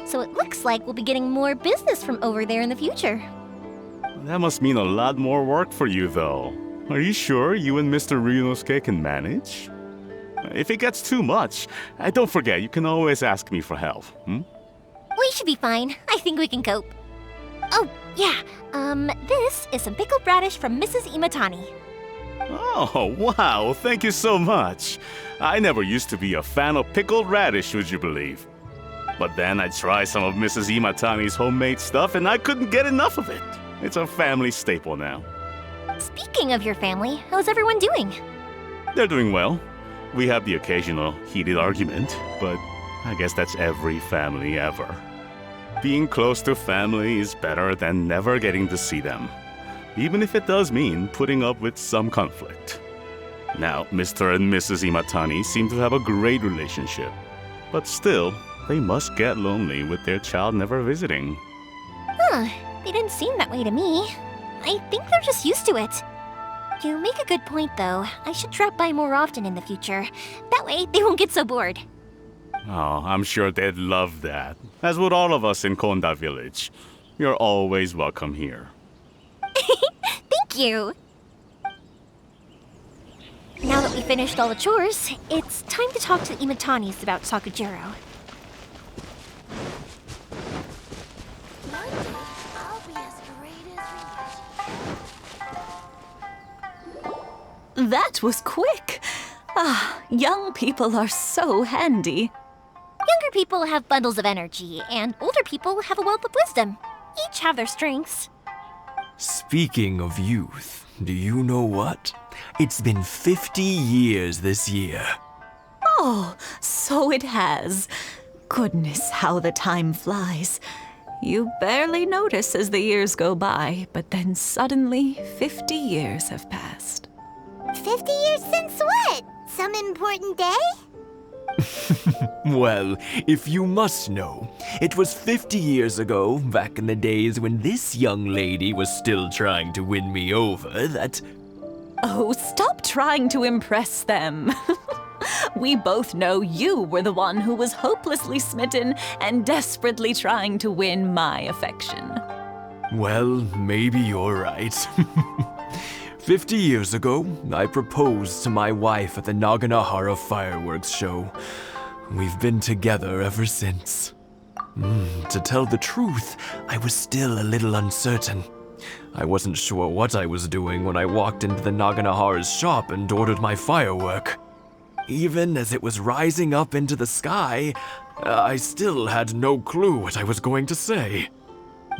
So it looks like we'll be getting more business from over there in the future. That must mean a lot more work for you, though. Are you sure you and Mr. Ryunosuke can manage? If it gets too much, don't forget, you can always ask me for help, We should be fine. I think we can cope. Oh, yeah. This is some pickled radish from Mrs. Imatani. Oh, wow, thank you so much. I never used to be a fan of pickled radish, would you believe? But then I tried some of Mrs. Imatani's homemade stuff and I couldn't get enough of it. It's a family staple now. Speaking of your family, how's everyone doing? They're doing well. We have the occasional heated argument, but I guess that's every family ever. Being close to family is better than never getting to see them, even if it does mean putting up with some conflict. Now, Mr. and Mrs. Imatani seem to have a great relationship, but still, they must get lonely with their child never visiting. Huh, they didn't seem that way to me. I think they're just used to it. You make a good point, though. I should drop by more often in the future. That way, they won't get so bored. Oh, I'm sure they'd love that, as would all of us in Konda Village. You're always welcome here. Thank you! Now that we finished all the chores, it's time to talk to the Imatanis about Sakujiro. That was quick. Ah, young people are so handy. Younger people have bundles of energy, and older people have a wealth of wisdom. Each have their strengths. Speaking of youth, do you know what? It's been 50 years this year. Oh, so it has. Goodness, how the time flies. You barely notice as the years go by, but then suddenly 50 years have passed. 50 years since what? Some important day? Well, if you must know, it was 50 years ago, back in the days when this young lady was still trying to win me over, that... Oh, stop trying to impress them. We both know you were the one who was hopelessly smitten and desperately trying to win my affection. Well, maybe you're right. 50 years ago, I proposed to my wife at the Naganahara fireworks show. We've been together ever since. To tell the truth, I was still a little uncertain. I wasn't sure what I was doing when I walked into the Naganahara's shop and ordered my firework. Even as it was rising up into the sky, I still had no clue what I was going to say.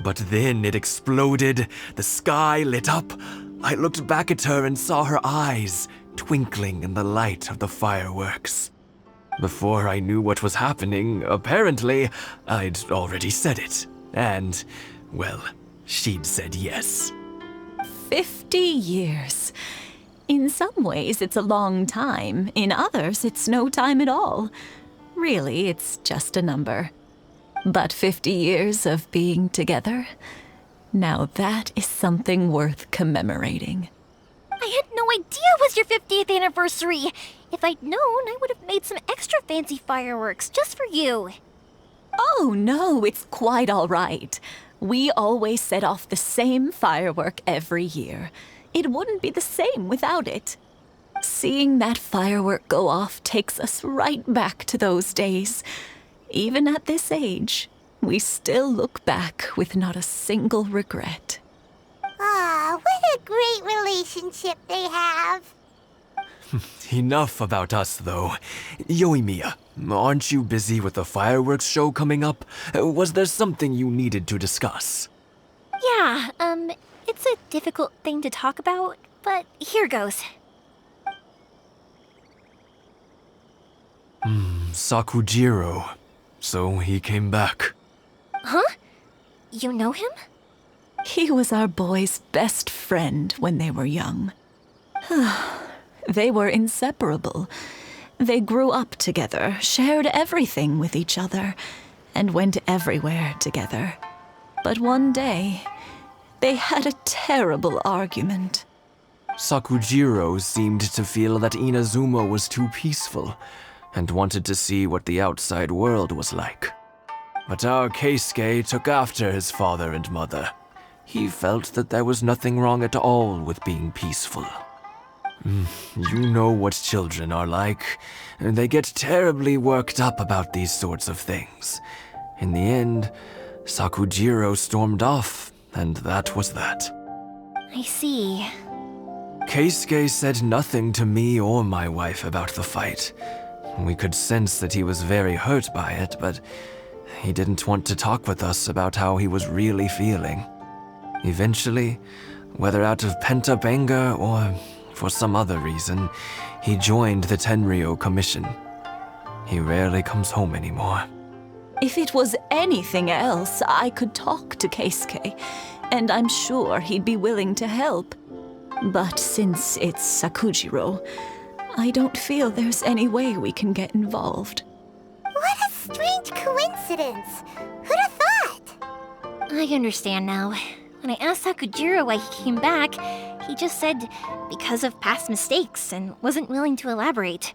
But then it exploded, the sky lit up. I looked back at her and saw her eyes twinkling in the light of the fireworks. Before I knew what was happening, apparently, I'd already said it. And, well, she'd said yes. 50 years. In some ways, it's a long time. In others, it's no time at all. Really, it's just a number. But 50 years of being together? Now that is something worth commemorating. I had no idea it was your 50th anniversary. If I'd known, I would have made some extra fancy fireworks just for you. Oh, no, it's quite all right. We always set off the same firework every year. It wouldn't be the same without it. Seeing that firework go off takes us right back to those days. Even at this age, we still look back with not a single regret. Ah, what a great relationship they have. Enough about us, though. Yoimiya, aren't you busy with the fireworks show coming up? Was there something you needed to discuss? Yeah, it's a difficult thing to talk about, but here goes. Sakujiro. So he came back. Huh? You know him? He was our boys' best friend when they were young. They were inseparable. They grew up together, shared everything with each other, and went everywhere together. But one day, they had a terrible argument. Sakujiro seemed to feel that Inazuma was too peaceful, and wanted to see what the outside world was like. But our Keisuke took after his father and mother. He felt that there was nothing wrong at all with being peaceful. You know what children are like. They get terribly worked up about these sorts of things. In the end, Sakujiro stormed off, and that was that. I see. Keisuke said nothing to me or my wife about the fight. We could sense that he was very hurt by it, but he didn't want to talk with us about how he was really feeling. Eventually, whether out of pent-up anger or for some other reason, he joined the Tenryou Commission. He rarely comes home anymore. If it was anything else, I could talk to Keisuke, and I'm sure he'd be willing to help. But since it's Sakujiro, I don't feel there's any way we can get involved. What a strange coincidence. Who'd have thought? I understand now. When I asked Sakujiro why he came back, he just said because of past mistakes and wasn't willing to elaborate.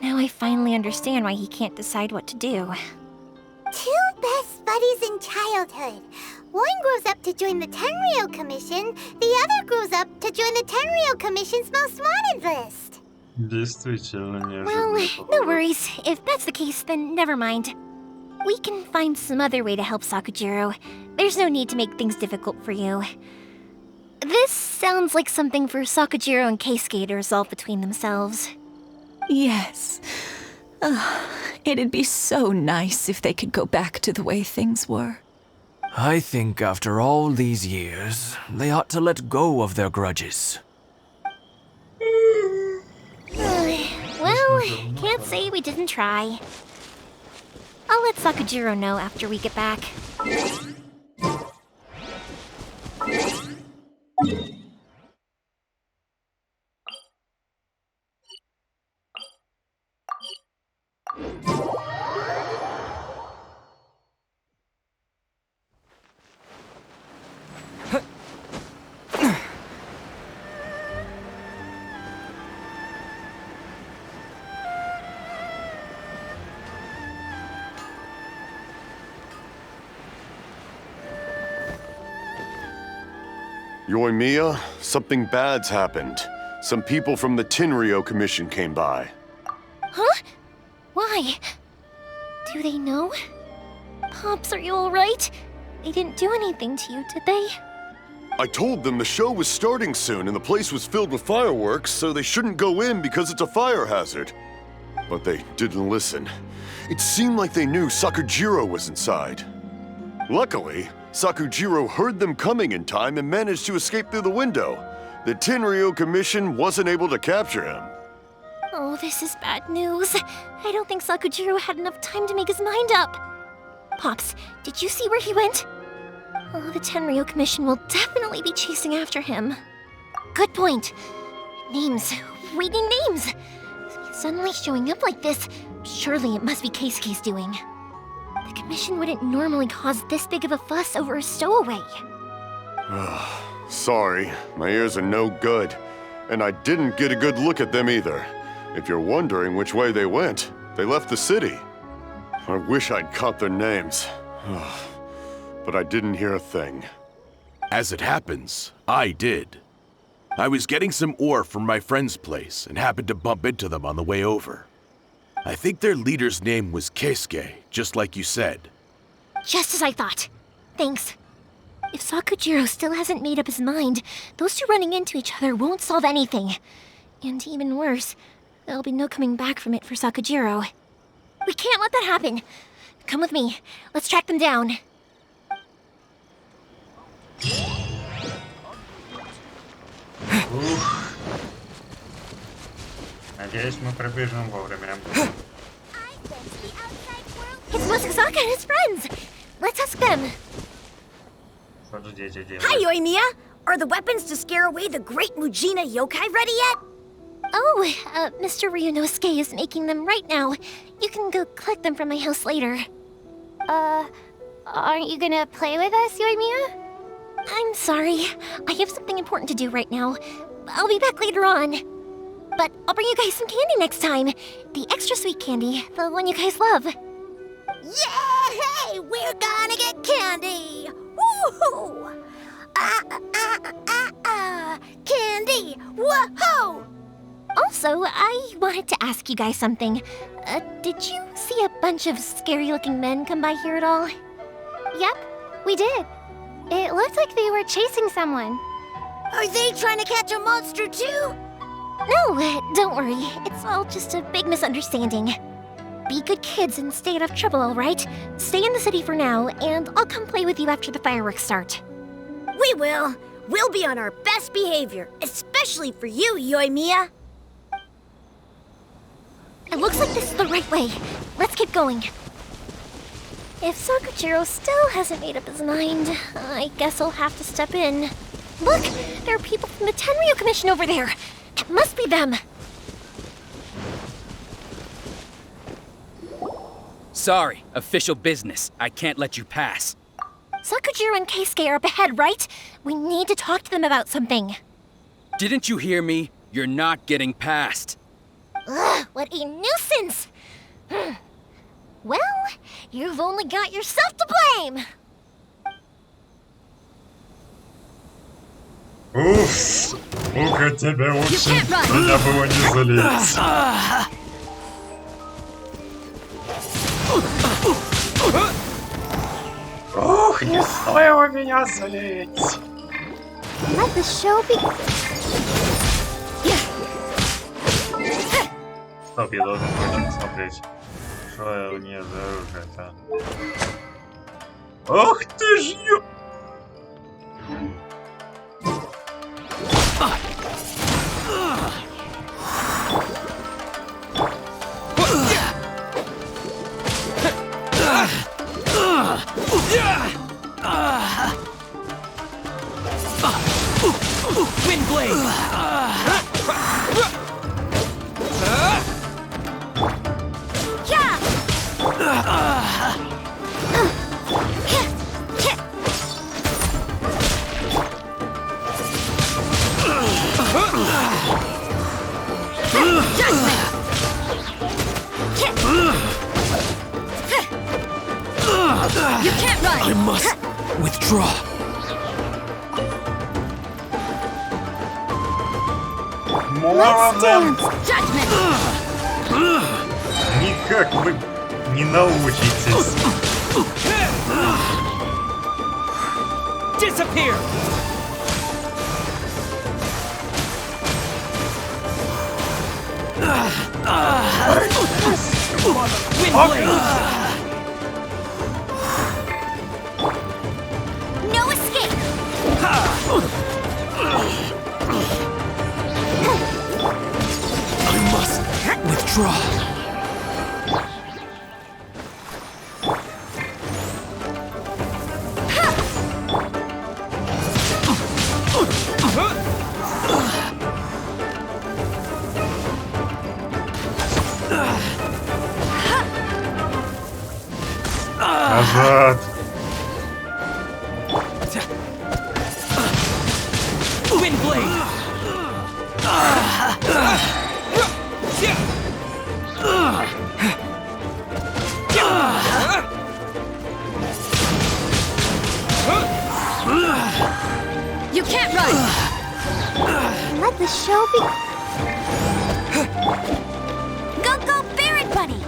Now I finally understand why he can't decide what to do. Two best buddies in childhood. One grows up to join the Tenryou Commission, the other grows up to join the Tenryou Commission's most wanted list. Действительно Well, неожиданно. no worries. If that's the case, then never mind. We can find some other way to help Sakujiro. There's no need to make things difficult for you. This sounds like something for Sakujiro and Keisuke to resolve between themselves. Yes. It'd be so nice if they could go back to the way things were. I think after all these years, they ought to let go of their grudges. Well, can't say we didn't try. I'll let Sakujiro know after we get back. Yoimiya, something bad's happened. Some people from the Tenryou Commission came by. Huh? Why? Do they know? Pops, are you alright? They didn't do anything to you, did they? I told them the show was starting soon and the place was filled with fireworks, so they shouldn't go in because it's a fire hazard. But they didn't listen. It seemed like they knew Sakujiro was inside. Luckily, Sakujiro heard them coming in time and managed to escape through the window. The Tenryou Commission wasn't able to capture him. Oh, this is bad news. I don't think Sakujiro had enough time to make his mind up. Pops, did you see where he went? Oh, the Tenryou Commission will definitely be chasing after him. Good point. Names. We need names. Suddenly showing up like this, surely it must be Keisuke's doing. The Commission wouldn't normally cause this big of a fuss over a stowaway. Sorry, my ears are no good. And I didn't get a good look at them either. If you're wondering which way they went, they left the city. I wish I'd caught their names. But I didn't hear a thing. As it happens, I did. I was getting some ore from my friend's place and happened to bump into them on the way over. I think their leader's name was Keisuke, just like you said. Just as I thought. Thanks. If Sakujiro still hasn't made up his mind, those two running into each other won't solve anything. And even worse, there'll be no coming back from it for Sakujiro. We can't let that happen. Come with me. Let's track them down. Надеюсь, мы пробежим вовремя. It's Masakazaka and his friends. Let's ask them. Hi, Yoimiya. Are the weapons to scare away the great Mujina yokai ready yet? Oh, Mr. Ryunosuke is making them right now. You can go collect them from my house later. Aren't you gonna play with us, Yoimiya? I'm sorry. I have something important to do right now. I'll be back later on. But I'll bring you guys some candy next time. The extra sweet candy, the one you guys love. Yay! We're gonna get candy! Woohoo! Candy! Woohoo! Also, I wanted to ask you guys something. Did you see a bunch of scary-looking men come by here at all? Yep, we did. It looked like they were chasing someone. Are they trying to catch a monster too? No, don't worry. It's all just a big misunderstanding. Be good kids and stay out of trouble, all right? Stay in the city for now, and I'll come play with you after the fireworks start. We will. We'll be on our best behavior, especially for you, Yoimiya. It looks like this is the right way. Let's keep going. If Sakujiro still hasn't made up his mind, I guess I'll have to step in. Look! There are people from the Tenryou Commission over there! It must be them! Sorry, official business. I can't let you pass. Sakujiro and Keisuke are up ahead, right? We need to talk to them about something. Didn't you hear me? You're not getting past. Ugh, what a nuisance! Well, you've only got yourself to blame! Уф, ну-ка тебя очень, меня было не залить. Ух, не стоило меня залить. Let the show be... Стоп, я должен очень смотреть. Что у нее за оружие-то? Ох ты ж ё... Windblade! You can't run! I must withdraw. Морона! Dance! Judgment! Никак вы не научитесь. Disappear! Windblade! No escape! I must withdraw. Назад. Windblade! You can't run! Let the show be... Go, Barret Bunny!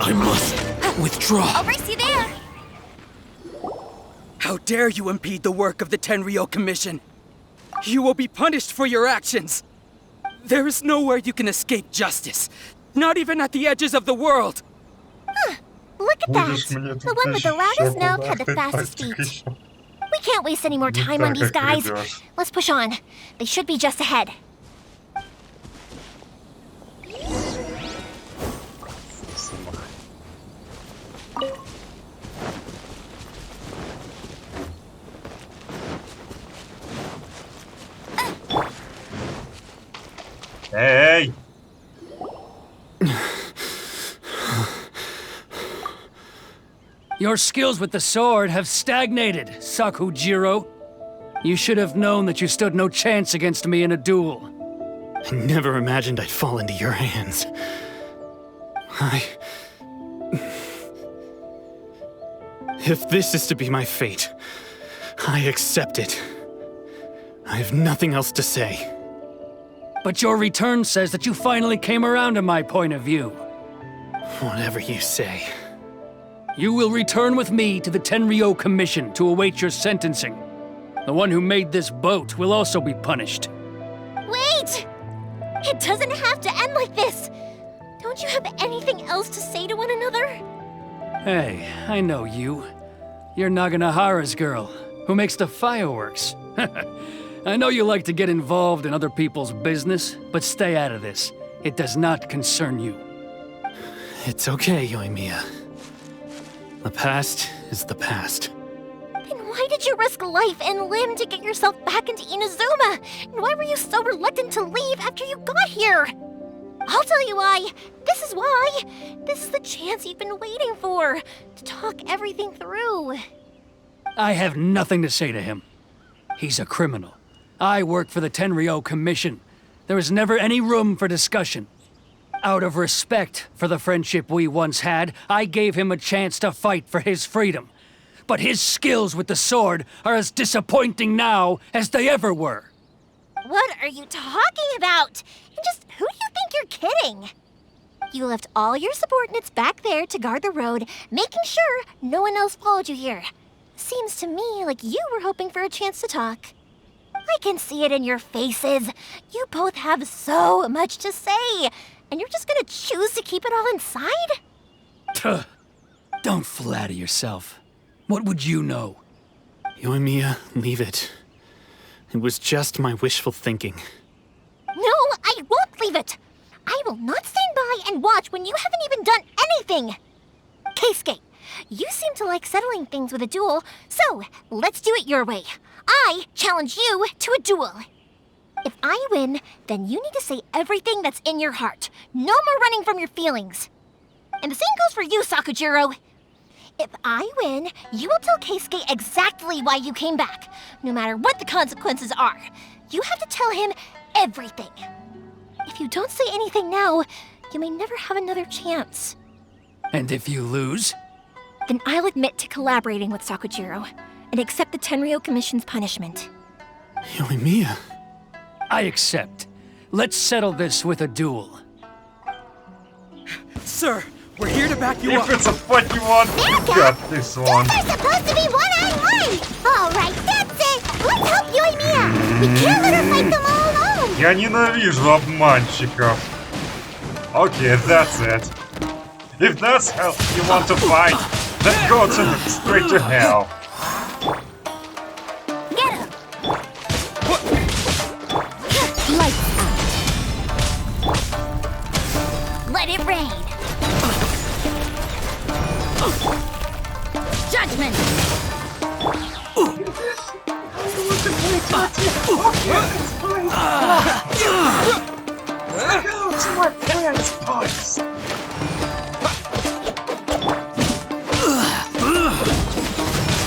I must withdraw. I'll race you there! How dare you impede the work of the Tenryou Commission? You will be punished for your actions. There is nowhere you can escape justice, not even at the edges of the world. Look at that! The one with the loudest mouth had the fastest feet. We can't waste any more time on these guys. Let's push on. They should be just ahead. Эй! Your skills with the sword have stagnated, Sakujiro. You should have known that you stood no chance against me in a duel. I never imagined I'd fall into your hands. If this is to be my fate, I accept it. I have nothing else to say. But your return says that you finally came around to my point of view. Whatever you say. You will return with me to the Tenryou Commission to await your sentencing. The one who made this boat will also be punished. Wait! It doesn't have to end like this! Don't you have anything else to say to one another? Hey, I know you. You're Naganahara's girl, who makes the fireworks. I know you like to get involved in other people's business, but stay out of this. It does not concern you. It's okay, Yoimiya. The past is the past. Then why did you risk life and limb to get yourself back into Inazuma? And why were you so reluctant to leave after you got here? I'll tell you why. This is why. This is the chance you've been waiting for, to talk everything through. I have nothing to say to him. He's a criminal. I work for the Tenryou Commission. There is never any room for discussion. Out of respect for the friendship we once had, I gave him a chance to fight for his freedom. But his skills with the sword are as disappointing now as they ever were. What are you talking about? And just who do you think you're kidding? You left all your subordinates back there to guard the road, making sure no one else followed you here. Seems to me like you were hoping for a chance to talk. I can see it in your faces. You both have so much to say, and you're just gonna choose to keep it all inside? Don't flatter yourself. What would you know? Yoimiya, leave it. It was just my wishful thinking. No, I won't leave it! I will not stand by and watch when you haven't even done anything! Keisuke, you seem to like settling things with a duel, so let's do it your way. I challenge you to a duel. If I win, then you need to say everything that's in your heart. No more running from your feelings. And the same goes for you, Sakujiro. If I win, you will tell Keisuke exactly why you came back, no matter what the consequences are. You have to tell him everything. If you don't say anything now, you may never have another chance. And if you lose? Then I'll admit to collaborating with Sakujiro and accept the Tenryou Commission's punishment. Yoimiya. I accept. Let's settle this with a duel. Sir, we're here to back you up. If it's a fight you want, you got this one. They're supposed to be one-on-one! Alright, that's it! Let's help Yoimiya! We can't let her fight them all alone! Я ненавижу обманщиков. Okay, that's it. If that's how you want to fight, then go straight to hell. Get him! Lights out. Let it rain. Judgment! Go to my parents' place!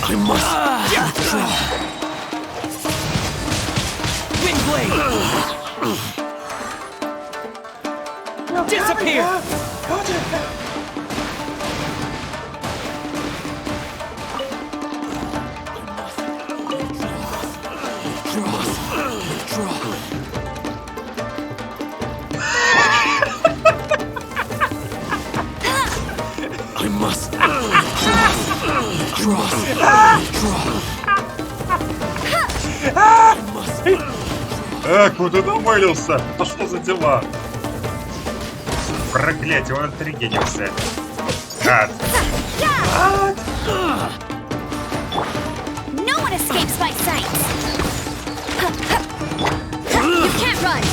I must withdraw. Windblade! Disappear! I must withdraw. Куда намылился? А что за дела? Проклятие, он отрегенился. Гад. No one escapes my sight! You can't run!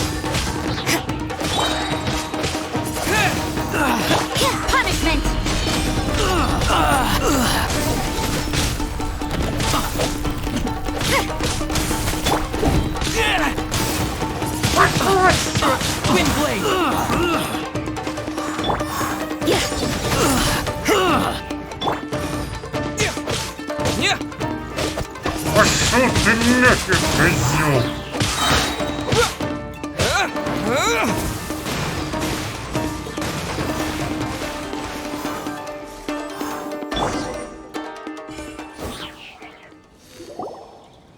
Punishment! Windblade! Пошел ты нафиг, козел!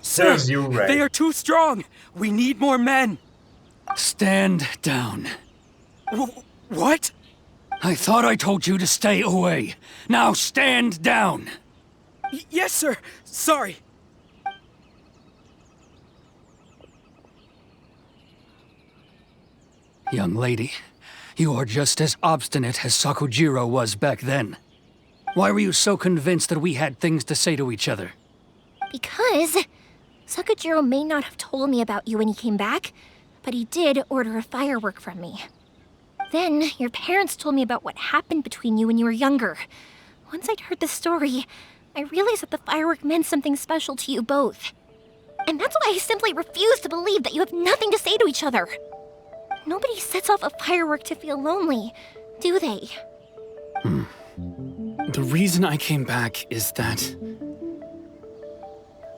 Serves you right. They are too strong. We need more men. Stand down. What? I thought I told you to stay away. Now stand down. Yes, sir. Sorry. Young lady, you are just as obstinate as Sakujiro was back then. Why were you so convinced that we had things to say to each other? Because Sakujiro may not have told me about you when he came back, but he did order a firework from me. Then, your parents told me about what happened between you when you were younger. Once I'd heard the story, I realized that the firework meant something special to you both. And that's why I simply refuse to believe that you have nothing to say to each other. Nobody sets off a firework to feel lonely, do they? The reason I came back is that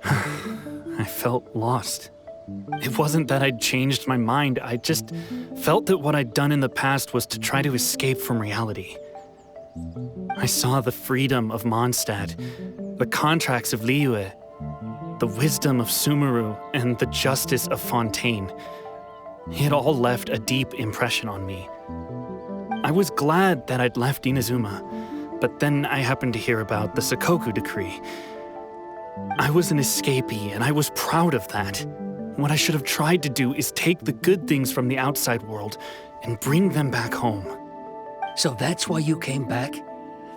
I felt lost. It wasn't that I'd changed my mind, I just felt that what I'd done in the past was to try to escape from reality. I saw the freedom of Mondstadt, the contracts of Liyue, the wisdom of Sumeru, and the justice of Fontaine. It all left a deep impression on me. I was glad that I'd left Inazuma, but then I happened to hear about the Sakoku decree. I was an escapee, and I was proud of that. What I should have tried to do is take the good things from the outside world and bring them back home. So that's why you came back?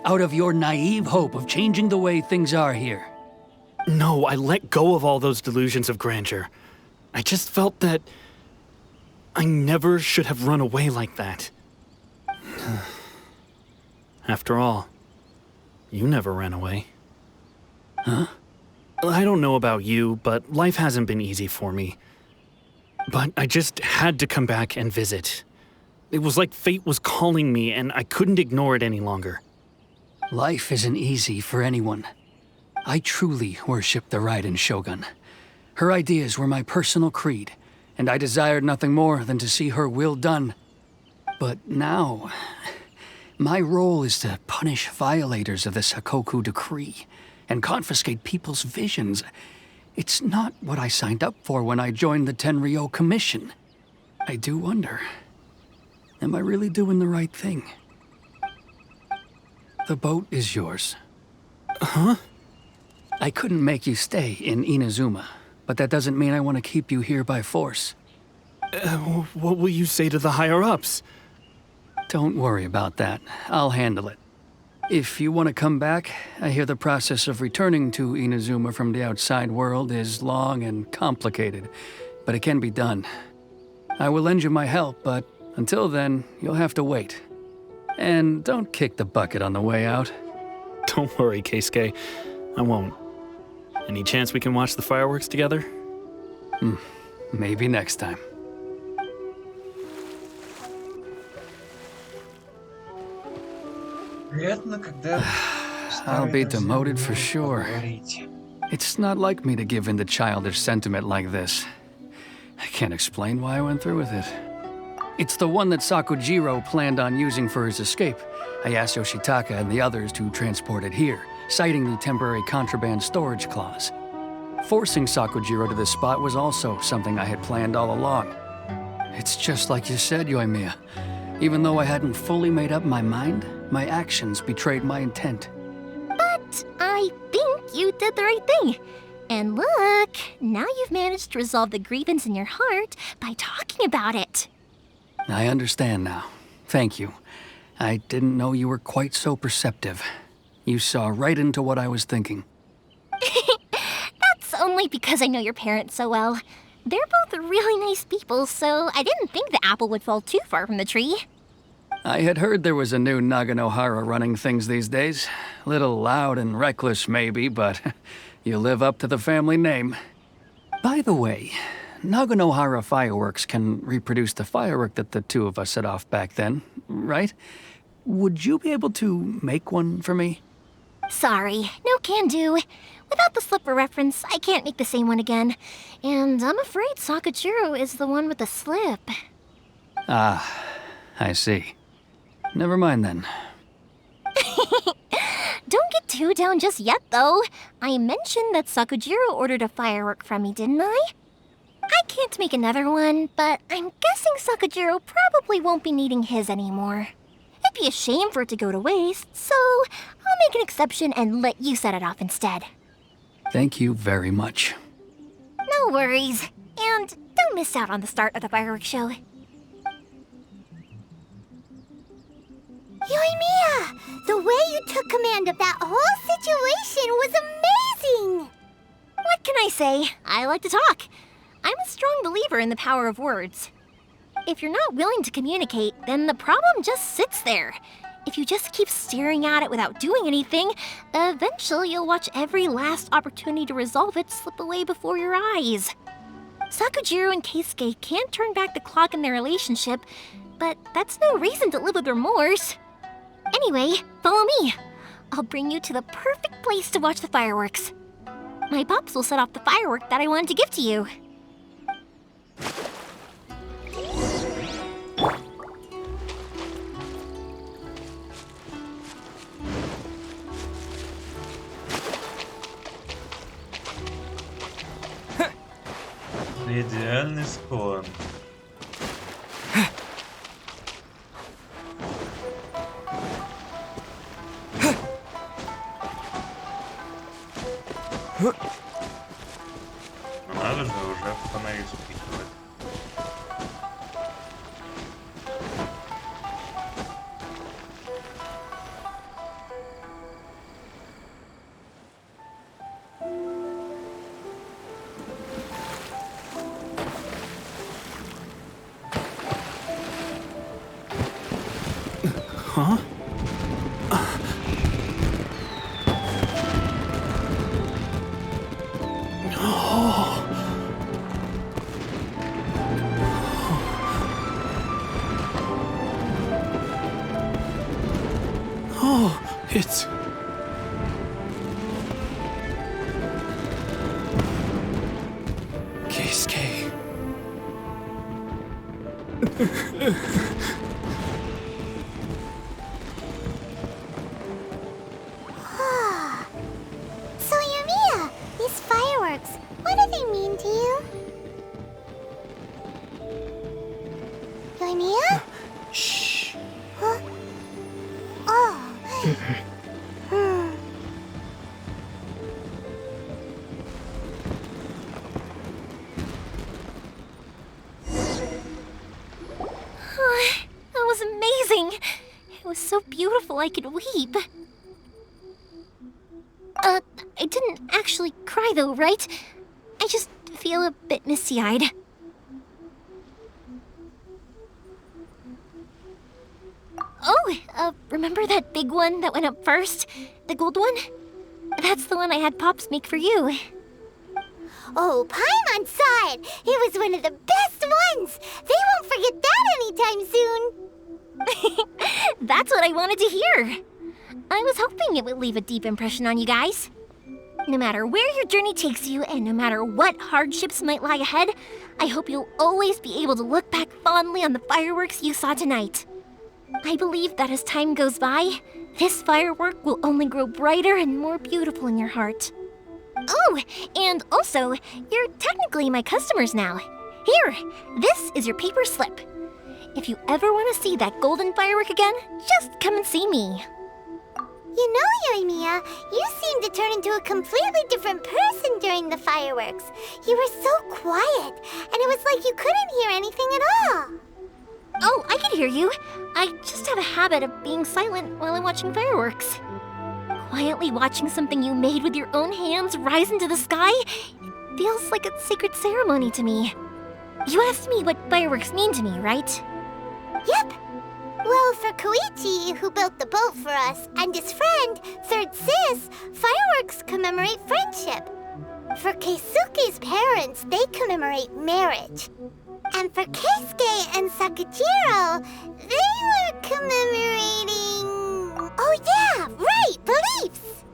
Out of your naive hope of changing the way things are here? No, I let go of all those delusions of grandeur. I just felt that I never should have run away like that. After all, you never ran away. Huh? I don't know about you, but life hasn't been easy for me. But I just had to come back and visit. It was like fate was calling me, and I couldn't ignore it any longer. Life isn't easy for anyone. I truly worship the Raiden Shogun. Her ideas were my personal creed, and I desired nothing more than to see her will done. But now, my role is to punish violators of this Hakoku decree and confiscate people's visions. It's not what I signed up for when I joined the Tenryou Commission. I do wonder, am I really doing the right thing? The boat is yours. Huh? I couldn't make you stay in Inazuma, but that doesn't mean I want to keep you here by force. What will you say to the higher-ups? Don't worry about that. I'll handle it. If you want to come back, I hear the process of returning to Inazuma from the outside world is long and complicated, but it can be done. I will lend you my help, but until then, you'll have to wait. And don't kick the bucket on the way out. Don't worry, Keisuke. I won't. Any chance we can watch the fireworks together? Maybe next time. I'll be demoted for sure. It's not like me to give in to childish sentiment like this. I can't explain why I went through with it. It's the one that Sakujiro planned on using for his escape. I asked Yoshitaka and the others to transport it here, citing the temporary contraband storage clause. Forcing Sakujiro to this spot was also something I had planned all along. It's just like you said, Ёimia. Even though I hadn't fully made up my mind, my actions betrayed my intent. But I think you did the right thing. And look, now you've managed to resolve the grievance in your heart by talking about it. I understand now. Thank you. I didn't know you were quite so perceptive. You saw right into what I was thinking. That's only because I know your parents so well. They're both really nice people, so I didn't think the apple would fall too far from the tree. I had heard there was a new Naganohara running things these days. Little loud and reckless, maybe, but you live up to the family name. By the way, Naganohara fireworks can reproduce the firework that the two of us set off back then, right? Would you be able to make one for me? Sorry, no can do. Without the slipper reference, I can't make the same one again. And I'm afraid Sakujiro is the one with the slip. Ah, I see. Never mind then. Don't get too down just yet, though. I mentioned that Sakujiro ordered a firework from me, didn't I? I can't make another one, but I'm guessing Sakujiro probably won't be needing his anymore. It'd be a shame for it to go to waste, so I'll make an exception and let you set it off instead. Thank you very much. No worries. And don't miss out on the start of the fireworks show. Yoimiya! The way you took command of that whole situation was amazing! What can I say? I like to talk. I'm a strong believer in the power of words. If you're not willing to communicate, then the problem just sits there. If you just keep staring at it without doing anything, eventually you'll watch every last opportunity to resolve it slip away before your eyes. Sakujiro and Keisuke can't turn back the clock in their relationship, but that's no reason to live with remorse. Anyway, follow me. I'll bring you to the perfect place to watch the fireworks. My pops will set off the firework that I wanted to give to you. Идеальный склон. Надо же уже фонари спихивать. Huh? Oh, it's... Keisuke. fireworks. What do they mean to you? Yoimiya? Shh. Huh? Oh. That was amazing. It was so beautiful I could weep. I didn't actually cry though, right? I just feel a bit misty-eyed. Oh, remember that big one that went up first? The gold one? That's the one I had Pops make for you. Oh, Paimon saw it! It was one of the best ones! They won't forget that anytime soon! That's what I wanted to hear. I was hoping it would leave a deep impression on you guys. No matter where your journey takes you, and no matter what hardships might lie ahead, I hope you'll always be able to look back fondly on the fireworks you saw tonight. I believe that as time goes by, this firework will only grow brighter and more beautiful in your heart. Oh, and also, you're technically my customers now. Here, this is your paper slip. If you ever want to see that golden firework again, just come and see me. You know, Yoimiya, you seemed to turn into a completely different person during the fireworks. You were so quiet, and it was like you couldn't hear anything at all. Oh, I can hear you. I just have a habit of being silent while I'm watching fireworks. Quietly watching something you made with your own hands rise into the sky, it feels like a sacred ceremony to me. You asked me what fireworks mean to me, right? Yep. Well, for Koichi, who built the boat for us, and his friend, Third Sis, fireworks commemorate friendship. For Keisuke's parents, they commemorate marriage. And for Keisuke and Sakujiro, they were commemorating... Oh yeah, right, beliefs!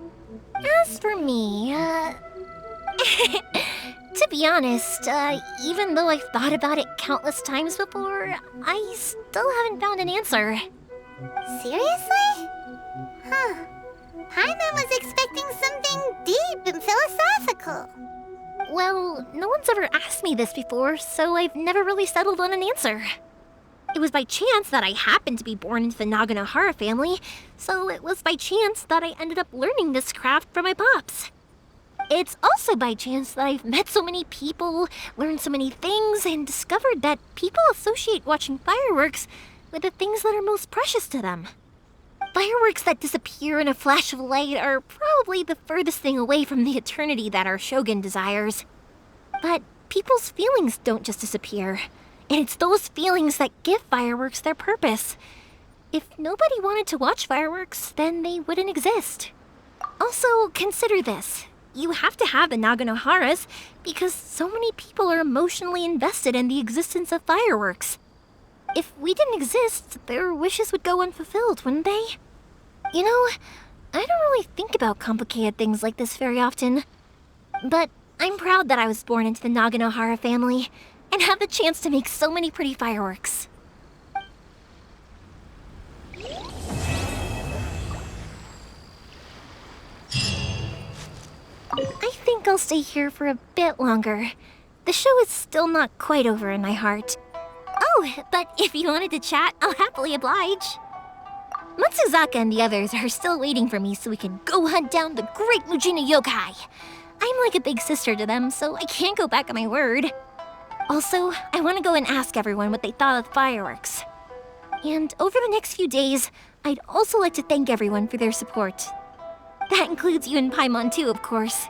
As for me, to be honest, even though I've thought about it countless times before, I still haven't found an answer. Seriously? Huh. Paimon was expecting something deep and philosophical. Well, no one's ever asked me this before, so I've never really settled on an answer. It was by chance that I happened to be born into the Naganohara family, so it was by chance that I ended up learning this craft from my pops. It's also by chance that I've met so many people, learned so many things, and discovered that people associate watching fireworks with the things that are most precious to them. Fireworks that disappear in a flash of light are probably the furthest thing away from the eternity that our shogun desires. But people's feelings don't just disappear, and it's those feelings that give fireworks their purpose. If nobody wanted to watch fireworks, then they wouldn't exist. Also, consider this. You have to have the Naganoharas because so many people are emotionally invested in the existence of fireworks. If we didn't exist, their wishes would go unfulfilled, wouldn't they? You know, I don't really think about complicated things like this very often. But I'm proud that I was born into the Naganohara family and have the chance to make so many pretty fireworks. I think I'll stay here for a bit longer. The show is still not quite over in my heart. Oh, but if you wanted to chat, I'll happily oblige. Matsuzaka and the others are still waiting for me so we can go hunt down the great Mujina yokai. I'm like a big sister to them, so I can't go back on my word. Also, I want to go and ask everyone what they thought of the fireworks. And over the next few days, I'd also like to thank everyone for their support. That includes you and Paimon too, of course.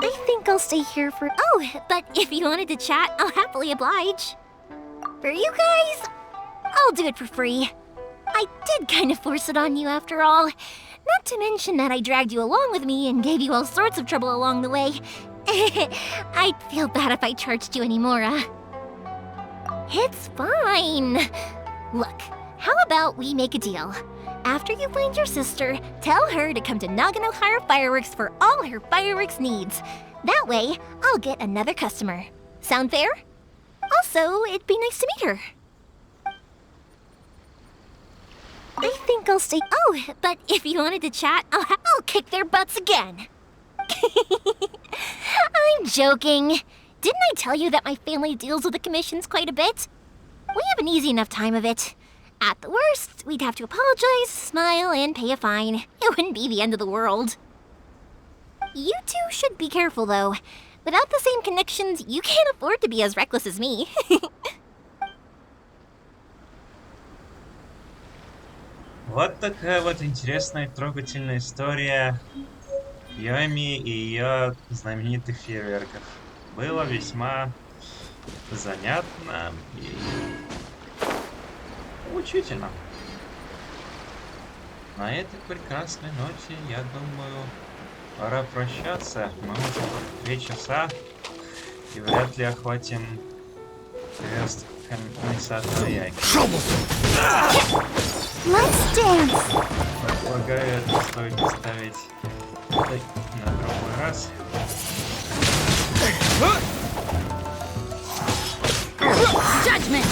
I think I'll stay here for... Oh, but if you wanted to chat, I'll happily oblige. For you guys, I'll do it for free. I did kind of force it on you after all. Not to mention that I dragged you along with me and gave you all sorts of trouble along the way. I'd feel bad if I charged you anymore, It's fine. Look, how about we make a deal? After you find your sister, tell her to come to Naganohara Fireworks for all her fireworks needs. That way, I'll get another customer. Sound fair? Also, it'd be nice to meet her. I think think I'll stay. Oh, but if you wanted to chat, I'll kick their butts again. I'm joking. Didn't I tell you that my family deals with the commissions quite a bit? We have an easy enough time of it. At the worst, we'd have to apologize, smile, and pay a fine. It wouldn't be the end of the world. You two should be careful, though. Without the same connections, you can't afford to be as reckless as me. Вот такая вот интересная и трогательная история Ёимии и ее знаменитых фейерверков. Было весьма занятно и учительно. На этой прекрасной ноте, я думаю, пора прощаться. Мы уже 2 часа и вряд ли охватим квест комиссара Аяки. Let's dance. Предлагаю это стоит оставить на другой раз. Judgment!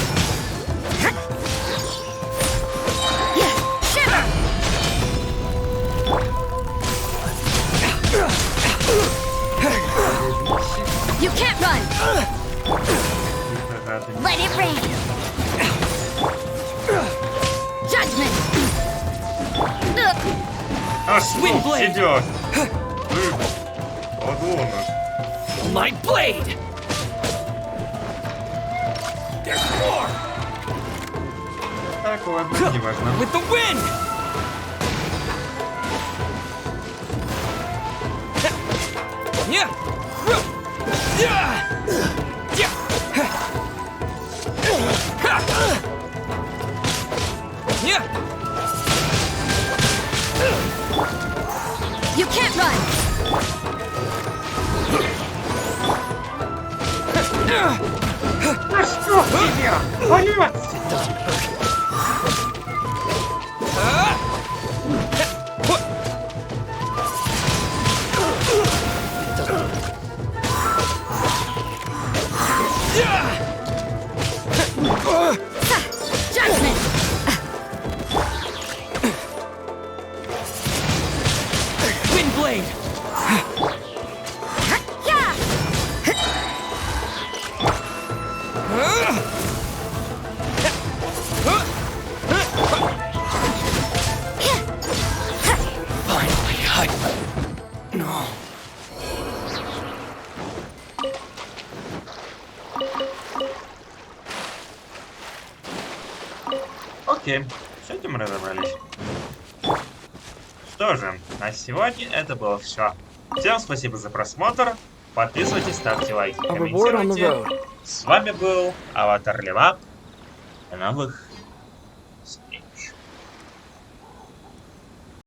You can't run! Let it rain! Judgment! Свинблейд идет! Подонок! Light blade! There's more! Так, ладно, не важно. With the wind! Yeah! You can't run! Что тебе? Полет! Judgment! Wind blade! Окей, с этим разобрались. Что же, на сегодня это было все. Всем спасибо за просмотр. Подписывайтесь, ставьте лайки, комментируйте. С вами был Аватар Левап. До новых